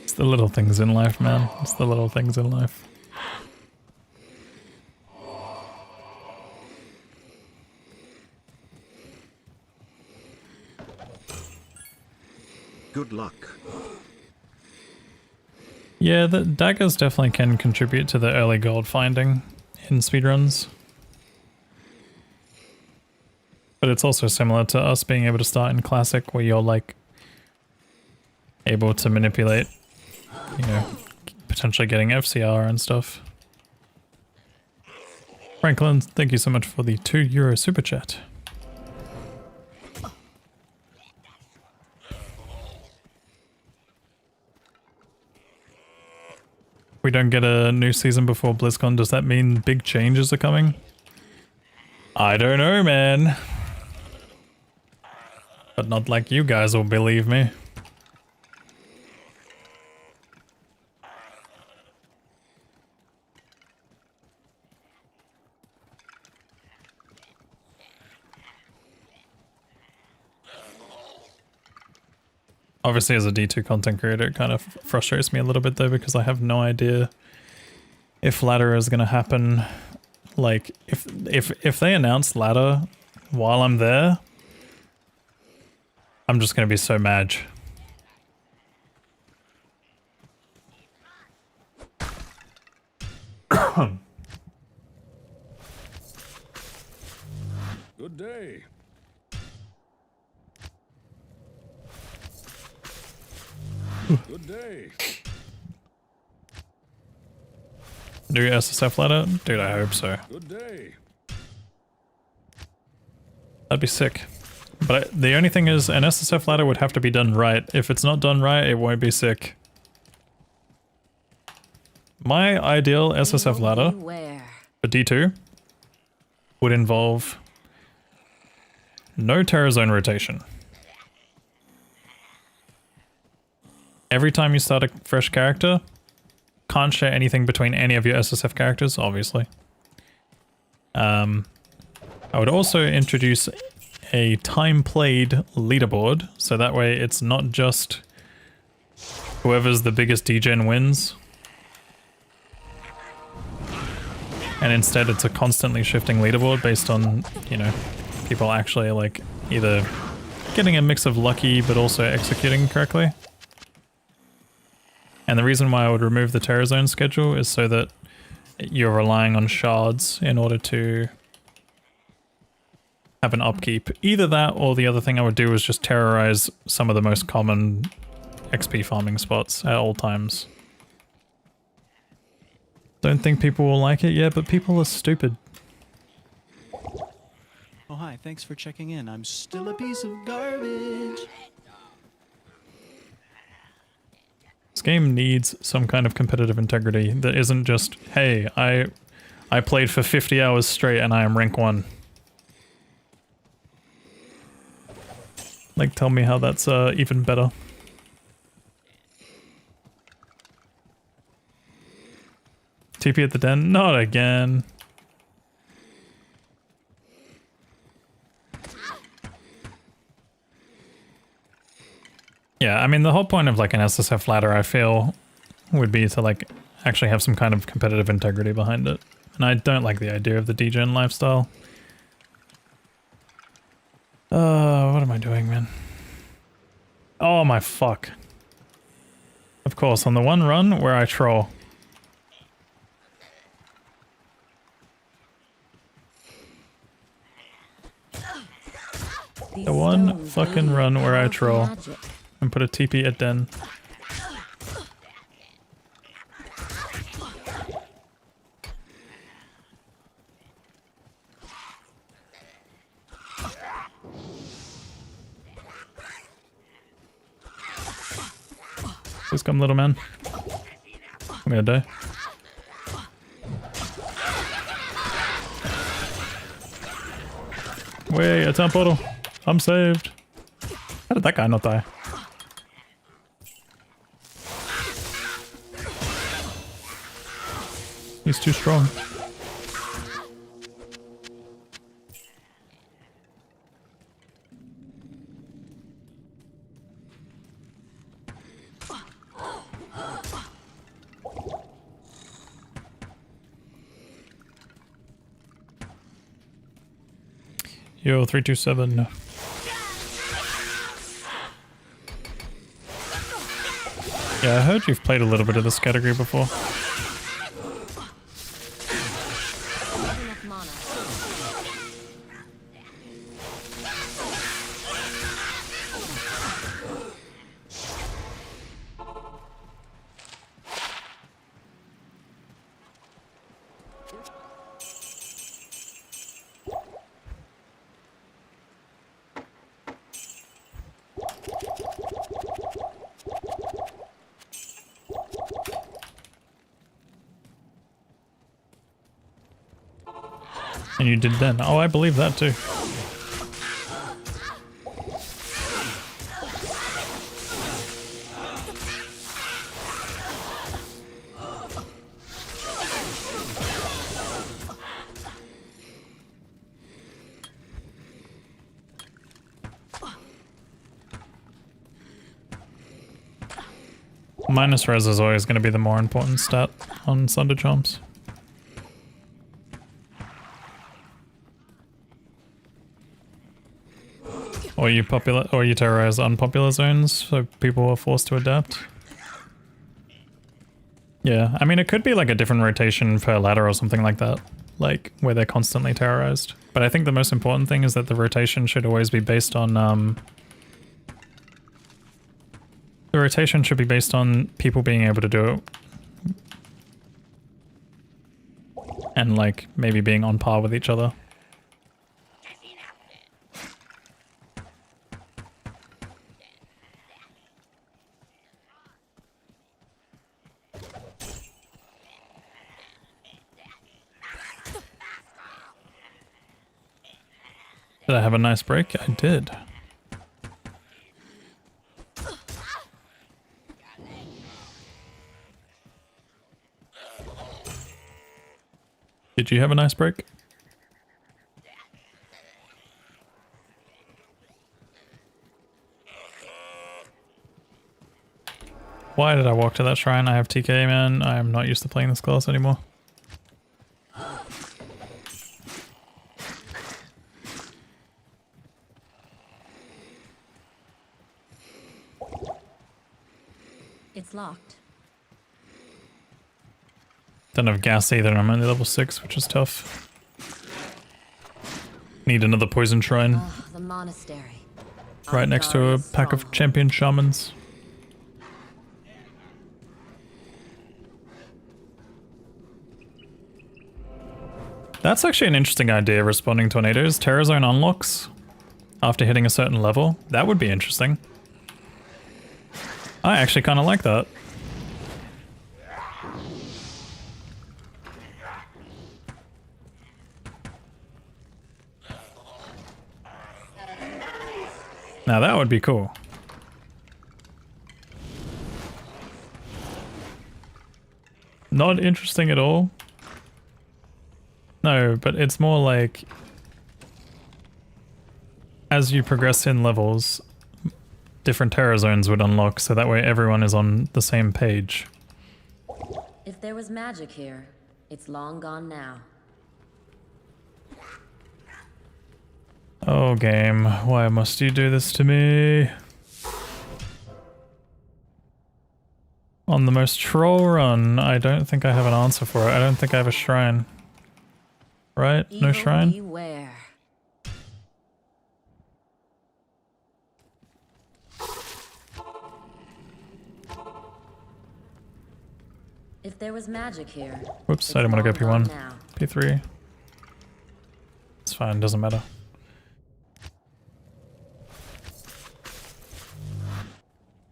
C: It's the little things in life, man. It's the little things in life.
B: Good luck.
C: Yeah, the daggers definitely can contribute to the early gold finding in speedruns. But it's also similar to us being able to start in Classic where you're like able to manipulate, you know, potentially getting FCR and stuff. Franklin, thank you so much for the €2 super chat. We don't get a new season before BlizzCon, does that mean big changes are coming? I don't know, man. But not like you guys will believe me. Obviously, as a D2 content creator, it kind of frustrates me a little bit though, because I have no idea if ladder is going to happen. Like, if they announce ladder while I'm there, I'm just going to be so mad.
G: Good day. Good day.
C: New SSF ladder? Dude, I hope so.
G: Good day.
C: That'd be sick. But the only thing is, an SSF ladder would have to be done right. If it's not done right, it won't be sick. My ideal SSF ladder for D2 would involve no terror zone rotation. Every time you start a fresh character, can't share anything between any of your SSF characters, obviously. I would also introduce a time played leaderboard, so that way it's not just whoever's the biggest degen wins. And instead it's a constantly shifting leaderboard based on, you know, people actually like either getting a mix of lucky but also executing correctly. And the reason why I would remove the terror zone schedule is so that you're relying on shards in order to have an upkeep. Either that or the other thing I would do is just terrorize some of the most common XP farming spots at all times. Don't think people will like it yet, but people are stupid.
A: Oh, hi, thanks for checking in. I'm still a piece of garbage.
C: This game needs some kind of competitive integrity that isn't just, hey, I played for 50 hours straight and I am rank 1. Like, tell me how that's even better. TP at the den? Not again. Yeah, I mean, the whole point of like an SSF ladder, I feel, would be to like actually have some kind of competitive integrity behind it. And I don't like the idea of the degen lifestyle. What am I doing, man? Oh my fuck. Of course, on the one run where I troll. The one fucking run where I troll. And put a TP at den. Please come, little man. I'm gonna die. Wait, a town portal. I'm saved. How did that guy not die? He's too strong. Yo, 327. Yeah, I heard you've played a little bit of this category before. And you did then. Oh, I believe that too. Minus res is always going to be the more important stat on Thunder Charms. Or you terrorize unpopular zones, so people are forced to adapt. Yeah, I mean it could be like a different rotation per ladder or something like that, like where they're constantly terrorized. But I think the most important thing is that the rotation should always be based on the rotation should be based on people being able to do it. And like maybe being on par with each other. Did I have a nice break? I did. Did you have a nice break? Why did I walk to that shrine? I have TK, man. I am not used to playing this class anymore.
H: It's locked.
C: Don't have gas either, and I'm only level 6, which is tough. Need another poison shrine.
H: The monastery.
C: Right next to a pack of champion shamans. That's actually an interesting idea, responding tornadoes. Terror zone unlocks after hitting a certain level. That would be interesting. I actually kind of like that. Now that would be cool. Not interesting at all. No, but it's more like as you progress in levels, different terror zones would unlock, so that way everyone is on the same page.
H: If there was magic here, it's long gone now.
C: Oh game, why must you do this to me? On the most troll run, I don't think I have an answer for it. I don't think I have a shrine. Right? No shrine?
H: Beware. If there was magic here.
C: Whoops, I didn't want to go
H: long
C: P1.
H: gone now.
C: P3. It's fine, doesn't matter.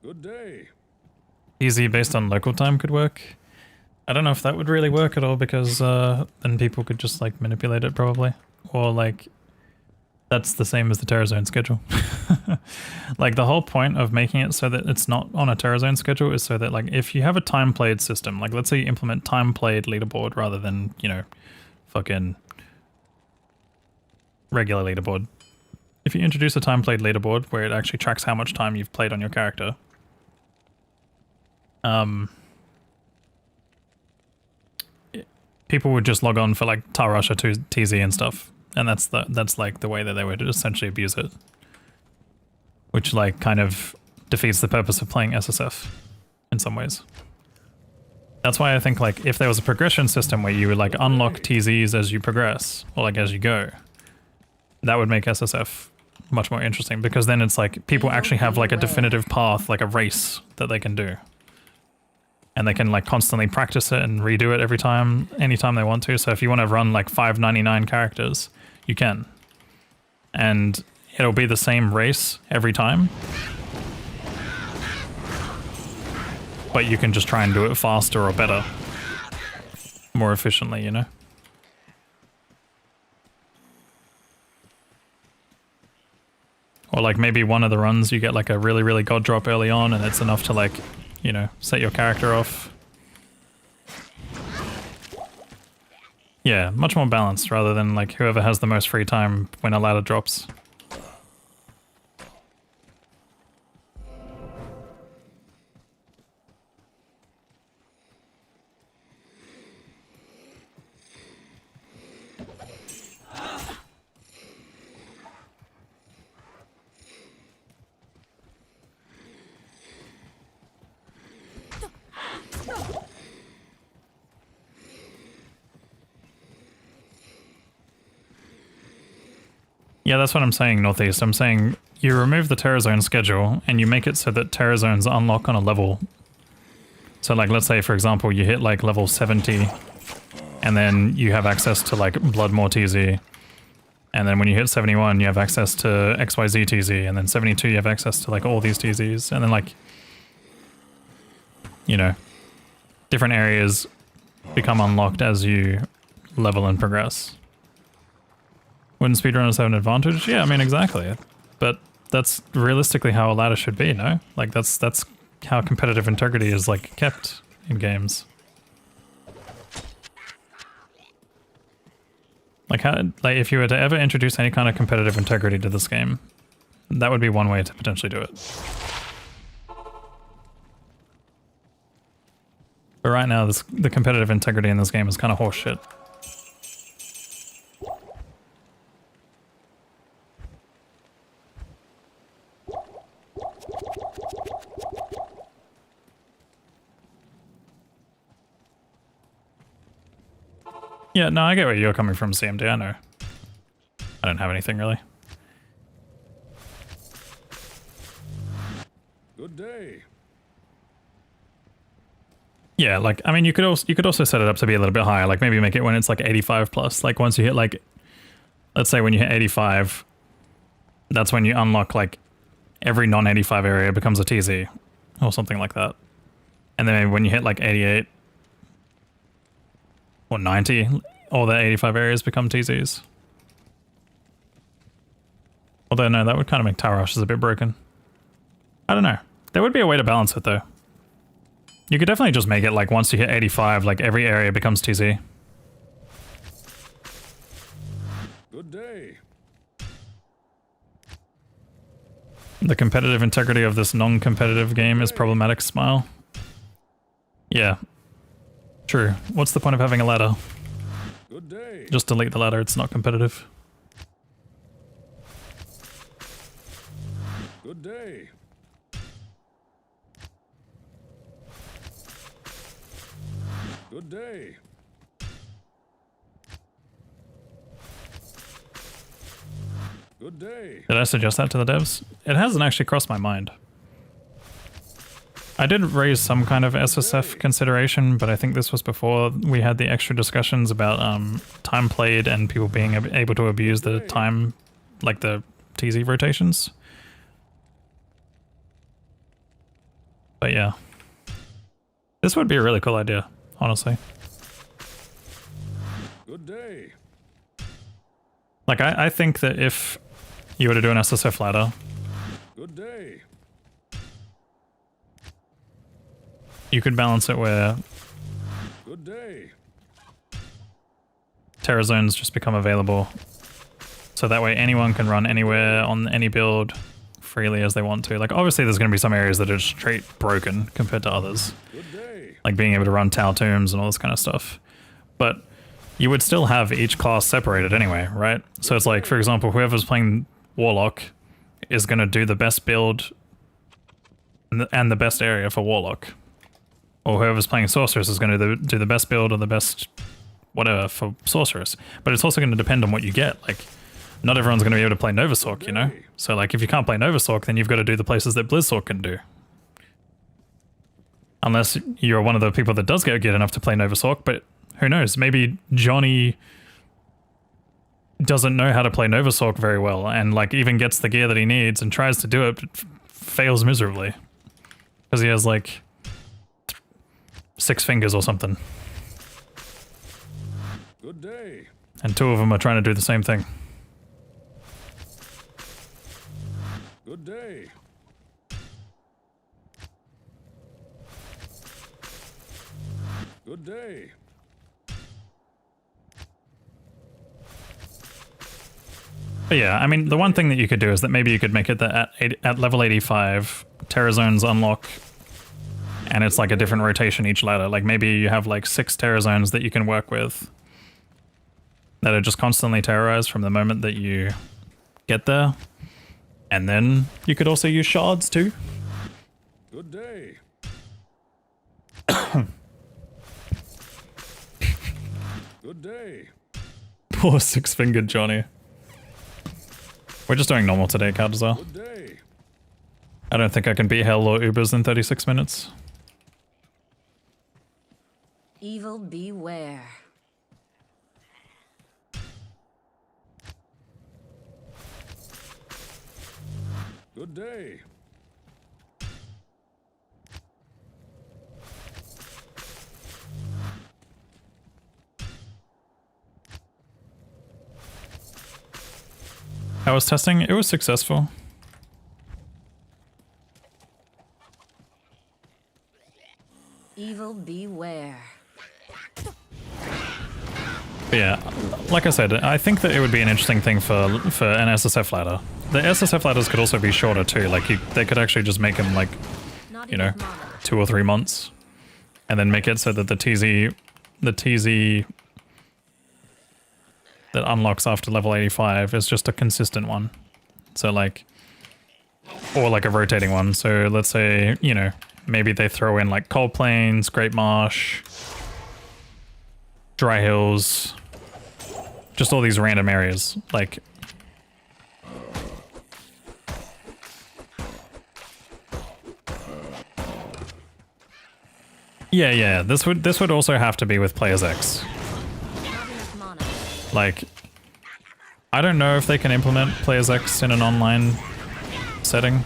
G: Good day.
C: Easy based on local time could work. I don't know if that would really work at all because then people could just like manipulate it probably. Or like that's the same as the Terror Zone schedule. Like the whole point of making it so that it's not on a Terror Zone schedule is so that like if you have a time played system, like let's say you implement time played leaderboard rather than, you know, fucking regular leaderboard. If you introduce a time played leaderboard where it actually tracks how much time you've played on your character, people would just log on for like Tarasha to TZ and stuff, and that's like the way that they would essentially abuse it, which like kind of defeats the purpose of playing SSF in some ways. That's why I think like if there was a progression system where you would like unlock TZs as you progress or like as you go, that would make SSF much more interesting because then it's like people actually have like a definitive path, like a race that they can do. And they can like constantly practice it and redo it every time, anytime they want to. So if you want to run like 599 characters, you can. And it'll be the same race every time. But you can just try and do it faster or better. More efficiently, you know? Or like maybe one of the runs you get like a really, really god drop early on and it's enough to like, you know, set your character off. Yeah, much more balanced rather than like whoever has the most free time when a ladder drops. Yeah, that's what I'm saying, Northeast. I'm saying you remove the Terror Zone schedule and you make it so that Terror Zones unlock on a level. So like, let's say, for example, you hit like level 70 and then you have access to like Bloodmore TZ. And then when you hit 71, you have access to XYZ TZ. And then 72, you have access to like all these TZs. And then like, you know, different areas become unlocked as you level and progress. Wouldn't speedrunners have an advantage? Yeah, I mean, exactly. But that's realistically how a ladder should be, no? Like, that's how competitive integrity is, like, kept in games. Like, if you were to ever introduce any kind of competitive integrity to this game, that would be one way to potentially do it. But right now, the competitive integrity in this game is kind of horseshit. Yeah, no, I get where you're coming from, CMD, I know. I don't have anything, really.
G: Good day.
C: Yeah, like, I mean, you could also set it up to be a little bit higher, like maybe make it when it's like 85 plus, like once you hit like, let's say when you hit 85, that's when you unlock like every non-85 area becomes a TZ, or something like that. And then maybe when you hit like 88, or 90, all the 85 areas become TZs. Although, no, that would kind of make Tower Rushes a bit broken. I don't know. There would be a way to balance it, though. You could definitely just make it like once you hit 85, like every area becomes TZ.
G: Good day.
C: The competitive integrity of this non-competitive game is problematic, Smile. Yeah. True. What's the point of having a ladder?
G: Good day.
C: Just delete the ladder, it's not competitive.
G: Good day. Good day. Good day.
C: Did I suggest that to the devs? It hasn't actually crossed my mind. I did raise some kind of SSF consideration, but I think this was before we had the extra discussions about time played and people being able to abuse the time, like the TZ rotations. But yeah. This would be a really cool idea, honestly.
G: Good day.
C: Like, I think that if you were to do an SSF ladder,
G: Good day.
C: you could balance it where
G: Good day.
C: Terror Zones just become available. So that way anyone can run anywhere on any build freely as they want to. Like, obviously there's going to be some areas that are straight broken compared to others.
G: Good day.
C: Like being able to run Tau Tombs and all this kind of stuff. But you would still have each class separated anyway, right? So it's like, for example, whoever's playing Warlock is going to do the best build and the best area for Warlock. Or whoever's playing Sorceress is going to do the best build or the best whatever for Sorceress. But it's also going to depend on what you get. Like, not everyone's going to be able to play Nova Sorc, you know? So like, if you can't play Nova Sorc, then you've got to do the places that Blizz Sorc can do. Unless you're one of the people that does get enough to play Nova Sorc, but who knows? Maybe Johnny doesn't know how to play Nova Sorc very well and like even gets the gear that he needs and tries to do it, but fails miserably. Because he has like 6 fingers or something.
G: Good day.
C: And 2 of them are trying to do the same thing.
G: Good day. Good day.
C: But yeah, I mean, the one thing that you could do is that maybe you could make it that at level 85, Terror Zones unlock, and it's like a different rotation each ladder. Like maybe you have like 6 Terror Zones that you can work with that are just constantly terrorized from the moment that you get there. And then you could also use shards too.
G: Good day. Good day.
C: Poor 6-fingered Johnny. We're just doing normal today, Caldazar.
G: Good day.
C: I don't think I can beat Hell or Ubers in 36 minutes.
H: Evil beware.
G: Good day.
C: I was testing, it was successful.
H: Evil beware.
C: But yeah, like I said, I think that it would be an interesting thing for an SSF ladder. The SSF ladders could also be shorter too, like they could actually just make them like,
H: Not
C: you know,
H: enough mana.
C: 2 or 3 months. And then make it so that the TZ that unlocks after level 85 is just a consistent one. So like, or like a rotating one. So let's say, you know, maybe they throw in like Cold Plains, Great Marsh, Dry Hills, just all these random areas. Like, yeah, this would also have to be with Players X.
H: Not enough mana.
C: Like, I don't know if they can implement Players X in an online setting.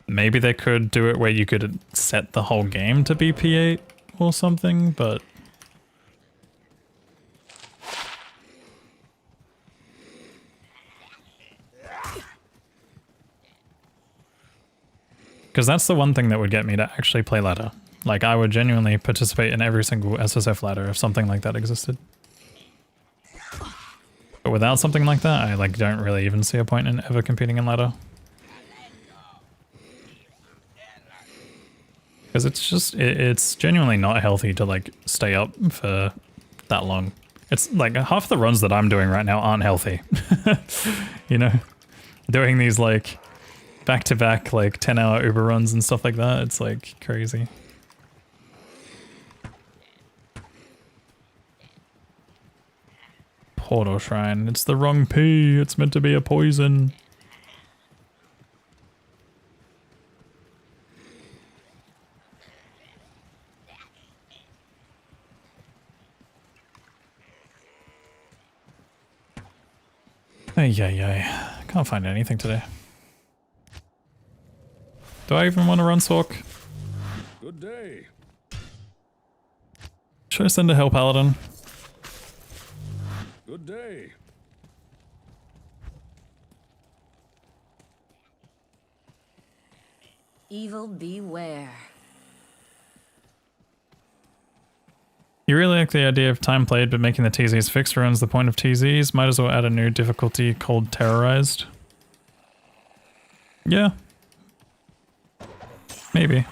C: Maybe they could do it where you could set the whole game to be P8 or something, but... Because that's the one thing that would get me to actually play ladder. Like, I would genuinely participate in every single SSF ladder if something like that existed. But without something like that, I like don't really even see a point in ever competing in ladder. Because it's just, it's genuinely not healthy to like stay up for that long. It's like half the runs that I'm doing right now aren't healthy. You know? Doing these like back-to-back like 10-hour Uber runs and stuff like that, it's like crazy. Portal Shrine, it's the wrong P, it's meant to be a poison. Ay. Can't find anything today. Do I even want to run Sorc?
G: Good day.
C: Should I send a Hell Paladin?
G: Good day.
H: Evil beware.
C: You really like the idea of time played, but making the TZs fixed ruins the point of TZs? Might as well add a new difficulty called Terrorized. Yeah. Maybe.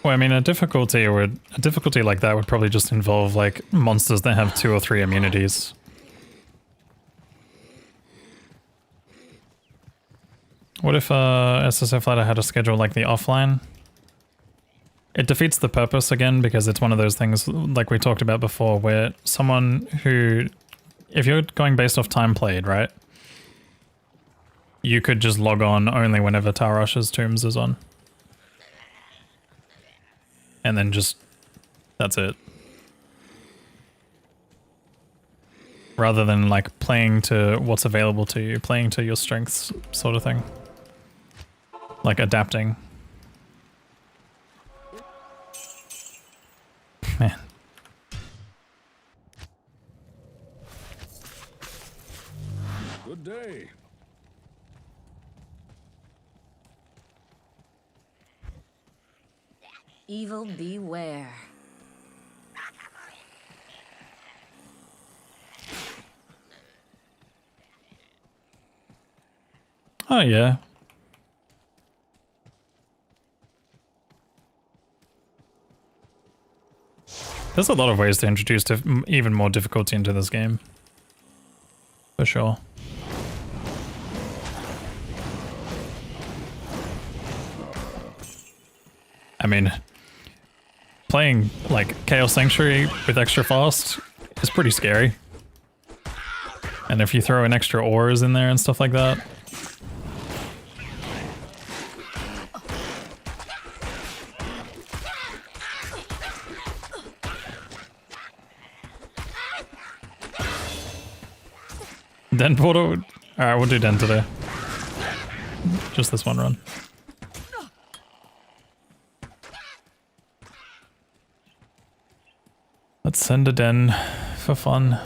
C: Well, I mean, a difficulty like that would probably just involve like monsters that have 2 or 3 immunities. What if SSF Ladder had a schedule like the offline? It defeats the purpose again because it's one of those things like we talked about before where someone who, if you're going based off time played, right? You could just log on only whenever Tarash's Tombs is on. And then just, that's it. Rather than like playing to what's available to you, playing to your strengths sort of thing. Like adapting. Man.
G: Good day.
H: Evil beware.
C: Oh yeah. There's a lot of ways to introduce even more difficulty into this game. For sure. I mean, playing like Chaos Sanctuary with extra fast is pretty scary. And if you throw in extra ores in there and stuff like that. Den portal? Alright, we'll do Den today. Just this one run. Let's send a Den for fun.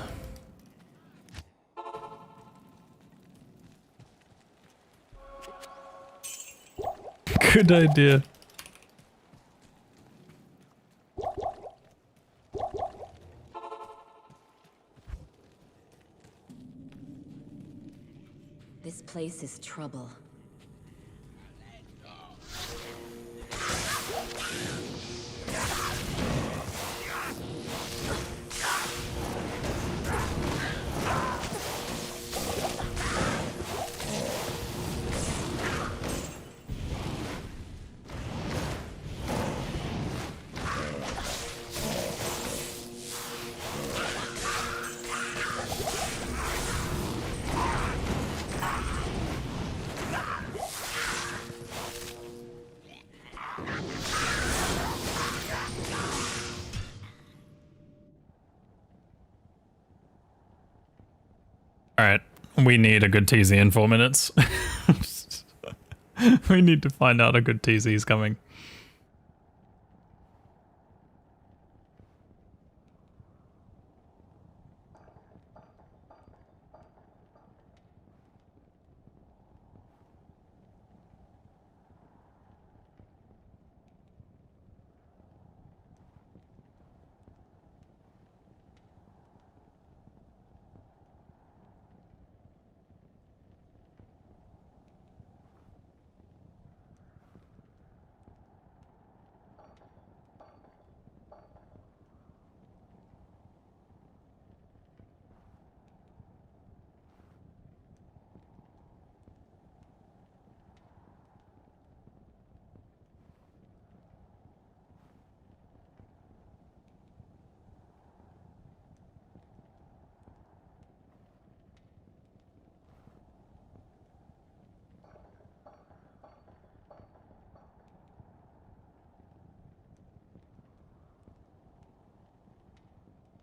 C: Good idea.
H: This place is trouble.
C: Alright, we need a good TZ in 4 minutes. We need to find out a good TZ is coming.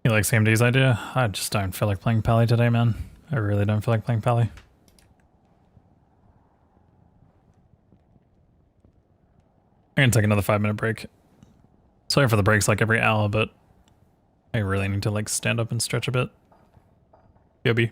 C: You like CMD's idea? I just don't feel like playing Pally today, man. I really don't feel like playing Pally. I'm gonna take another 5-minute break. Sorry for the breaks like every hour, but I really need to like stand up and stretch a bit. Yobi.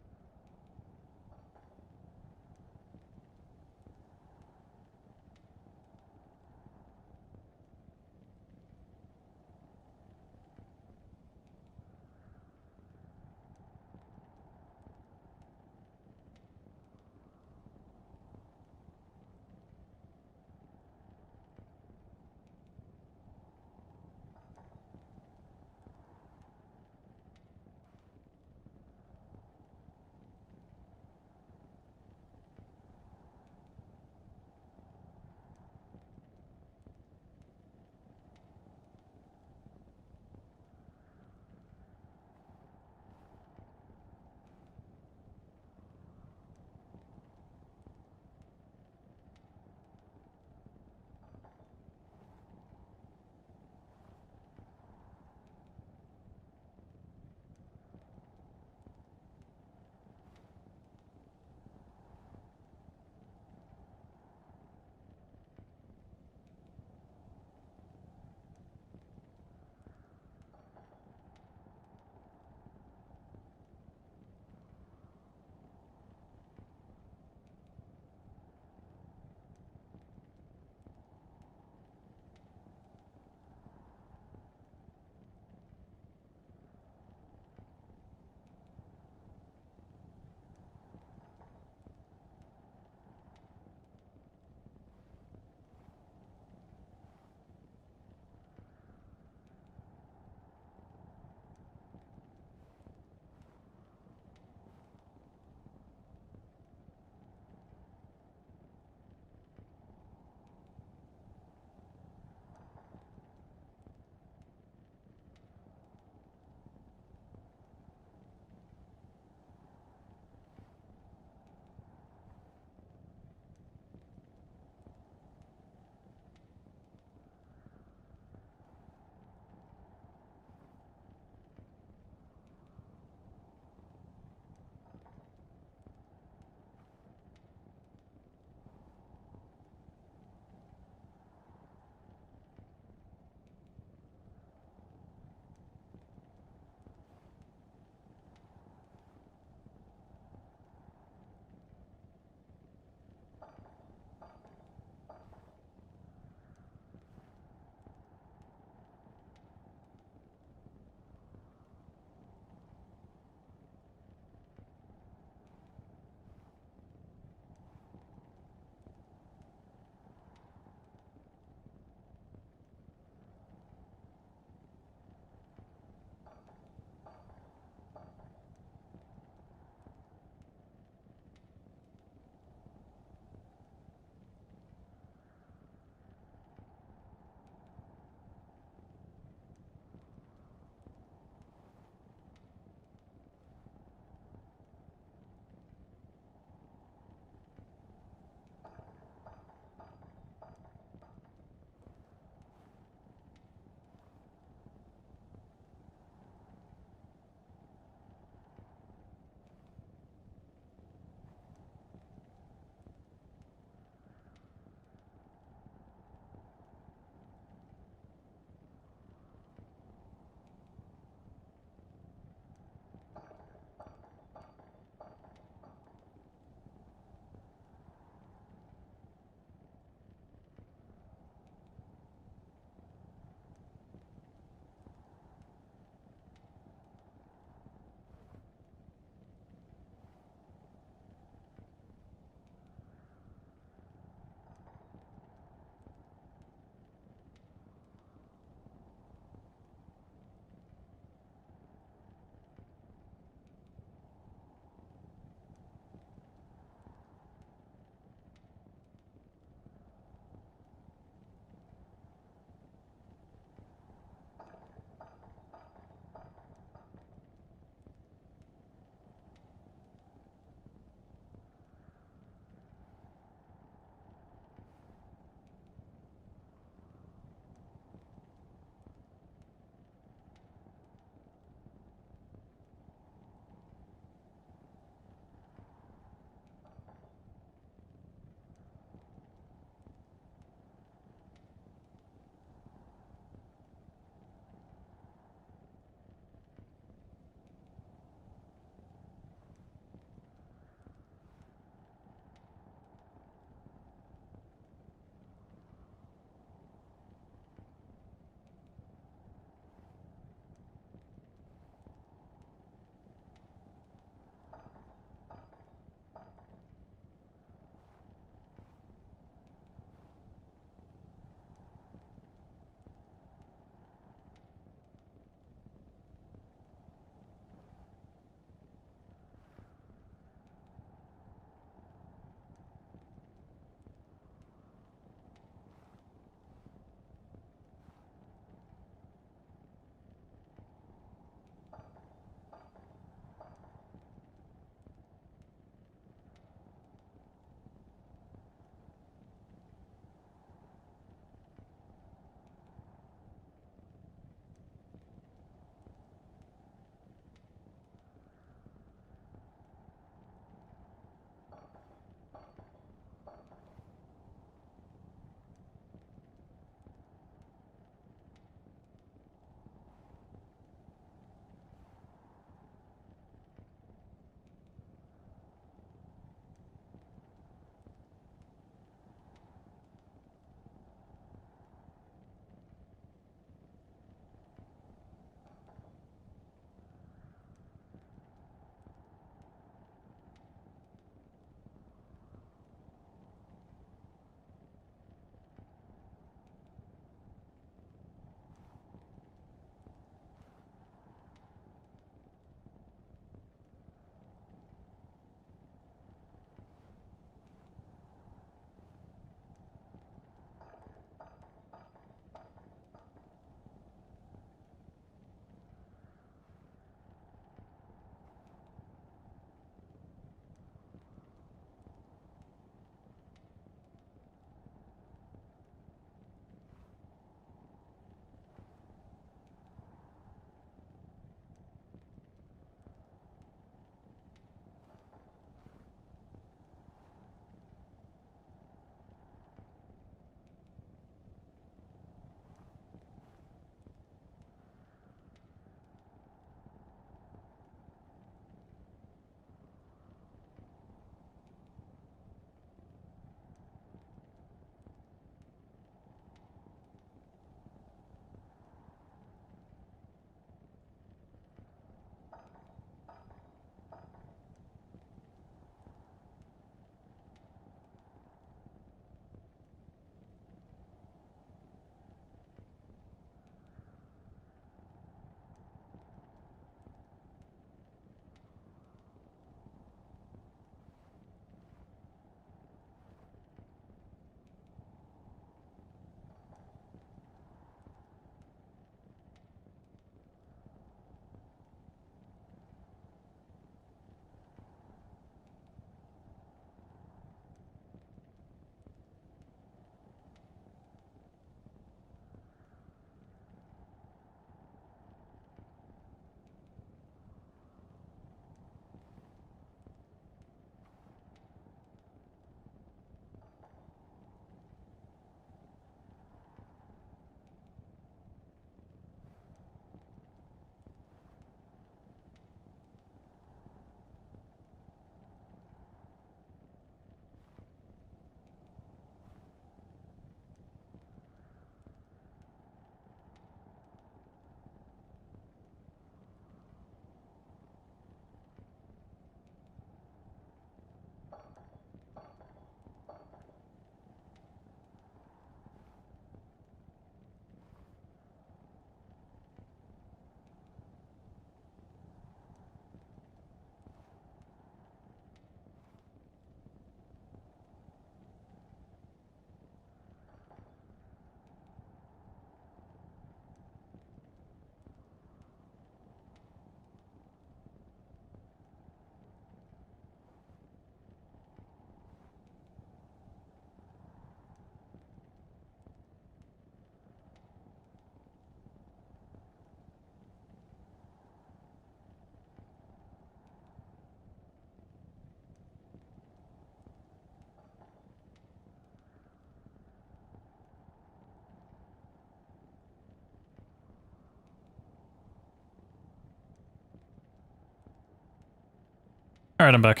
C: Alright, I'm back.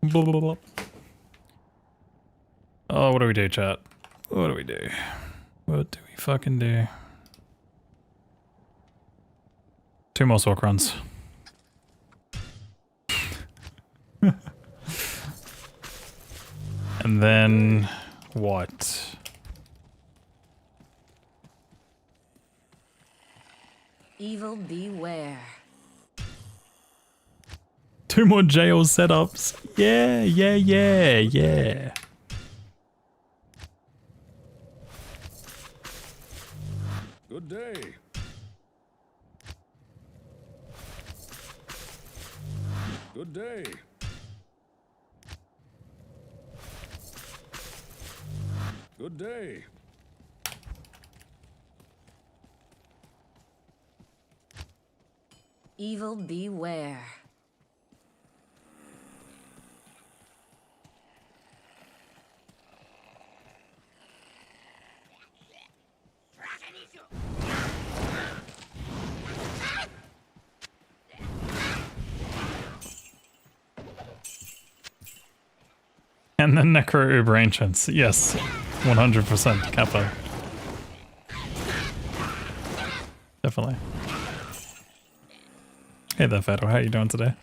C: Blah, blah, blah. Oh, what do we do, chat? What do we do? What do we fucking do? 2 more Sorc runs. And then what?
H: Evil beware.
C: 2 more jail setups. Yeah, yeah, yeah, yeah.
G: Good day. Good day. Good day.
H: Evil beware.
C: And then Necro Uber Ancients. Yes, 100% Kappa. Definitely. Hey there, Fatal. How you doing today?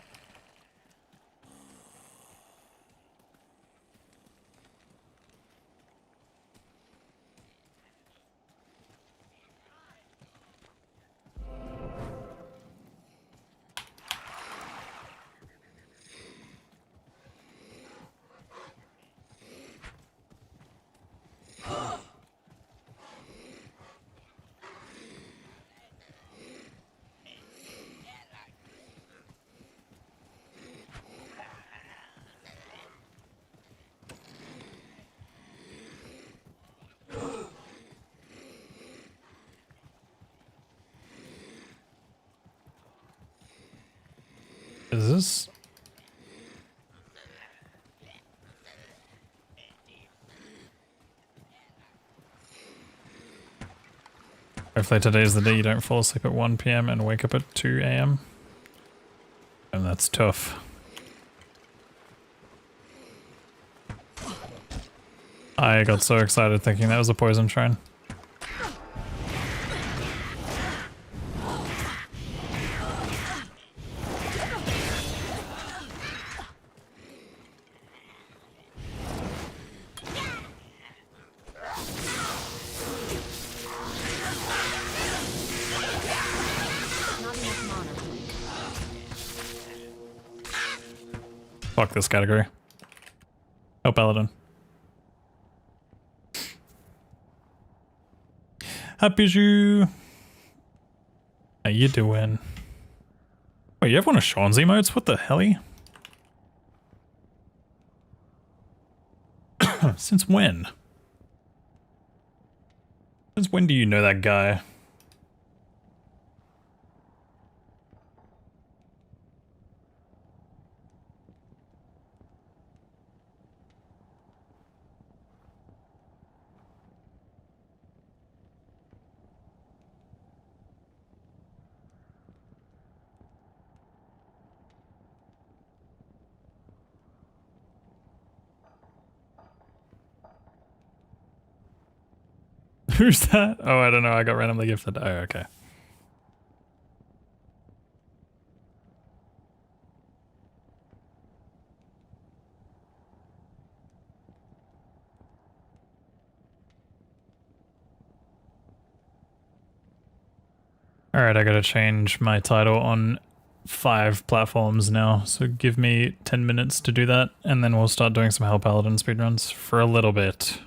C: Is this? Hopefully today's the day you don't fall asleep at 1 PM and wake up at 2 AM. And that's tough. I got so excited thinking that was a poison shrine. Fuck this category. Oh, Paladin. Happy you. How you doing? Wait, you have one of Sean's emotes? What the hell? Since when? Since when do you know that guy? Who's that? Oh, I don't know. I got randomly gifted. Oh, okay. Alright, I gotta change my title on 5 platforms now, so give me 10 minutes to do that, and then we'll start doing some Hell Paladin speedruns for a little bit.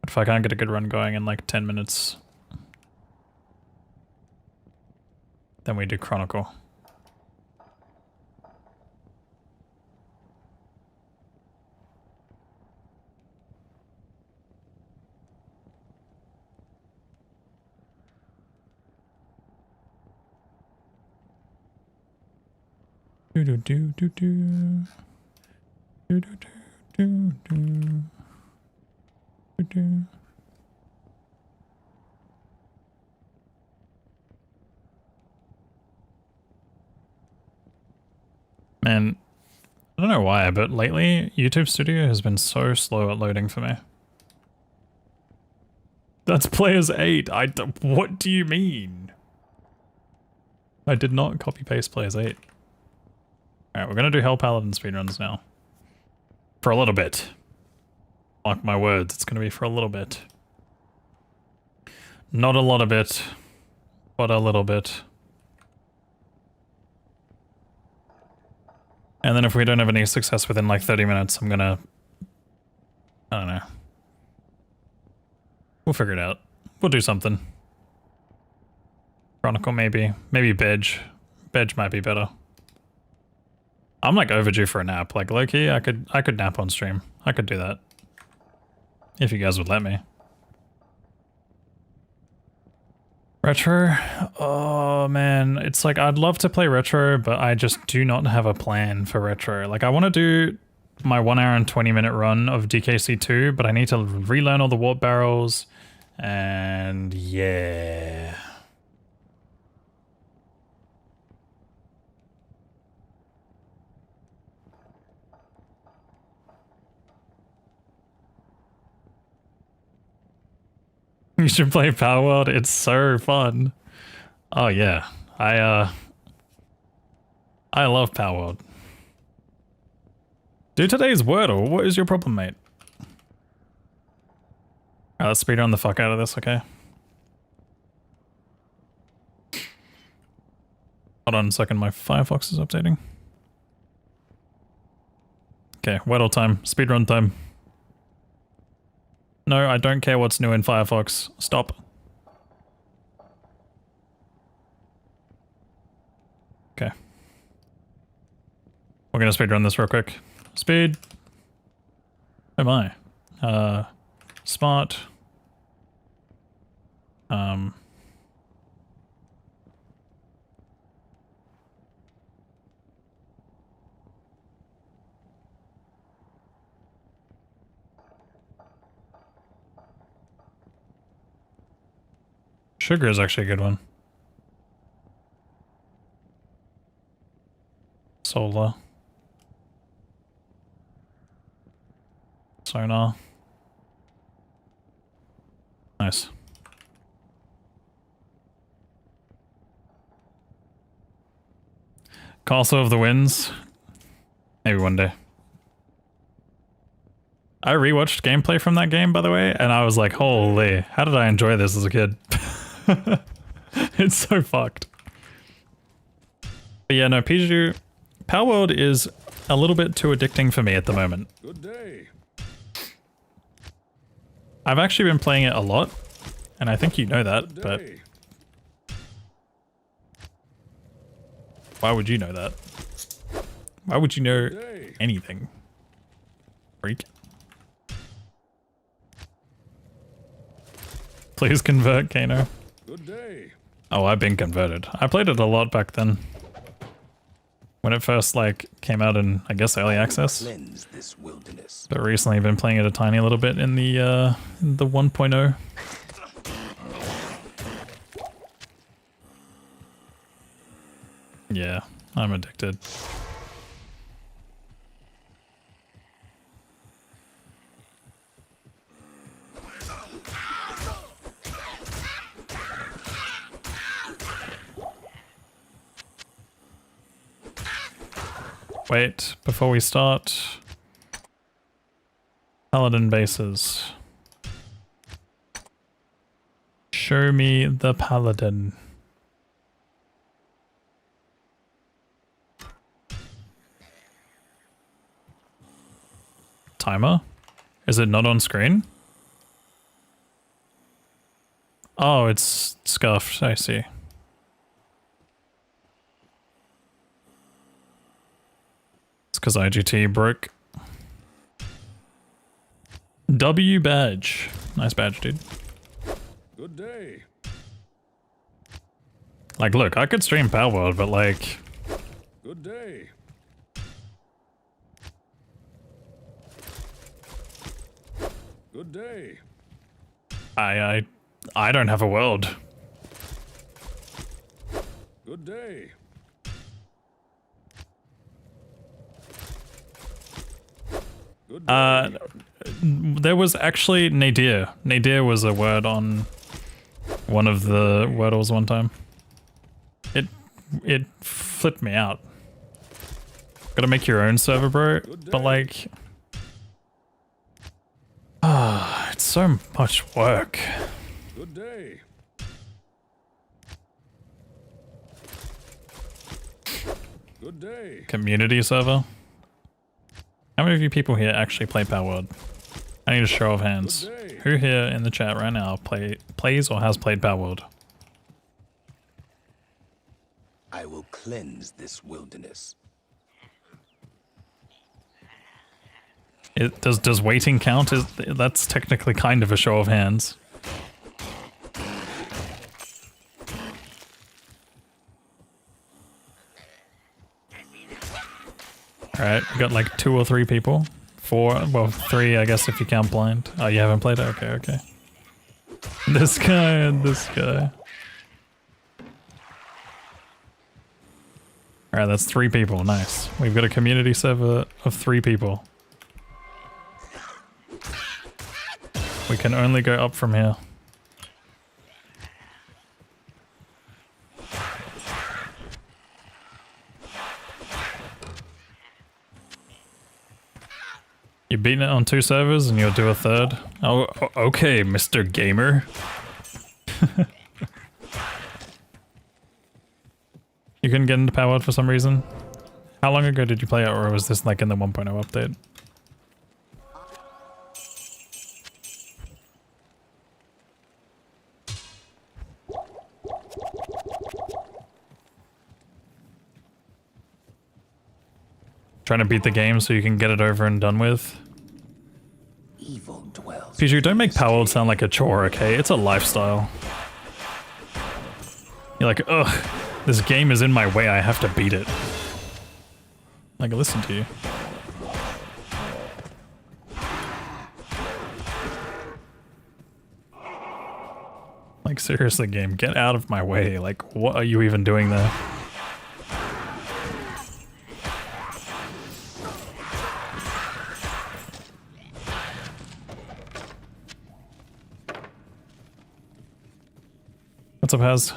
C: But if I can't get a good run going in like 10 minutes, then we do Chronicle. Do do do do do do do do do do do. Man, I don't know why, but lately YouTube Studio has been so slow at loading for me. That's players 8. What do you mean? I did not copy paste players 8. Alright, we're gonna do Hell Paladin speedruns now. For a little bit. Mark my words, it's gonna be for a little bit. Not a lot of it, but a little bit. And then if we don't have any success within like 30 minutes, I'm gonna... I don't know. We'll figure it out. We'll do something. Chronicle maybe. Maybe Bedge. Bedge might be better. I'm like overdue for a nap. Like low-key, I could nap on stream. I could do that. If you guys would let me. Retro? Oh man, it's like I'd love to play retro, but I just do not have a plan for retro. Like I want to do my 1 hour and 20-minute run of DKC2, but I need to relearn all the warp barrels, and yeah. You should play Power World. It's so fun. Oh yeah, I love Power World. Do today's Wordle. What is your problem, mate? Alright, let's speedrun the fuck out of this, okay? Hold on a second, my Firefox is updating. Okay, Wordle time. Speedrun time. No, I don't care what's new in Firefox. Stop. Okay. We're gonna speedrun this real quick. Speed. Oh my. Smart. Sugar is actually a good one. Solar. Sonar. Nice. Castle of the Winds. Maybe one day. I rewatched gameplay from that game, by the way, and I was like, holy, how did I enjoy this as a kid? It's so fucked. But yeah, no, Piju... Power World is a little bit too addicting for me at the moment.
G: Good day.
C: I've actually been playing it a lot, and I think you know that, but... Why would you know that? Why would you know anything? Freak. Please convert, Kano.
G: Good day.
C: Oh, I've been converted. I played it a lot back then. When it first, like, came out in, I guess, early access.
F: This wilderness.
C: But recently I've been playing it a tiny little bit in the 1.0. Yeah, I'm addicted. Wait, before we start... Paladin bases. Show me the Paladin. Timer? Is it not on screen? Oh, it's scuffed, I see. It's because IGT broke. W badge. Nice badge, dude.
G: Good day.
C: Like, look, I could stream Power World, but like...
G: Good day. Good day.
C: I don't have a world.
G: Good day. Good day.
C: There was actually nadir. Nadir was a word on one of the Wordles one time. It flipped me out. Gotta make your own server, bro. But like, it's so much work.
G: Good day. Good day.
C: Community server. How many of you people here actually play Power Word? I need a show of hands. Who here in the chat right now plays or has played Power Word?
F: I will cleanse this wilderness.
C: Does waiting count? That's technically kind of a show of hands. Alright, we got like 2 or 3 people. 4, well 3 I guess if you count blind. Oh, you haven't played it? Okay, okay. This guy and this guy. Alright, that's 3 people, nice. We've got a community server of 3 people. We can only go up from here. You've beaten it on 2 servers and you'll do a 3rd? Oh, okay, Mr. Gamer. You couldn't get into Power for some reason? How long ago did you play it, or was this like in the 1.0 update? Trying to beat the game so you can get it over and done with?
F: Evil dwells.
C: Piju, don't make Power Word sound like a chore, okay? It's a lifestyle. You're like, ugh, this game is in my way, I have to beat it. Like, listen to you. Like, seriously, game, get out of my way. Like, what are you even doing there? What's up, Haz?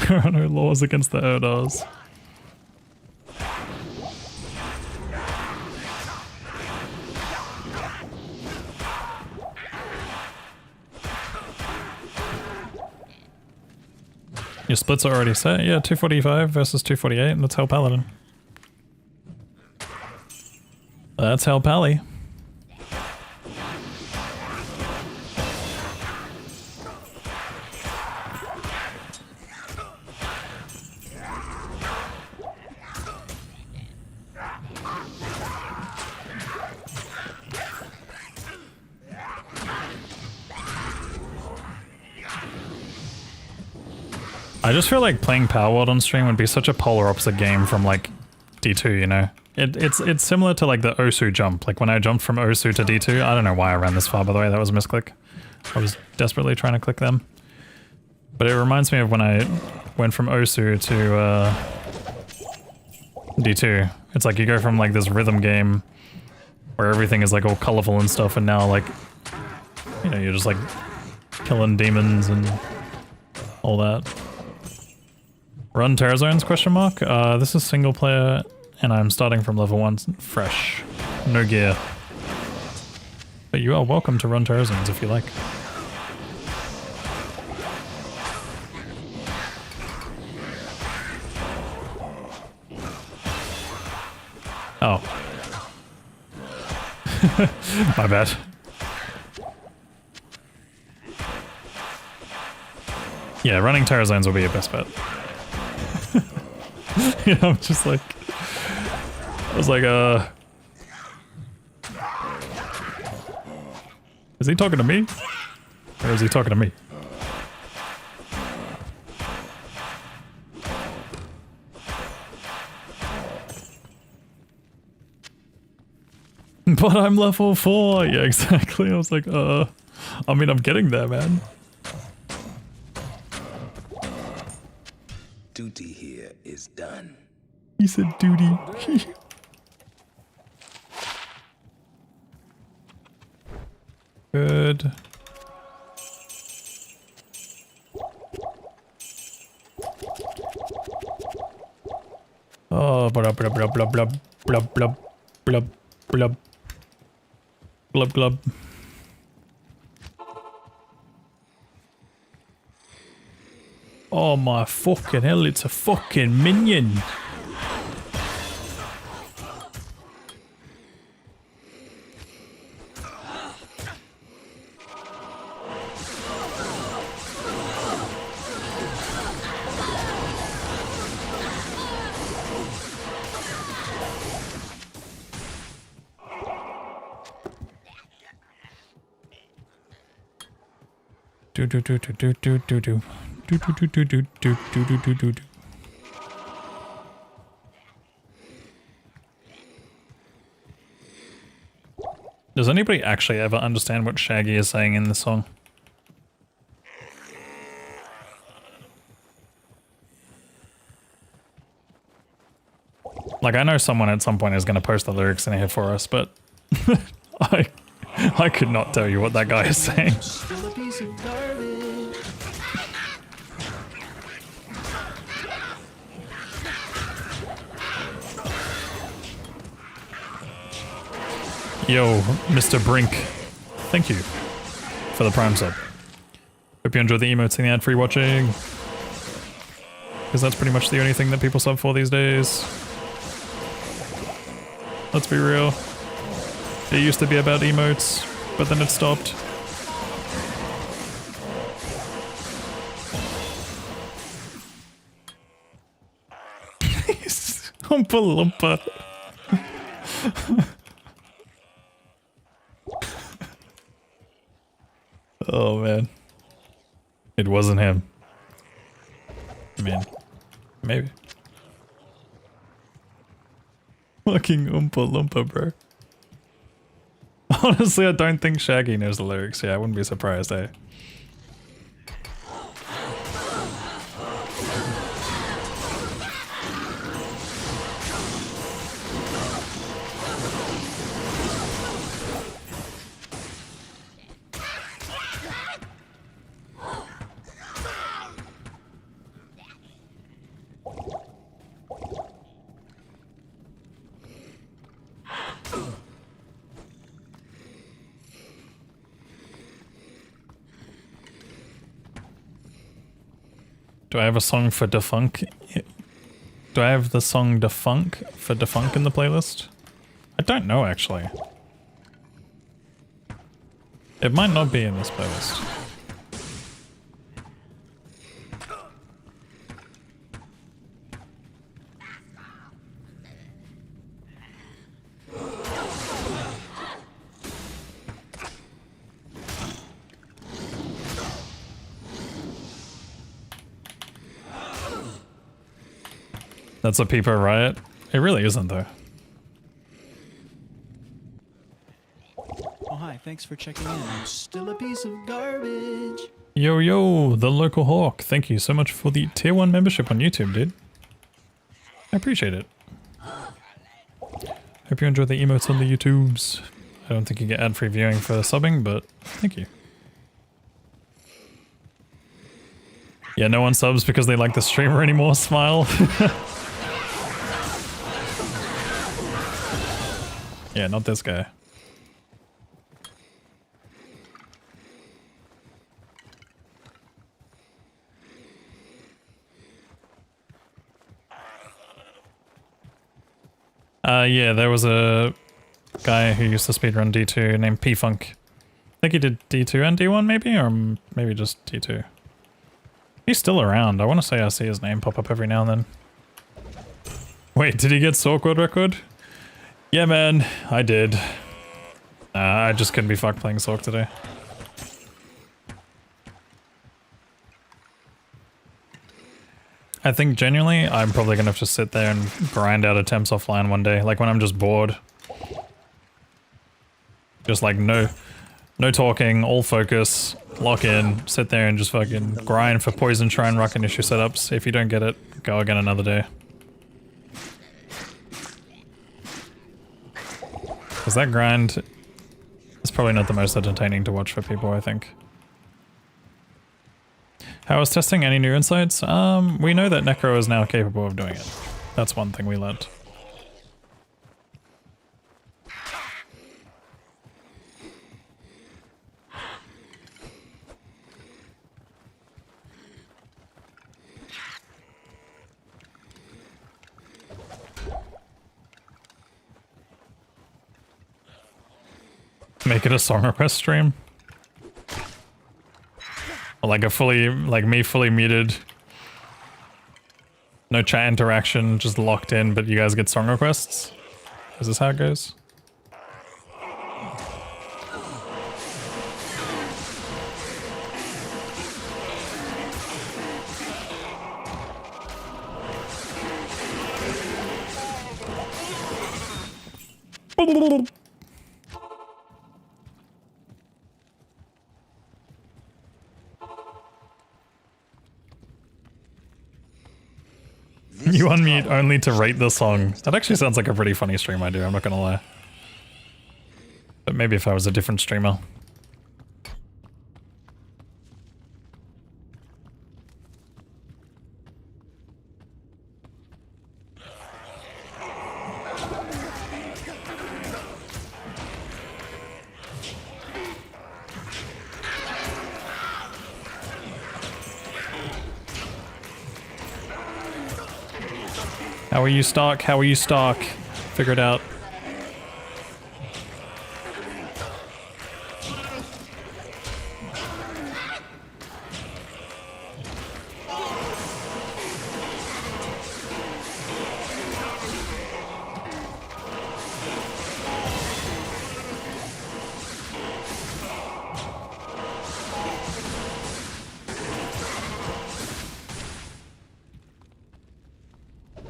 C: There are no laws against the Erdars. Your splits are already set? Yeah, 245 versus 248, and that's Hell Paladin. That's Hell Pally. I just feel like playing Power Word on stream would be such a polar opposite game from like D2, you know? It's similar to like the Osu jump. Like when I jumped from Osu to D2, I don't know why I ran this far, by the way, that was a misclick. I was desperately trying to click them. But it reminds me of when I went from Osu to D2. It's like you go from like this rhythm game where everything is like all colorful and stuff, and now like, you know, you're just like killing demons and all that. Run Terror Zones, question mark? This is single player, and I'm starting from level 1 fresh. No gear. But you are welcome to run Terror Zones if you like. Oh. My bad. Yeah, running Terror Zones will be your best bet. Yeah, I'm just like... I was like, is he talking to me? Or is he talking to me? But I'm level 4! Yeah, exactly. I was like, I mean, I'm getting there, man.
F: Duty here is done.
C: He said duty. Good. Oh, blub blub blub blub blub blub blub blub blub blub blub. Oh my fucking hell, it's a fucking minion. Do do do do do do do do. Do do do do do do do do do do do. Does anybody actually ever understand what Shaggy is saying in the song? Like, I know someone at some point is going to post the lyrics in here for us, but I could not tell you what that guy is saying.
A: Still a piece of garbage.
C: Yo, Mr. Brink, thank you for the Prime sub. Hope you enjoyed the emotes and the ad-free watching, because that's pretty much the only thing that people sub for these days. Let's be real. It used to be about emotes, but then it stopped. Oompa Loompa. Oh man. It wasn't him. I mean, maybe. Fucking Oompa Loompa, bro. Honestly, I don't think Shaggy knows the lyrics. Yeah, I wouldn't be surprised, eh? Do I have a song for Defunk? Do I have the song Defunk for Defunk in the playlist? I don't know, actually. It might not be in this playlist. That's a Peeper riot? It really isn't, though.
A: Oh hi, thanks for checking in. I'm still a piece of garbage.
C: Yo yo, the local hawk. Thank you so much for the tier 1 membership on YouTube, dude. I appreciate it. Hope you enjoy the emotes on the YouTubes. I don't think you get ad-free viewing for subbing, but thank you. Yeah, no one subs because they like the streamer anymore, smile. Yeah, not this guy. Yeah, there was a guy who used to speedrun D2 named P-Funk. I think he did D2 and D1 maybe, or maybe just D2. He's still around. I want to say I see his name pop up every now and then. Wait, did he get Sorc world record? Yeah, man, I did. I just couldn't be fucked playing Sorc today. I think genuinely, I'm probably gonna have to sit there and grind out attempts offline one day, like when I'm just bored. Just like no talking, all focus, lock in, sit there and just fucking grind for poison, shrine, rock and issue setups. If you don't get it, go again another day. Because that grind, probably not the most entertaining to watch for people, I think. How is testing any new insights? We know that Necro is now capable of doing it. That's one thing we learned. Make it a song request stream. Or like a fully, like me fully muted. No chat interaction, just locked in, but you guys get song requests? Is this how it goes? You unmute only to rate the song. That actually sounds like a pretty funny stream idea, I'm not gonna lie. But maybe if I was a different streamer. How are you, Stark? How are you, Stark? Figure it out.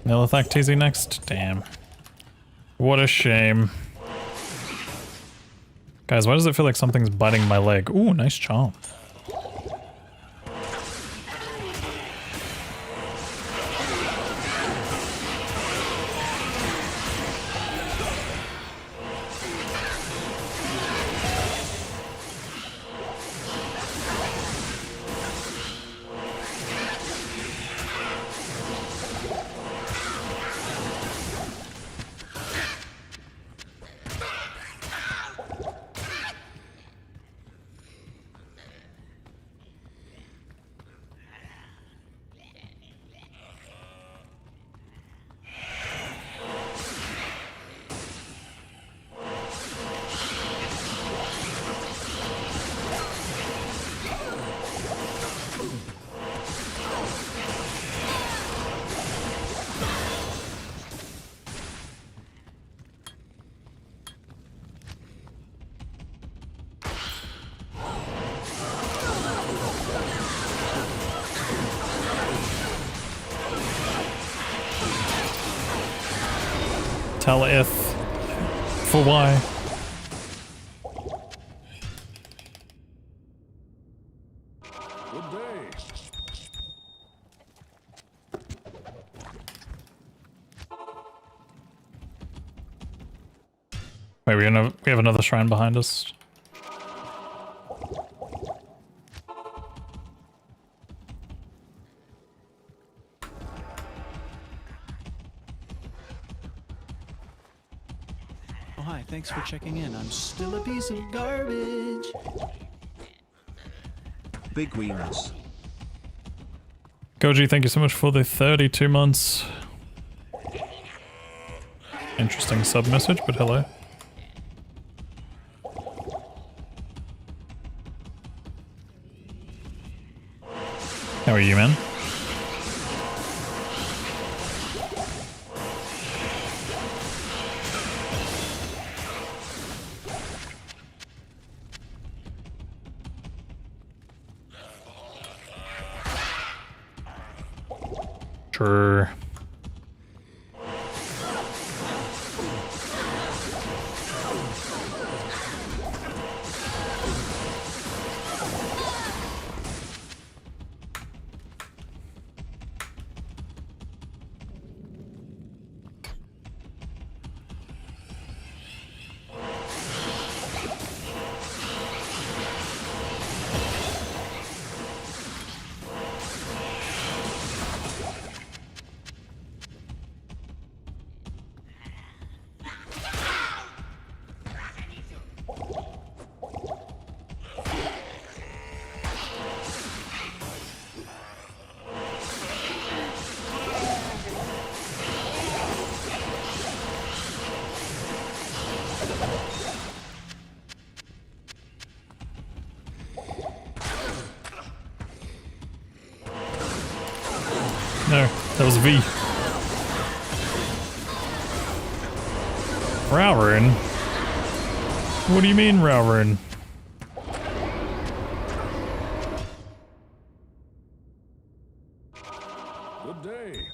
C: Nilithak TZ next? Damn. What a shame. Guys, why does it feel like something's biting my leg? Ooh, nice charm. Tell if for why.
G: Good day.
C: Wait, we have another shrine behind us.
A: Oh, hi, thanks for checking in. I'm still a piece of garbage.
B: Big wings.
C: Goji, thank you so much for the 32 months. Interesting sub message, but hello. How are you, man? Sure. That was V. Rowrin? What do you mean, Rowrin?
G: Good day.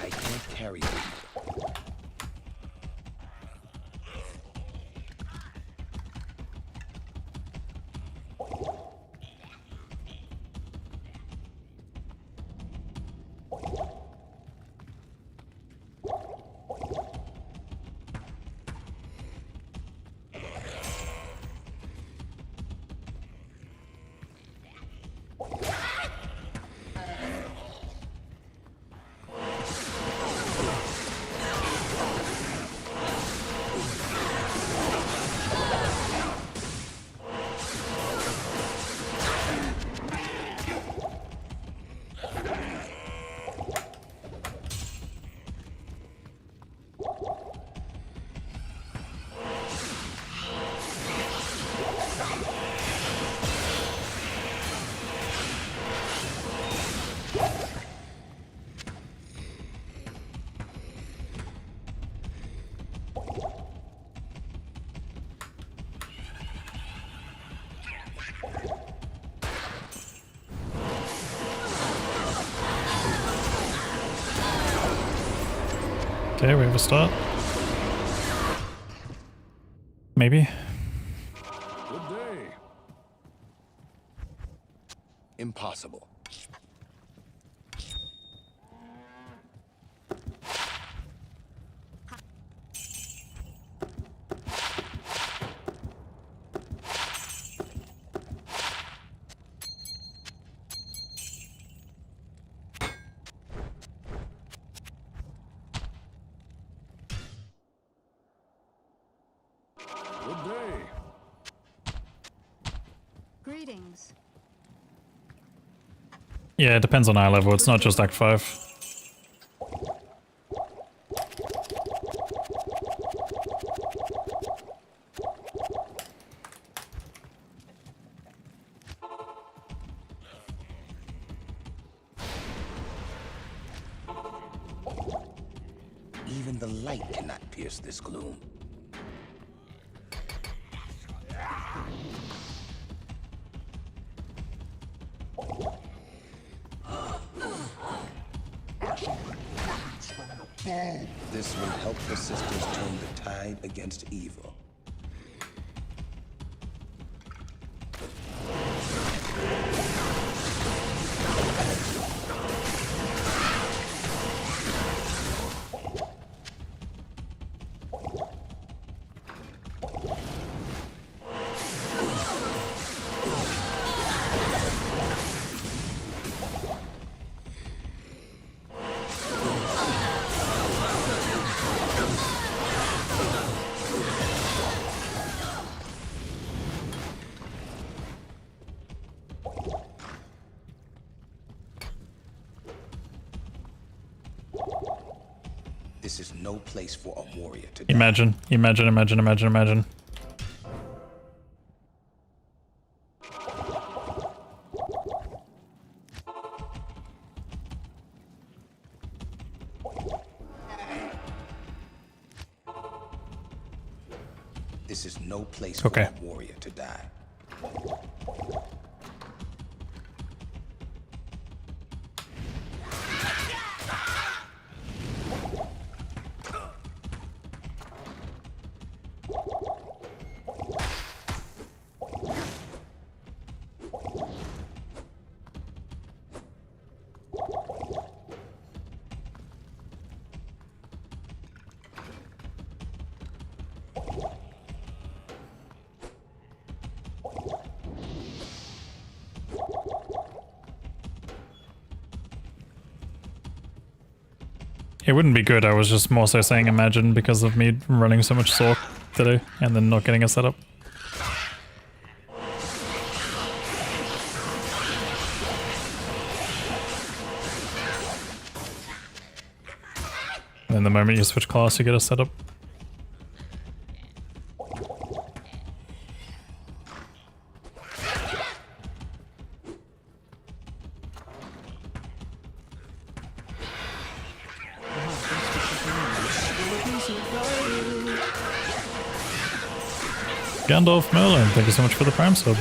F: I can't carry it.
C: Okay, we have a start. Maybe.
G: Good day.
F: Impossible.
G: Good day.
I: Greetings.
C: Yeah, it depends on eye level. It's not just Act 5.
F: Even the light cannot pierce this gloom. This will help the sisters turn the tide against evil. This is no place for a warrior to die.
C: Imagine.
F: This is no place
C: Okay.
F: for a warrior to die.
C: It wouldn't be good, I was just more so saying imagine because of me running so much Sorc today and then not getting a setup. And then the moment you switch class you get a setup. Gandalf Merlin, thank you so much for the Prime sub.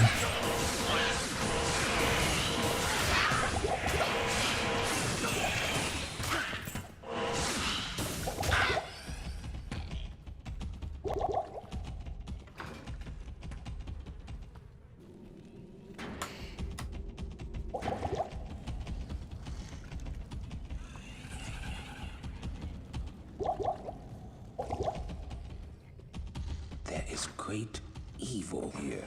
F: There is great evil here.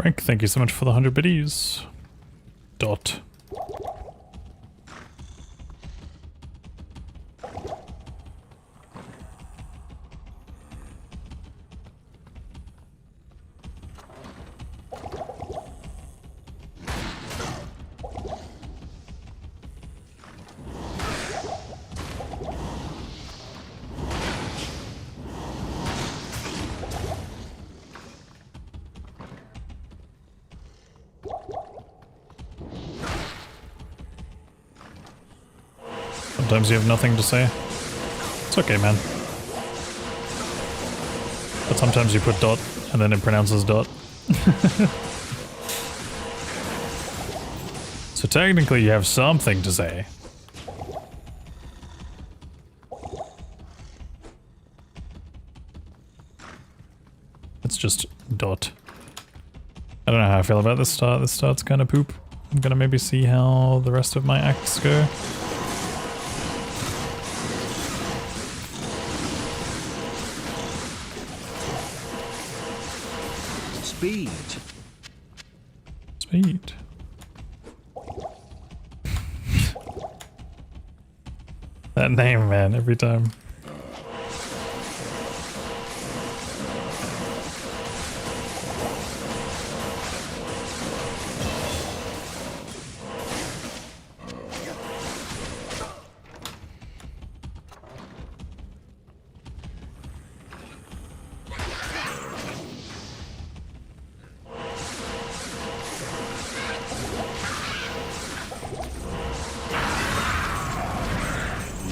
C: Frank, thank you so much for the 100 biddies. Dot. Sometimes you have nothing to say. It's okay, man. But sometimes you put dot and then it pronounces dot. So technically you have something to say. It's just dot. I don't know how I feel about this start. This start's kind of poop. I'm gonna maybe see how the rest of my acts go.
B: Speed.
C: Speed. That name, man, every time.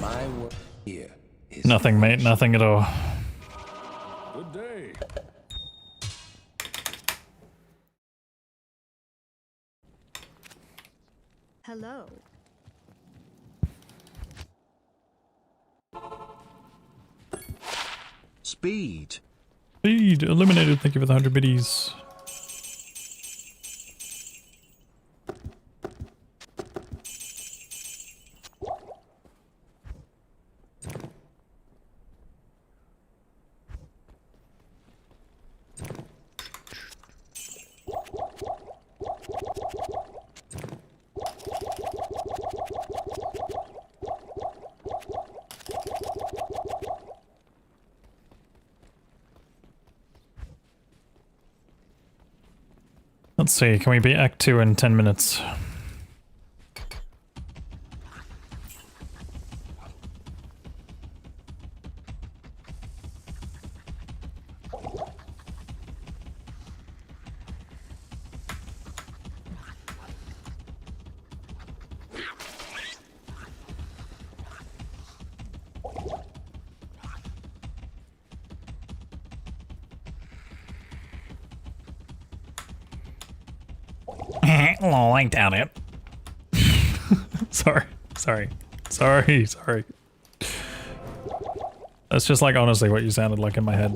F: My work here
C: Nothing, mate. Nothing at all.
G: Good day.
I: Hello.
B: Speed.
C: Speed eliminated. Thank you for the 100 biddies. Let's see, can we beat Act 2 in 10 minutes? Oh, I doubt it. Sorry. That's just like honestly what you sounded like in my head.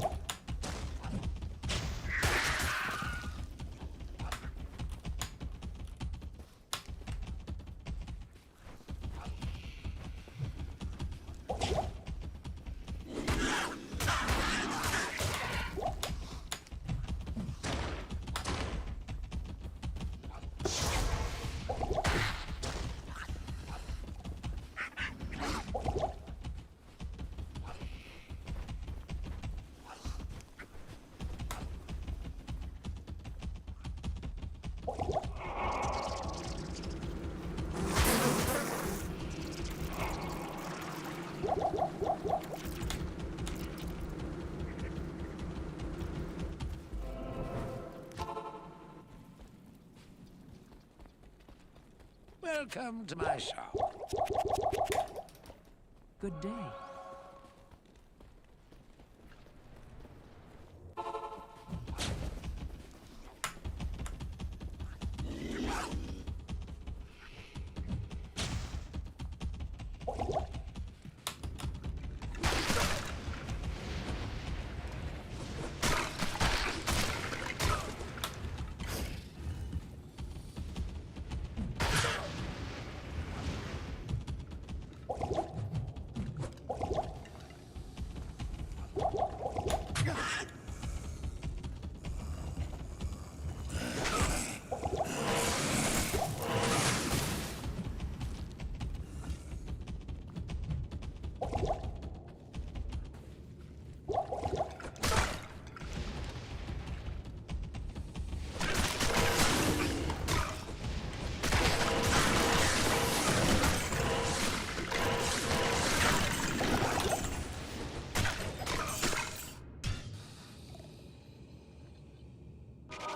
F: Welcome to my shop.
E: Good day.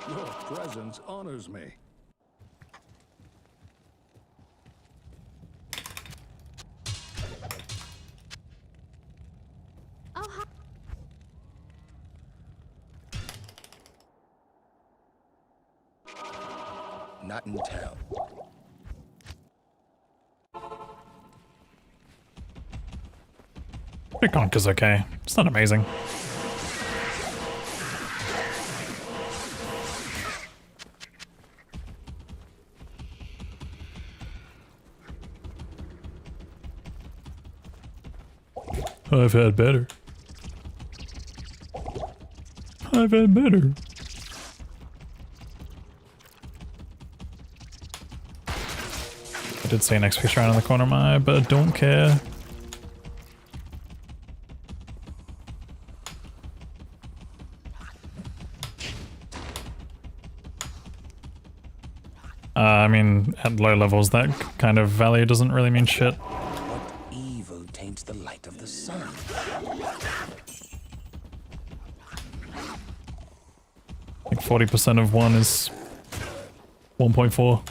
G: Your presence honors me.
I: Oh, hi.
F: Not in town.
C: Conker's okay. It's not amazing. I've had better. I've had better. I did say next picture around in the corner, but I don't care. I mean, at low levels, that kind of value doesn't really mean shit.
F: What evil taints the light of the sun?
C: Like 40% of 1 is 1.4.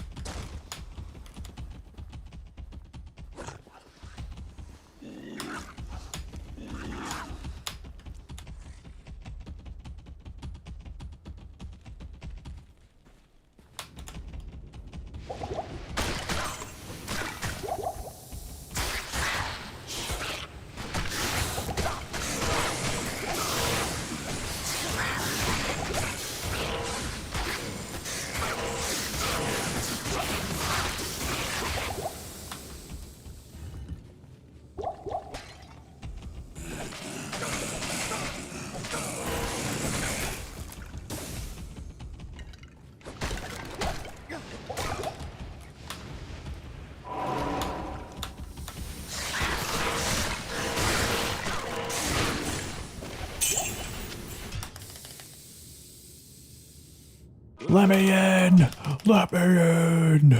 C: Let me in! Let me in!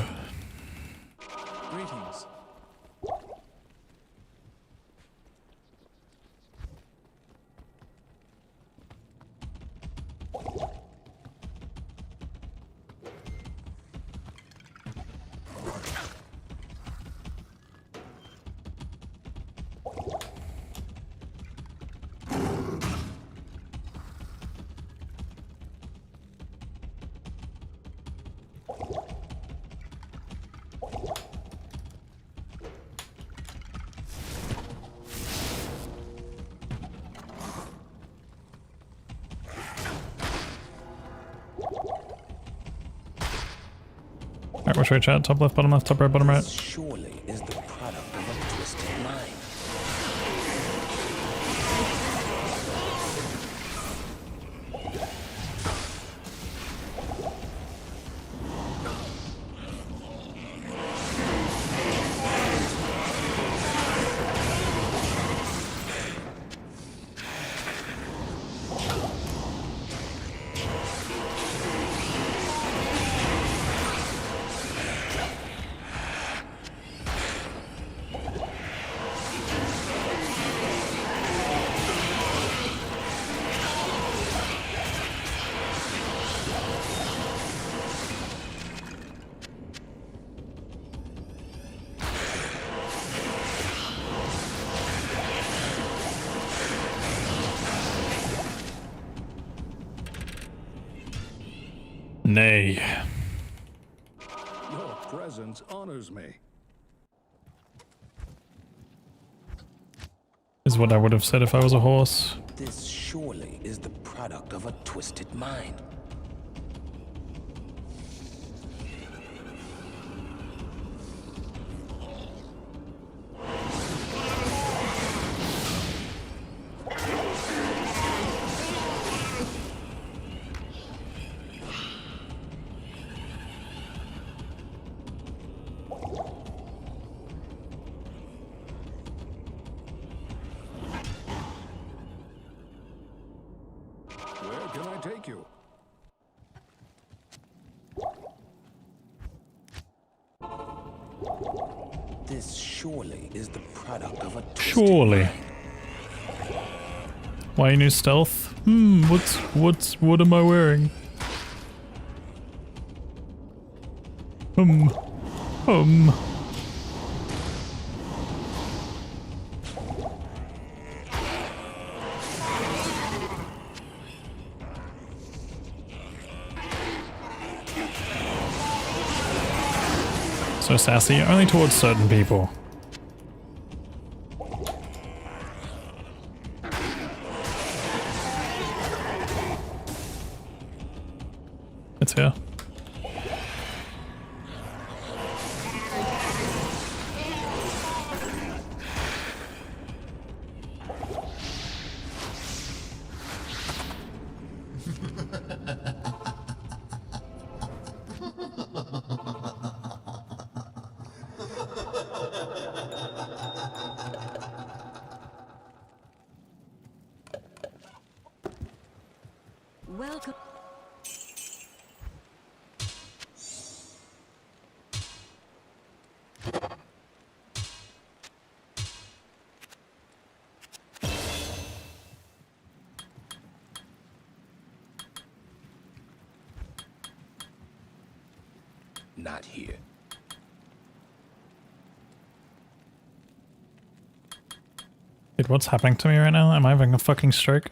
A: Greetings.
C: Alright, which way, chat? Top left, bottom left, top right, bottom right.
F: This surely is the product of a twisted mind.
C: Nay.
G: Your presence honors me.
C: Is what I would have said if I was a horse.
F: This surely is the product of a twisted mind.
G: Where can I take you?
F: This surely is the product of a twisted
C: Surely.
F: mind.
C: Why new stealth? What am I wearing? So sassy, only towards certain people. It's here.
H: Welcome.
F: Not here.
C: Dude, what's happening to me right now? Am I having a fucking stroke?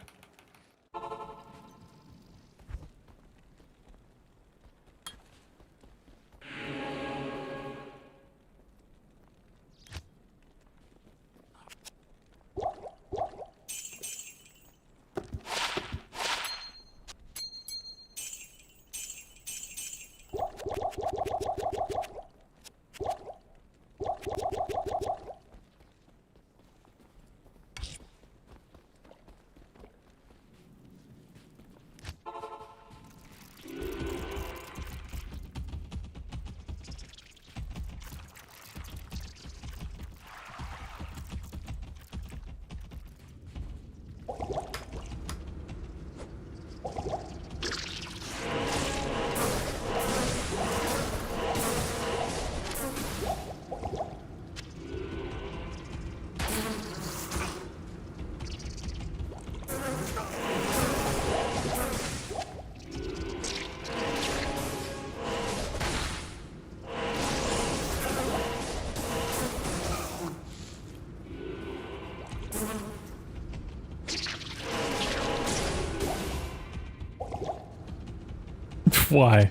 C: Why?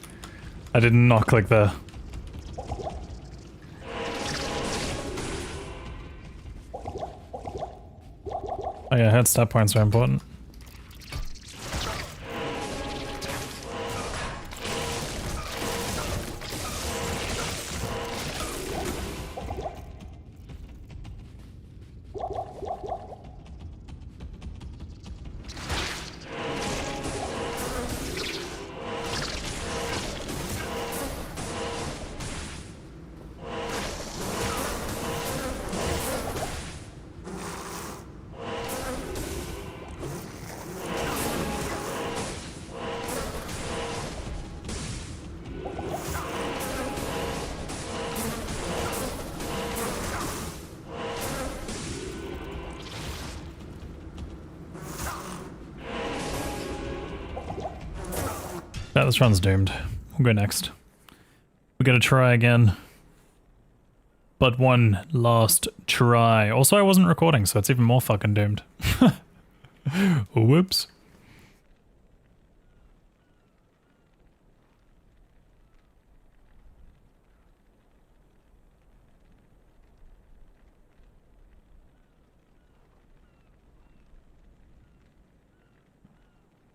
C: I did not click there. Oh yeah, head stat points are important. Yeah, this run's doomed. We'll go next. We gotta try again. But one last try. Also, I wasn't recording, so it's even more fucking doomed. Whoops.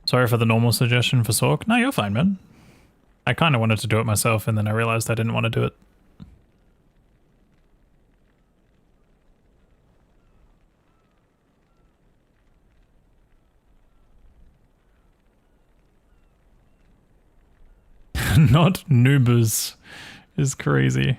C: Sorry for the normal suggestion for Sorc. No, you're fine, man. I kind of wanted to do it myself, and then I realized I didn't want to do it. Not noobers is crazy.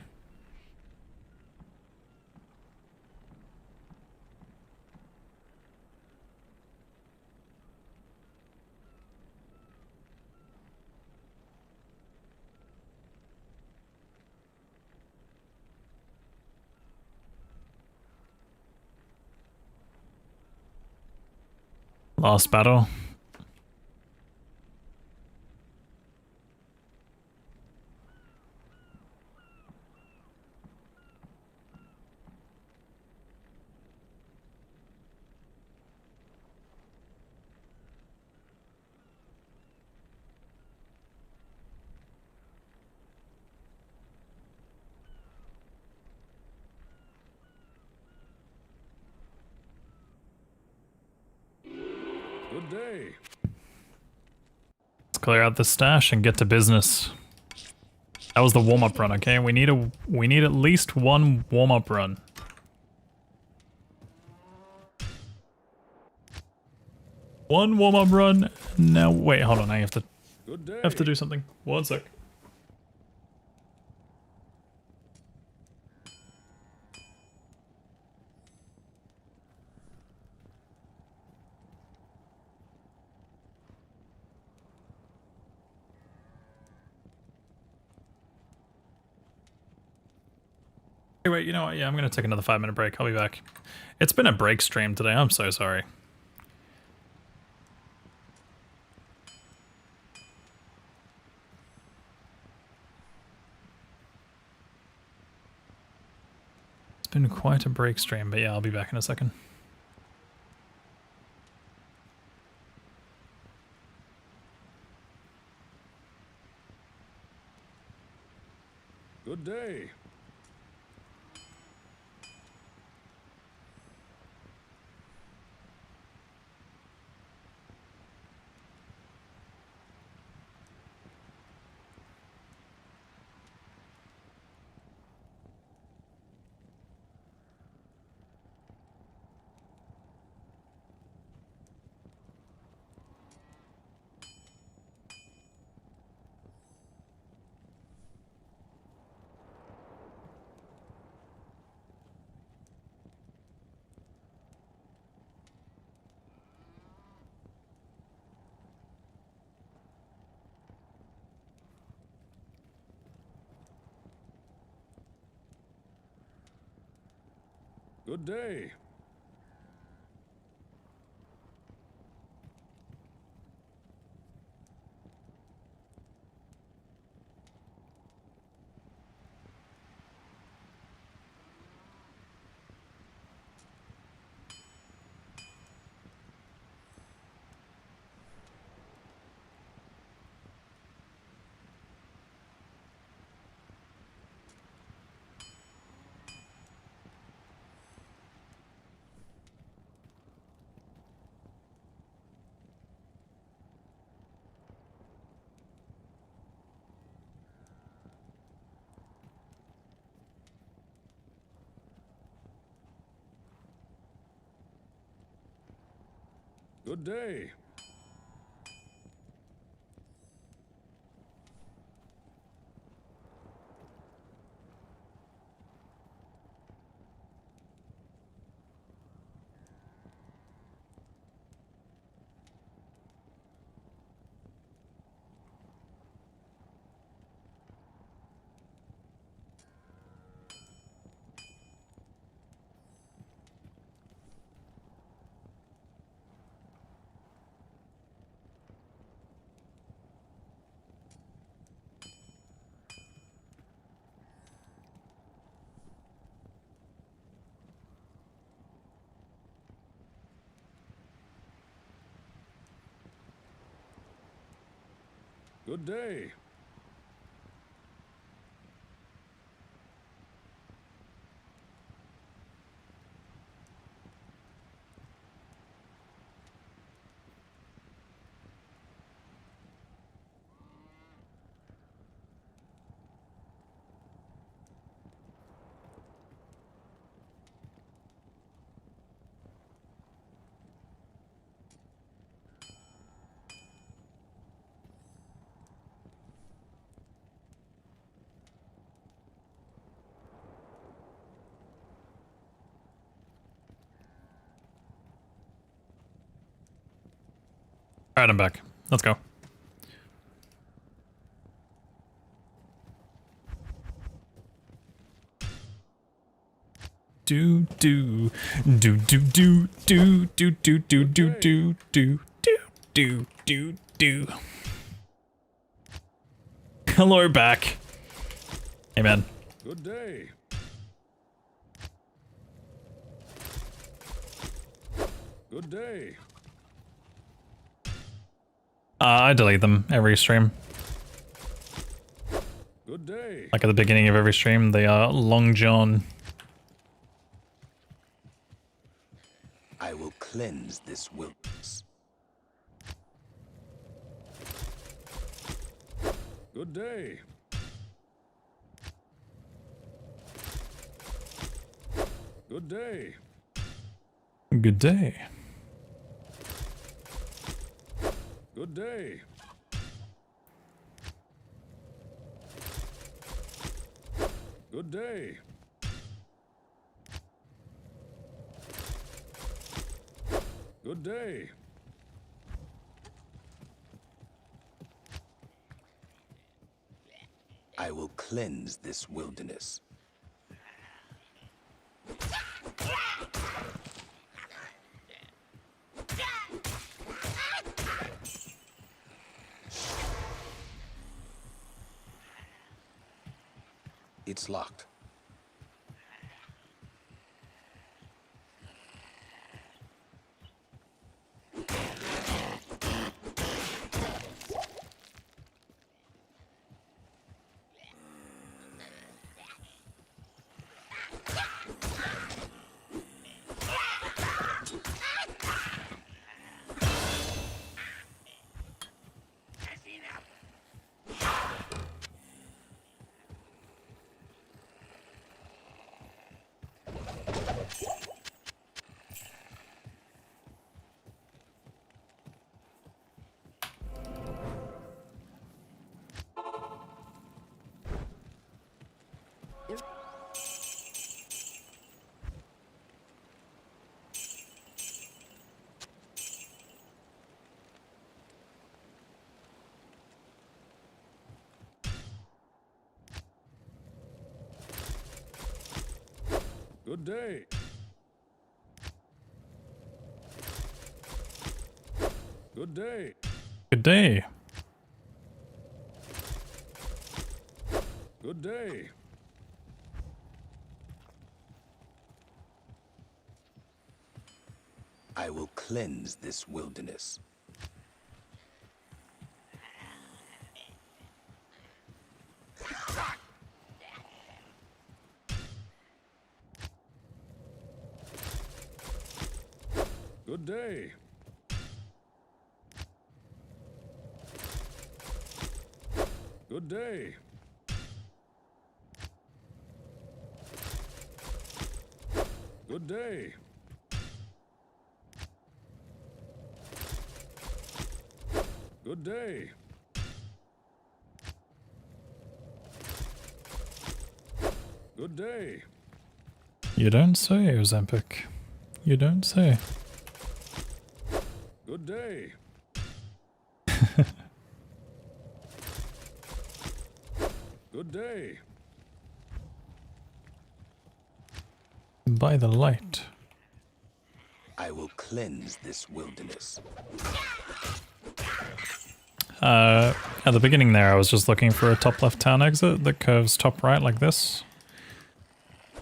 C: Last battle.
G: Good day.
C: Let's clear out the stash and get to business. That was the warm-up run, okay? We need at least one warm-up run. One warm-up run. Now wait, hold on, I have to do something. One sec. Hey, wait, you know what? Yeah, I'm gonna take another 5-minute break. I'll be back. It's been a break stream today. I'm so sorry. It's been quite a break stream, but yeah, I'll be back in a second.
G: Good day. Good day. Good day. Good day.
C: Alright, I'm back. Let's go. Do do do do do do do do do do do do do do do. Hello, back. Hey, man.
G: Good day. Good day.
C: I delete them every stream.
G: Good day.
C: Like at the beginning of every stream, they are Long John.
F: I will cleanse this wilderness.
G: Good day. Good day.
C: Good day.
G: Good day. Good day. Good day.
F: I will cleanse this wilderness. It's locked.
G: Good day. Good day.
C: Good day.
G: Good day.
F: I will cleanse this wilderness.
G: Good day. Good day. Good day. Good day. Good day.
C: You don't say, Ozempic. You don't say.
G: Good day. Good day.
C: By the light.
F: I will cleanse this wilderness.
C: At the beginning there, I was just looking for a top left town exit that curves top right like this.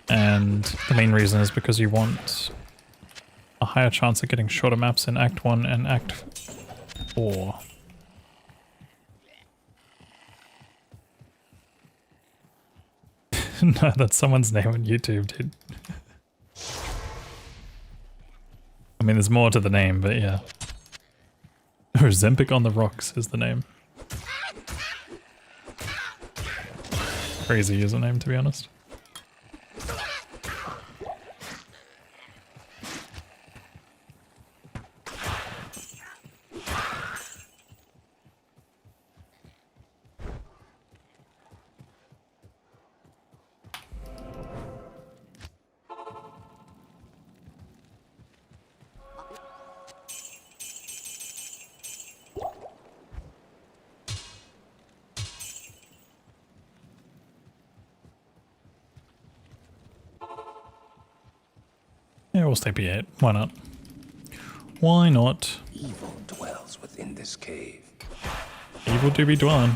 C: And the main reason is because you want a higher chance of getting shorter maps in Act 1 and Act 4. No, that's someone's name on YouTube, dude. I mean, there's more to the name, but yeah. Or Zempic on the Rocks is the name. Crazy username, to be honest. Yeah, we'll stay P8. Why not? Why not?
F: Evil dwells within this cave.
C: Evil do be dwelling.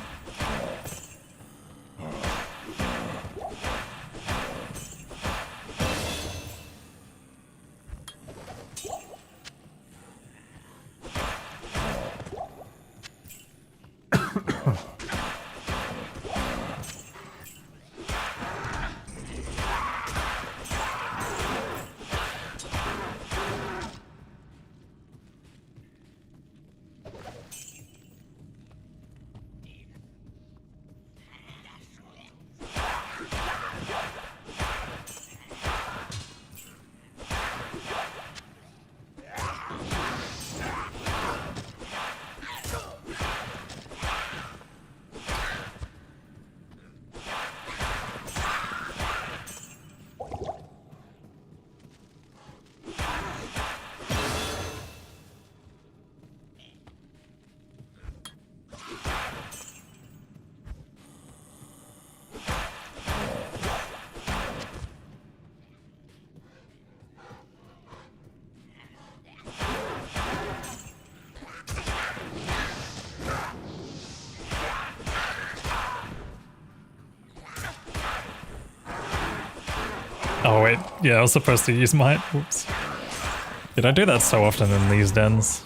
C: Oh wait, yeah, I was supposed to use might. Whoops. Did I do that so often in these dens?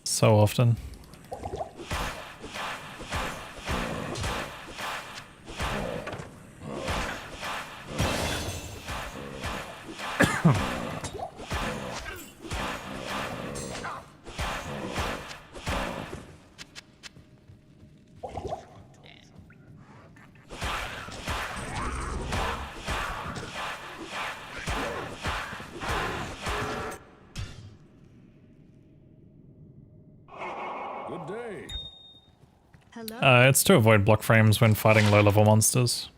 C: So often.
G: Good day.
D: Hello?
C: It's to avoid block frames when fighting low-level monsters.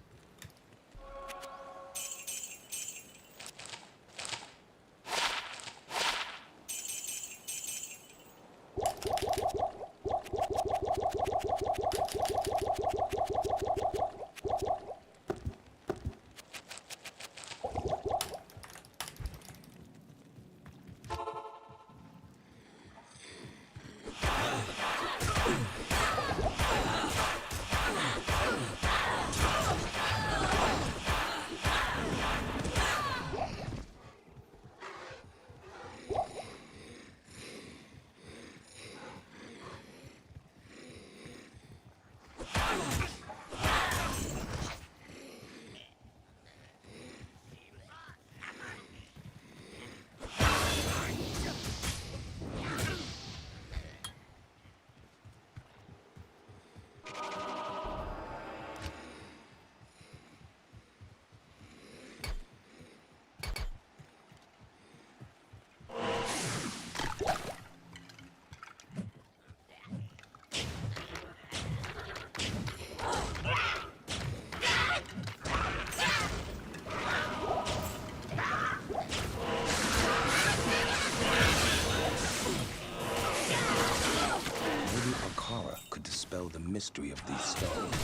F: mystery of these stones.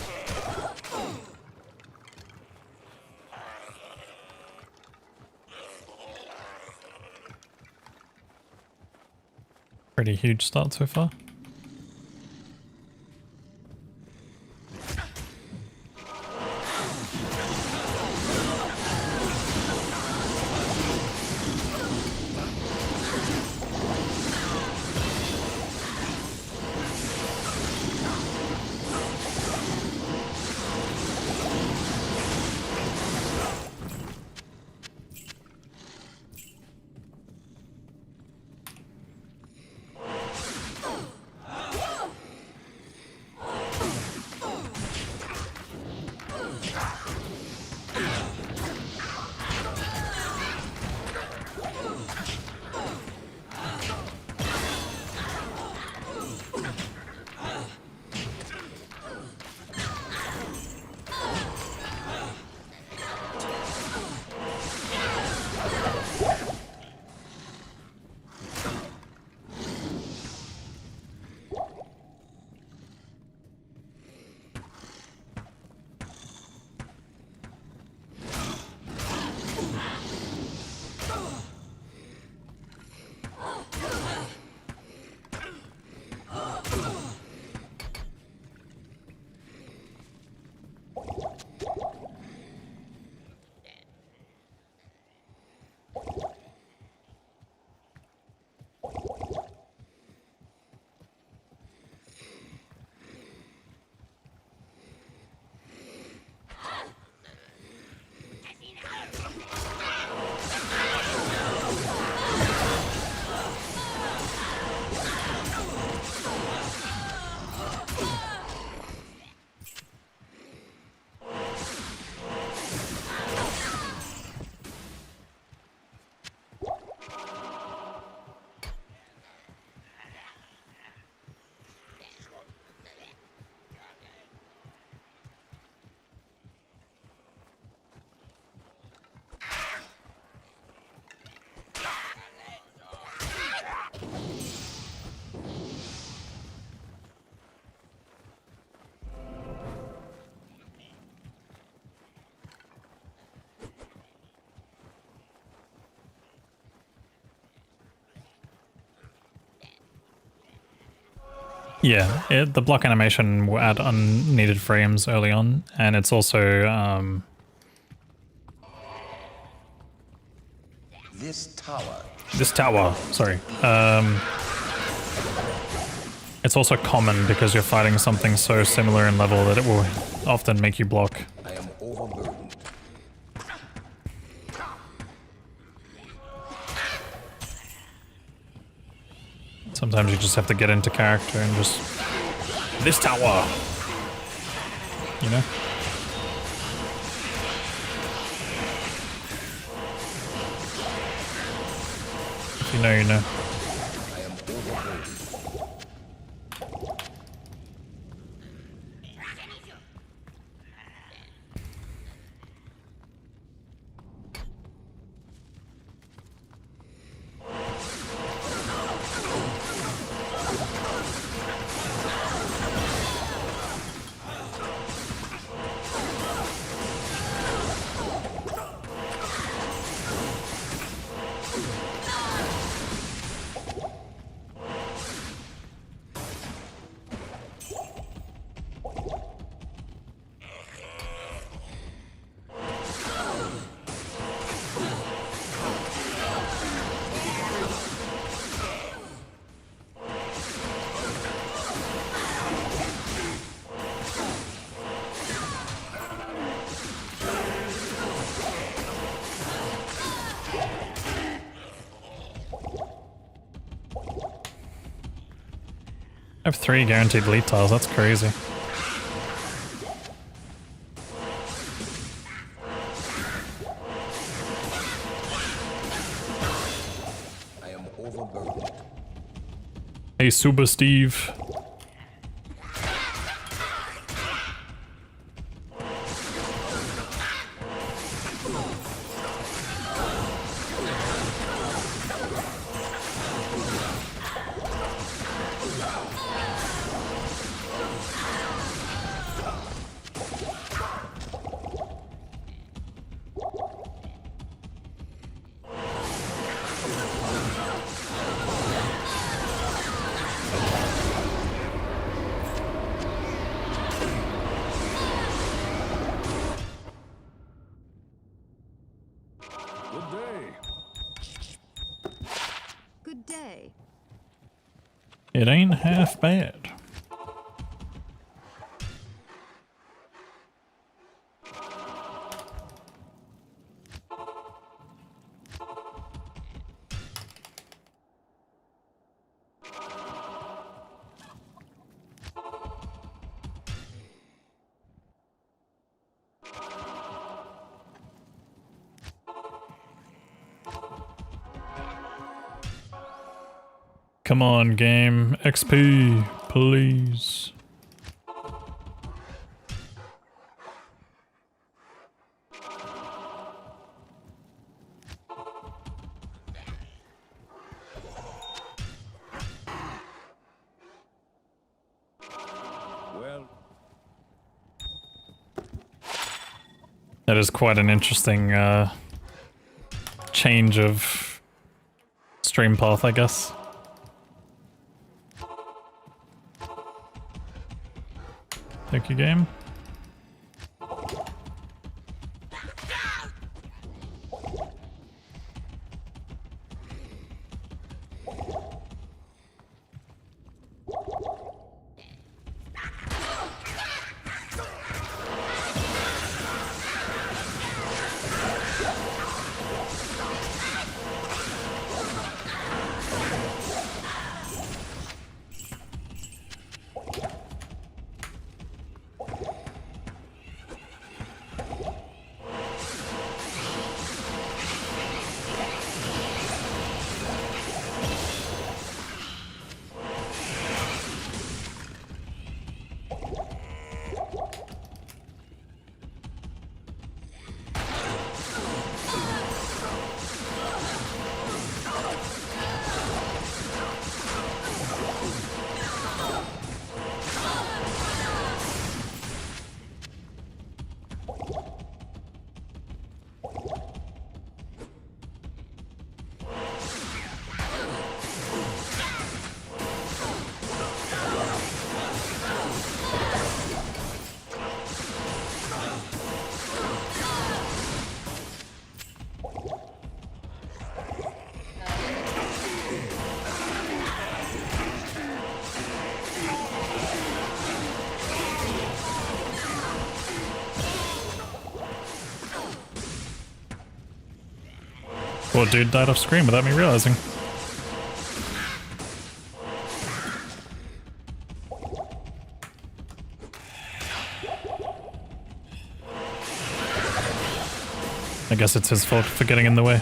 C: Pretty huge start so far. Yeah, the block animation will add unneeded frames early on, and it's also
F: This tower.
C: this tower. Sorry, it's also common because you're fighting something so similar in level that it will often make you block.
F: I am overburdened.
C: Sometimes you just have to get into character and just this tower, you know. If you know, you know.
F: I am overburdened.
C: I have 3 guaranteed bleed tiles, that's crazy.
F: I am overburdened.
C: Hey, Super Steve. It ain't half bad. Come on, game. XP, please.
G: Well,
C: That is quite an interesting change of stream path, I guess. Thank you, game. Poor dude died off screen without me realizing. I guess it's his fault for getting in the way.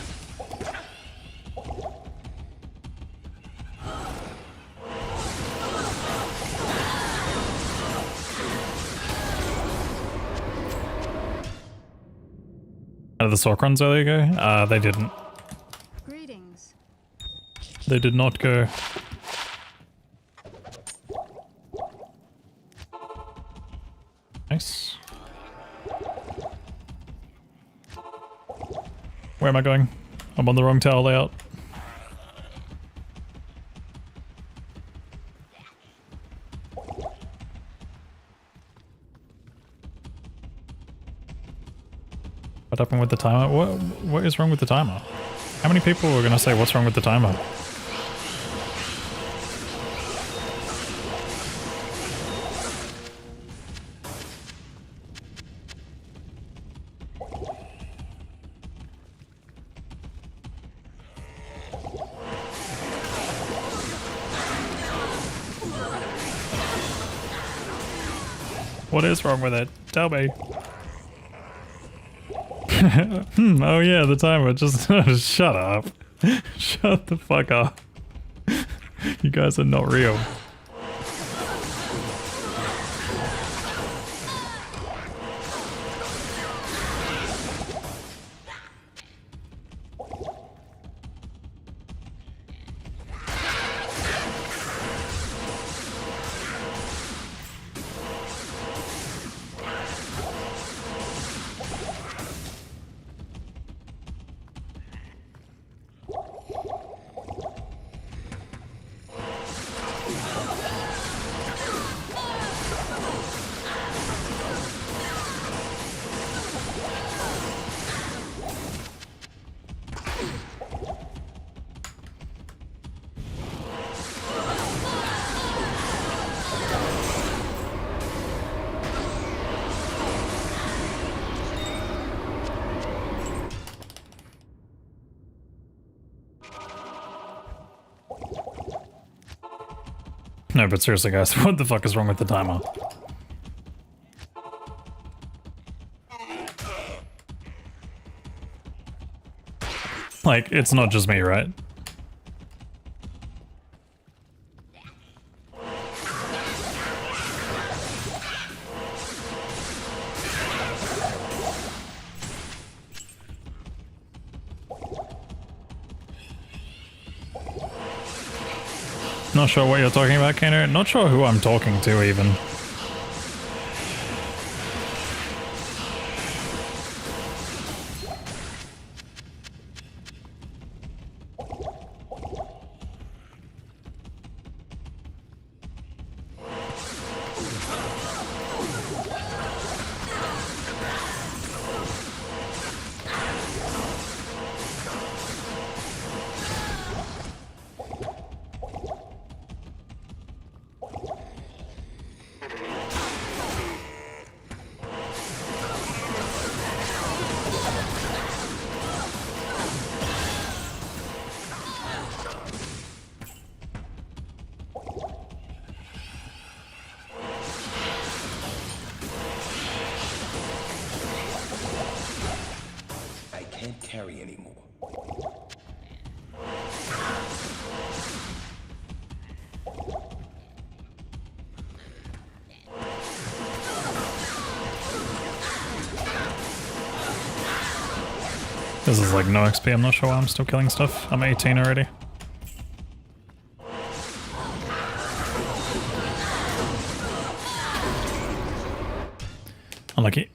C: How did the Sorc runs earlier go? They didn't.
I: Greetings.
C: They did not go. Nice. Where am I going? I'm on the wrong tower layout. What happened with the timer? What is wrong with the timer? How many people are gonna say what's wrong with the timer? What is wrong with it? Tell me. Oh yeah, the timer. Just shut up. Shut the fuck up. You guys are not real. No, but seriously, guys, what the fuck is wrong with the timer? Like, it's not just me, right? Not sure what you're talking about, Kano. Not sure who I'm talking to, even.
F: I can't carry anymore.
C: This is like no XP, I'm not sure why I'm still killing stuff. I'm 18 already. Unlucky.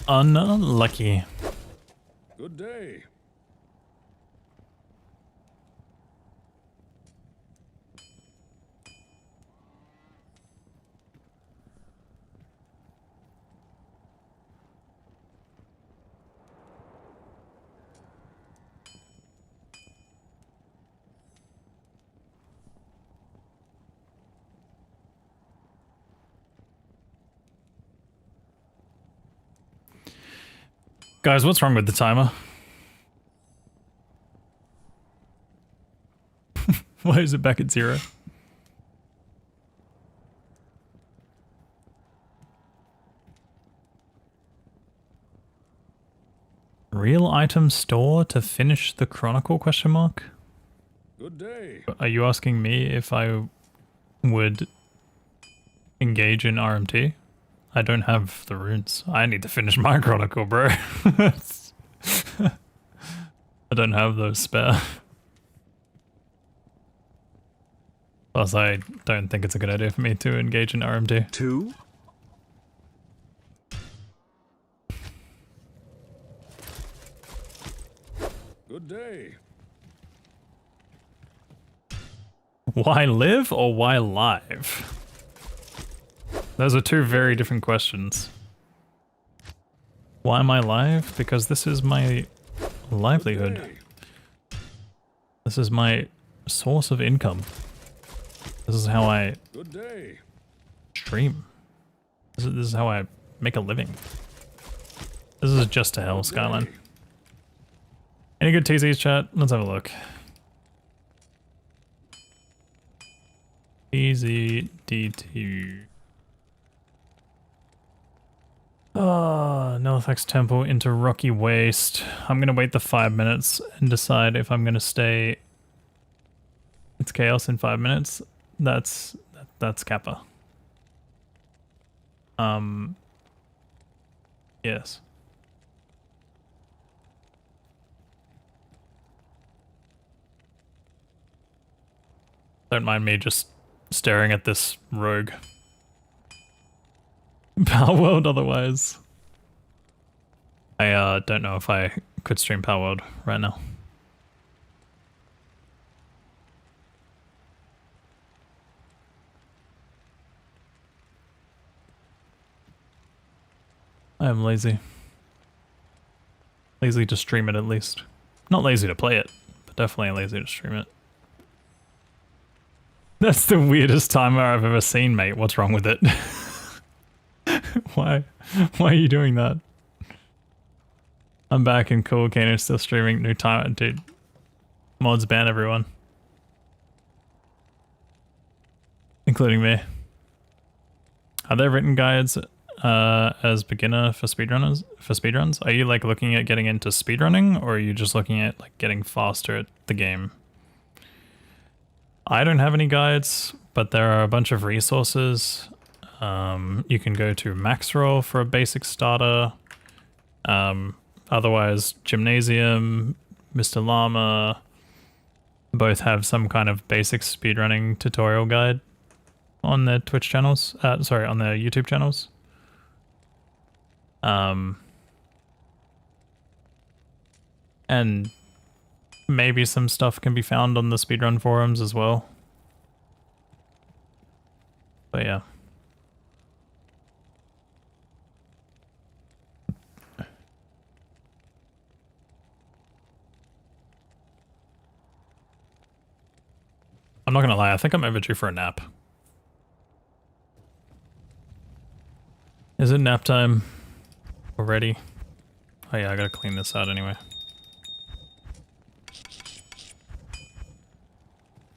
C: Unlucky.
G: Good day.
C: Guys, what's wrong with the timer? Why is it back at 0? Real item store to finish the chronicle, question mark?
G: Good day.
C: Are you asking me if I would engage in RMT? I don't have the runes. I need to finish my chronicle, bro. I don't have those spare. Plus, I don't think it's a good idea for me to engage in RMT.
B: 2?
G: Good day.
C: Why live or why live? Those are two very different questions. Why am I live? Because this is my livelihood. This is my source of income. This is how I
G: Good day.
C: stream. This is how I make a living. This is just to hell, Skyline. Any good TZs, chat? Let's have a look. TZD2. Nilifex Temple into Rocky Waste. I'm gonna wait the 5 minutes and decide if I'm gonna stay. It's chaos in 5 minutes. That's Kappa. Yes. Don't mind me just staring at this rogue. Power World otherwise. I don't know if I could stream Power World right now. I am lazy. Lazy to stream it at least. Not lazy to play it, but definitely lazy to stream it. That's the weirdest timer I've ever seen, mate. What's wrong with it? Why are you doing that? I'm back and cool. Kano's still streaming. New timer, dude. Mods ban everyone. including me. Are there written guides as beginner for speedruns? Are you like looking at getting into speedrunning, or are you just looking at like getting faster at the game? I don't have any guides, but there are a bunch of resources. You can go to Maxroll for a basic starter. Otherwise, Gymnasium, Mr. Llama, both have some kind of basic speedrunning tutorial guide on their Twitch channels. Sorry, on their YouTube channels. And maybe some stuff can be found on the speedrun forums as well. But yeah. I'm not gonna lie, I think I'm overdue for a nap. Is it nap time already? Oh yeah, I gotta clean this out anyway.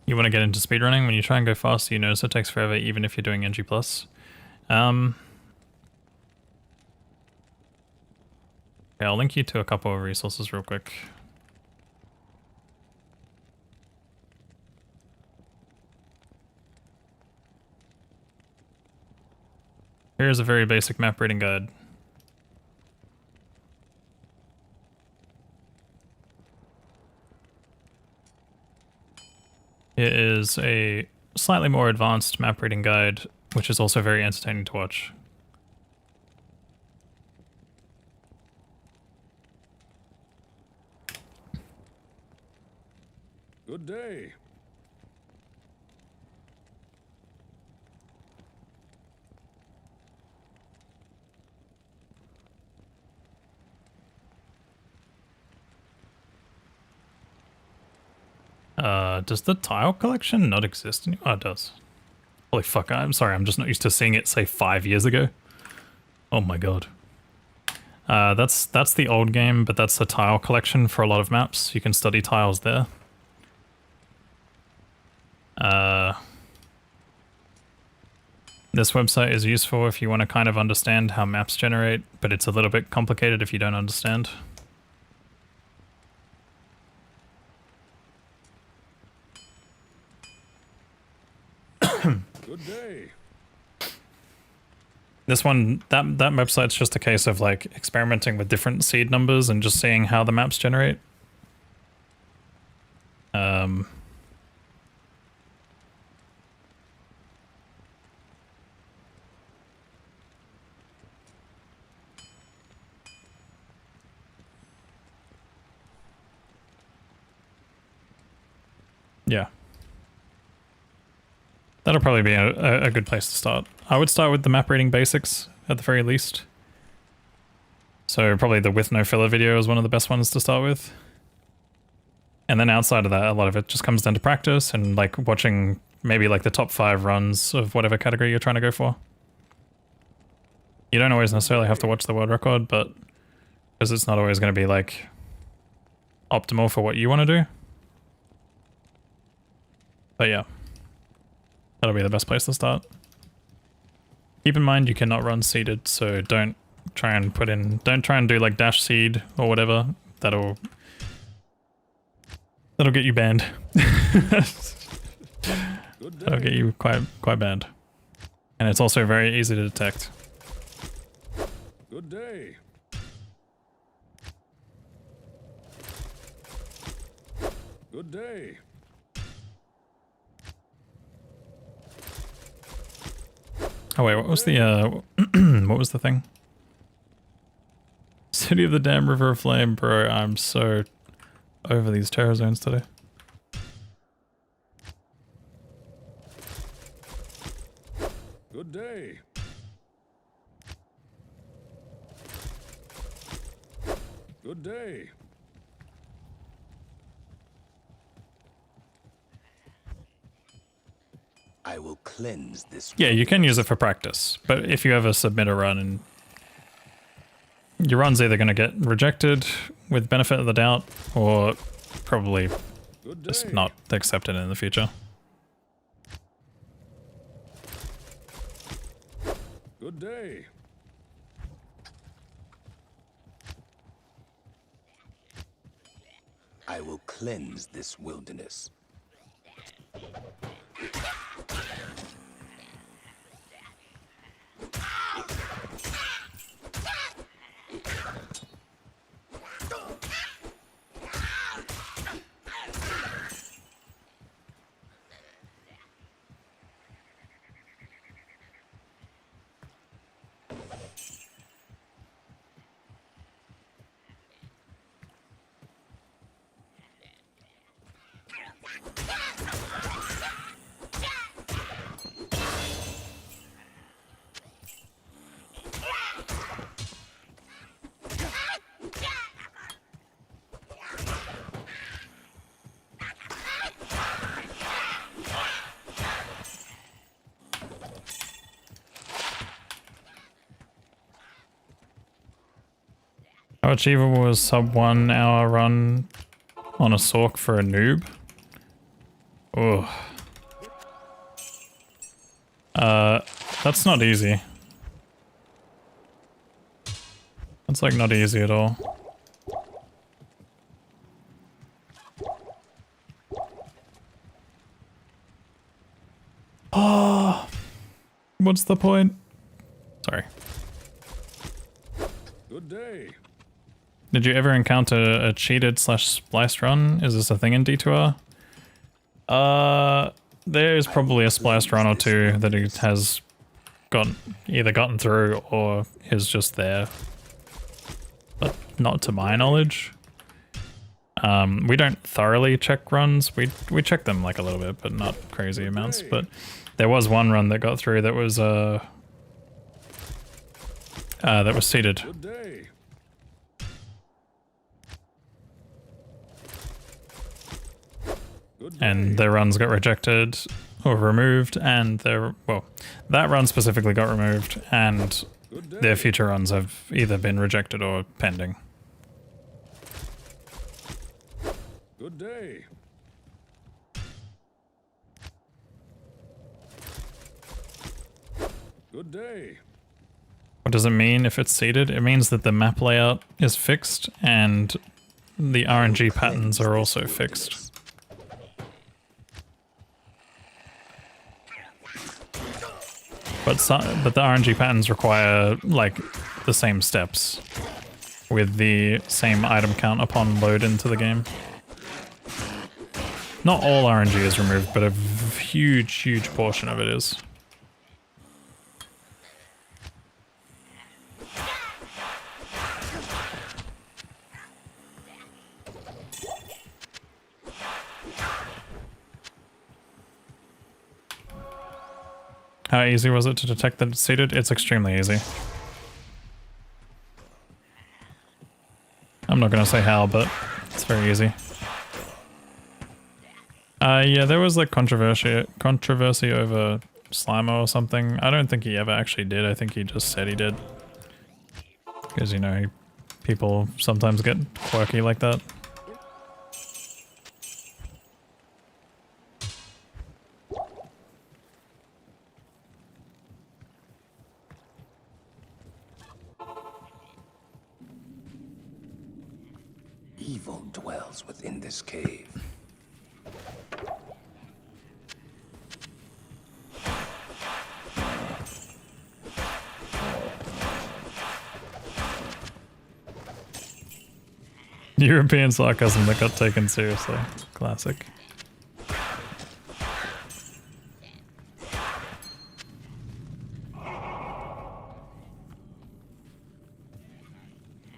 C: You want to get into speedrunning? When you try and go fast, you notice it takes forever even if you're doing NG+. Okay, I'll link you to a couple of resources real quick. Here's a very basic map reading guide. It is a slightly more advanced map reading guide, which is also very entertaining to watch.
G: Good day.
C: Does the tile collection not exist anymore? Oh, it does. Holy fuck, I'm sorry, I'm just not used to seeing it, say, 5 years ago. Oh my god. That's the old game, but that's a tile collection for a lot of maps. You can study tiles there. This website is useful if you want to kind of understand how maps generate, but it's a little bit complicated if you don't understand.
G: Good day.
C: This one, that website's just a case of like experimenting with different seed numbers and just seeing how the maps generate. Yeah. That'll probably be a good place to start. I would start with the map reading basics at the very least. So probably the with no filler video is one of the best ones to start with. And then outside of that, a lot of it just comes down to practice and like watching maybe like the top 5 runs of whatever category you're trying to go for. You don't always necessarily have to watch the world record, but because it's not always going to be like optimal for what you want to do. But yeah. That'll be the best place to start. Keep in mind you cannot run seeded, so don't try and do like dash seed or whatever. That'll get you banned. That'll get you quite banned. And it's also very easy to detect.
G: Good day. Good day.
C: Oh wait, what was the what was the thing? City of the Damn River of Flame, bro. I'm so over these terror zones today.
G: Good day. Good day.
F: I will cleanse this.
C: Yeah, you can use it for practice, but if you ever submit a run and your run's either going to get rejected with benefit of the doubt or probably just not accepted in the future.
G: Good day.
F: I will cleanse this wilderness.
C: How achievable is sub 1 hour run on a Sorc for a noob? Oh. That's not easy. That's like not easy at all. Oh, what's the point? Sorry.
G: Good day.
C: Did you ever encounter a cheated / spliced run? Is this a thing in D2R? There's probably a spliced run or two that it has either gotten through or is just there. But not to my knowledge. We don't thoroughly check runs. We check them like a little bit, but not crazy amounts. But there was one run that got through that was seeded.
G: Good day.
C: And their runs got rejected or removed, and that run specifically got removed, and their future runs have either been rejected or pending.
G: Good day. Good day.
C: What does it mean if it's seeded? It means that the map layout is fixed and the RNG patterns are also fixed. But the RNG patterns require, like, the same steps with the same item count upon load into the game. Not all RNG is removed, but a huge, huge portion of it is. How easy was it to detect that it's seeded? It's extremely easy. I'm not going to say how, but it's very easy. Yeah, there was like controversy over Slimer or something. I don't think he ever actually did. I think he just said he did. Because, you know, people sometimes get quirky like that.
F: Evil dwells within this cave.
C: European sarcasm that got taken seriously. Classic.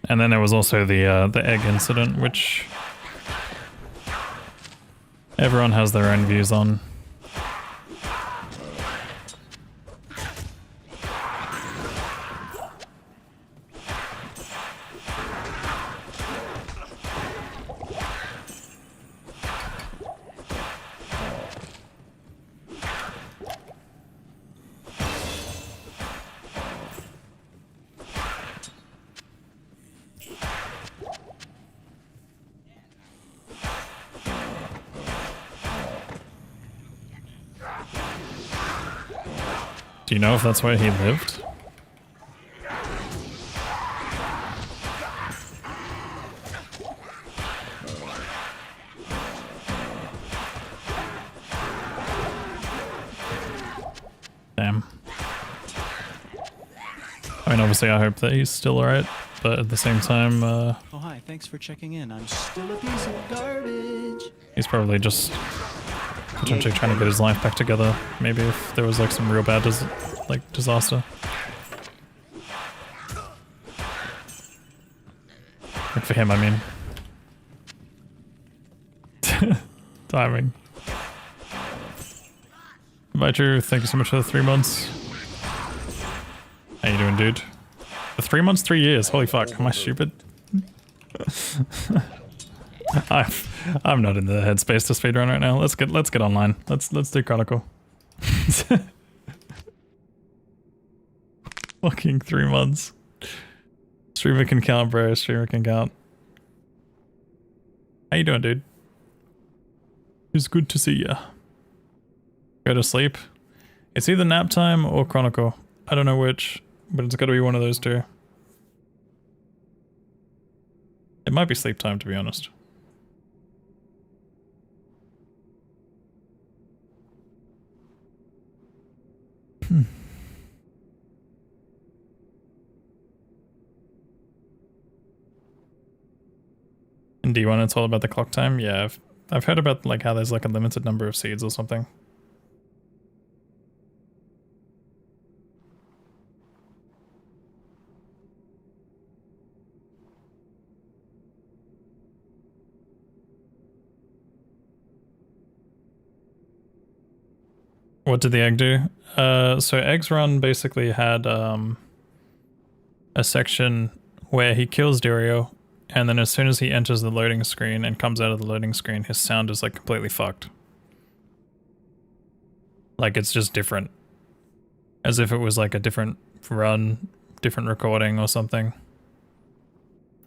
C: And then there was also the egg incident, which everyone has their own views on. Do you know if that's where he lived? Damn. I mean, obviously I hope that he's still alright, but at the same time,
A: Oh hi, thanks for checking in. I'm still a piece of garbage.
C: he's probably just potentially trying to get his life back together. Maybe if there was like some real bad disaster. Like for him, I mean. Timing. Bye, Drew. Thank you so much for the 3 months. How you doing, dude? The 3 months, 3 years. Holy fuck, am I stupid? I'm not in the headspace to speedrun right now. Let's get online. Let's do Chronicle. Fucking 3 months. Streamer can count, bro. Streamer can count. How you doing, dude? It's good to see ya. Go to sleep. It's either nap time or Chronicle. I don't know which, but it's got to be one of those two. It might be sleep time, to be honest. And D1, it's all about the clock time? Yeah, I've heard about like how there's like a limited number of seeds or something. What did the egg do? So Egg's run basically had a section where he kills Dario, and then as soon as he enters the loading screen and comes out of the loading screen, his sound is like completely fucked. Like it's just different. As if it was like a different run, different recording or something.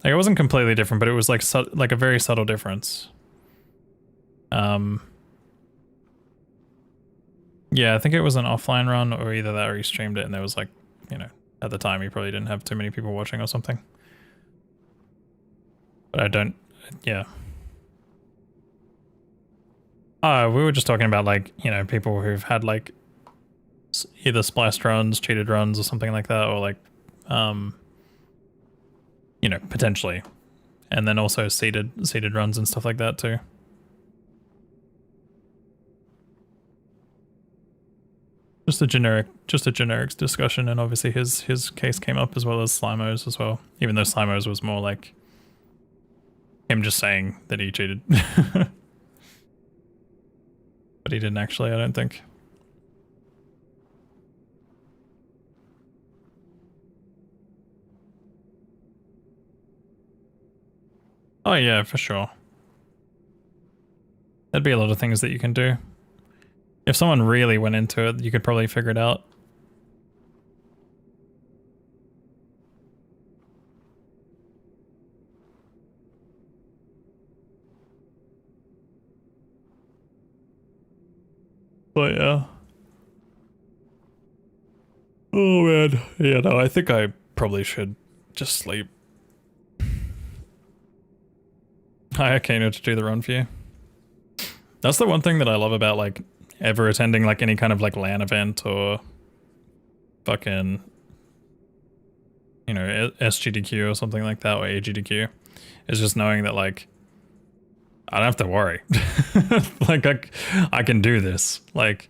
C: Like it wasn't completely different, but it was like like a very subtle difference. Yeah, I think it was an offline run, or either that or he streamed it and there was like, you know, at the time he probably didn't have too many people watching or something. But I don't, yeah. We were just talking about like, you know, people who've had like either spliced runs, cheated runs or something like that, or like, you know, potentially. And then also seeded runs and stuff like that too. Just a generic discussion, and obviously his case came up as well as Slimo's as well. Even though Slimo's was more like him just saying that he cheated. But he didn't actually, I don't think. Oh yeah, for sure. There'd be a lot of things that you can do. If someone really went into it, you could probably figure it out. But yeah. Oh man. Yeah, no, I think I probably should just sleep. Hi, Kano, to do the run for you. That's the one thing that I love about like ever attending like any kind of like LAN event or fucking, you know, SGDQ or something like that, or AGDQ, is just knowing that like I don't have to worry. Like I can do this. Like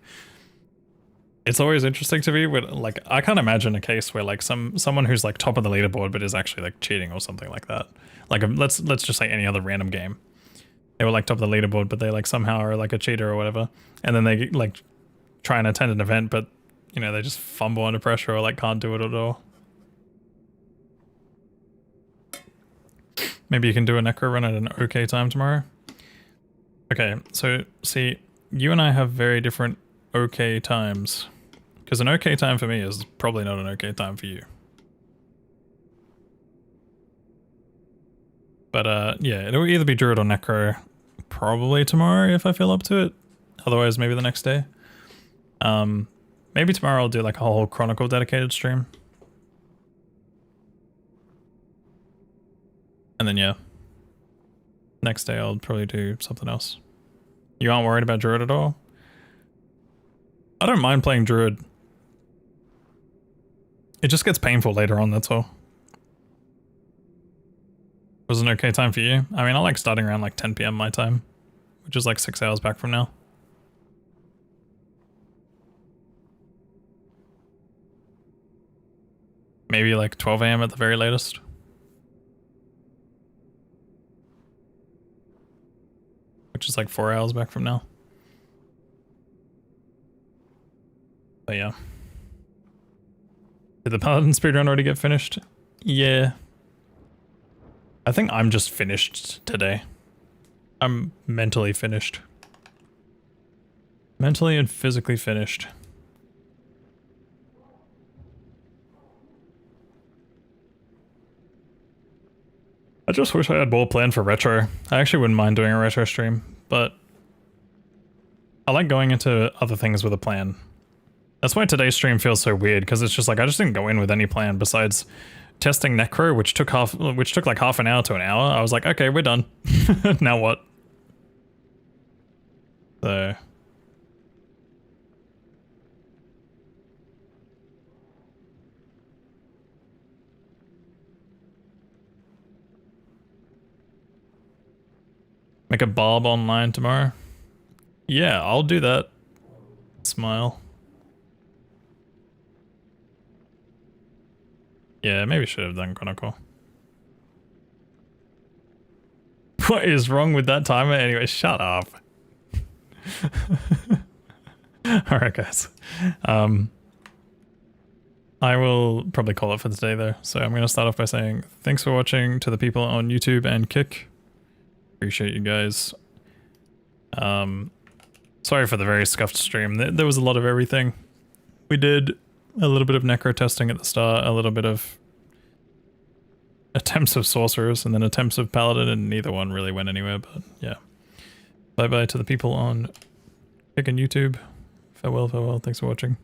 C: it's always interesting to me when like I can't imagine a case where like someone who's like top of the leaderboard but is actually like cheating or something like that. Like let's just say any other random game. They were like top of the leaderboard, but they like somehow are like a cheater or whatever. And then they like try and attend an event, but you know, they just fumble under pressure or like can't do it at all. Maybe you can do a Necro run at an okay time tomorrow. Okay, so see, you and I have very different okay times. Because an okay time for me is probably not an okay time for you. But yeah, it'll either be Druid or Necro probably tomorrow if I feel up to it. Otherwise, maybe the next day. Maybe tomorrow I'll do like a whole Chronicle dedicated stream. And then yeah, next day I'll probably do something else. You aren't worried about Druid at all? I don't mind playing Druid It just gets painful later on, that's all. Was it an okay time for you? I mean, I like starting around like 10 PM my time, which is like 6 hours back from now. Maybe like 12 AM at the very latest. Which is like 4 hours back from now. But yeah. Did the Paladin speedrun already get finished? Yeah. I think I'm just finished today. I'm mentally finished. Mentally and physically finished. I just wish I had more planned for retro. I actually wouldn't mind doing a retro stream, but I like going into other things with a plan. That's why today's stream feels so weird, because it's just like I just didn't go in with any plan besides testing Necro, which took like half an hour to an hour. I was like, okay, we're done. Now what? So make a Bob online tomorrow? Yeah, I'll do that. Smile. Yeah, maybe should have done Chronicle. What is wrong with that timer? Anyway, shut up. Alright, guys. I will probably call it for today, though. So I'm going to start off by saying thanks for watching to the people on YouTube and Kick. Appreciate you guys. Sorry for the very scuffed stream. There was a lot of everything. We did a little bit of Necro testing at the start, a little bit of attempts of Sorcerers, and then attempts of Paladin, and neither one really went anywhere, but yeah. Bye-bye to the people on Kick and YouTube. Farewell, farewell. Thanks for watching.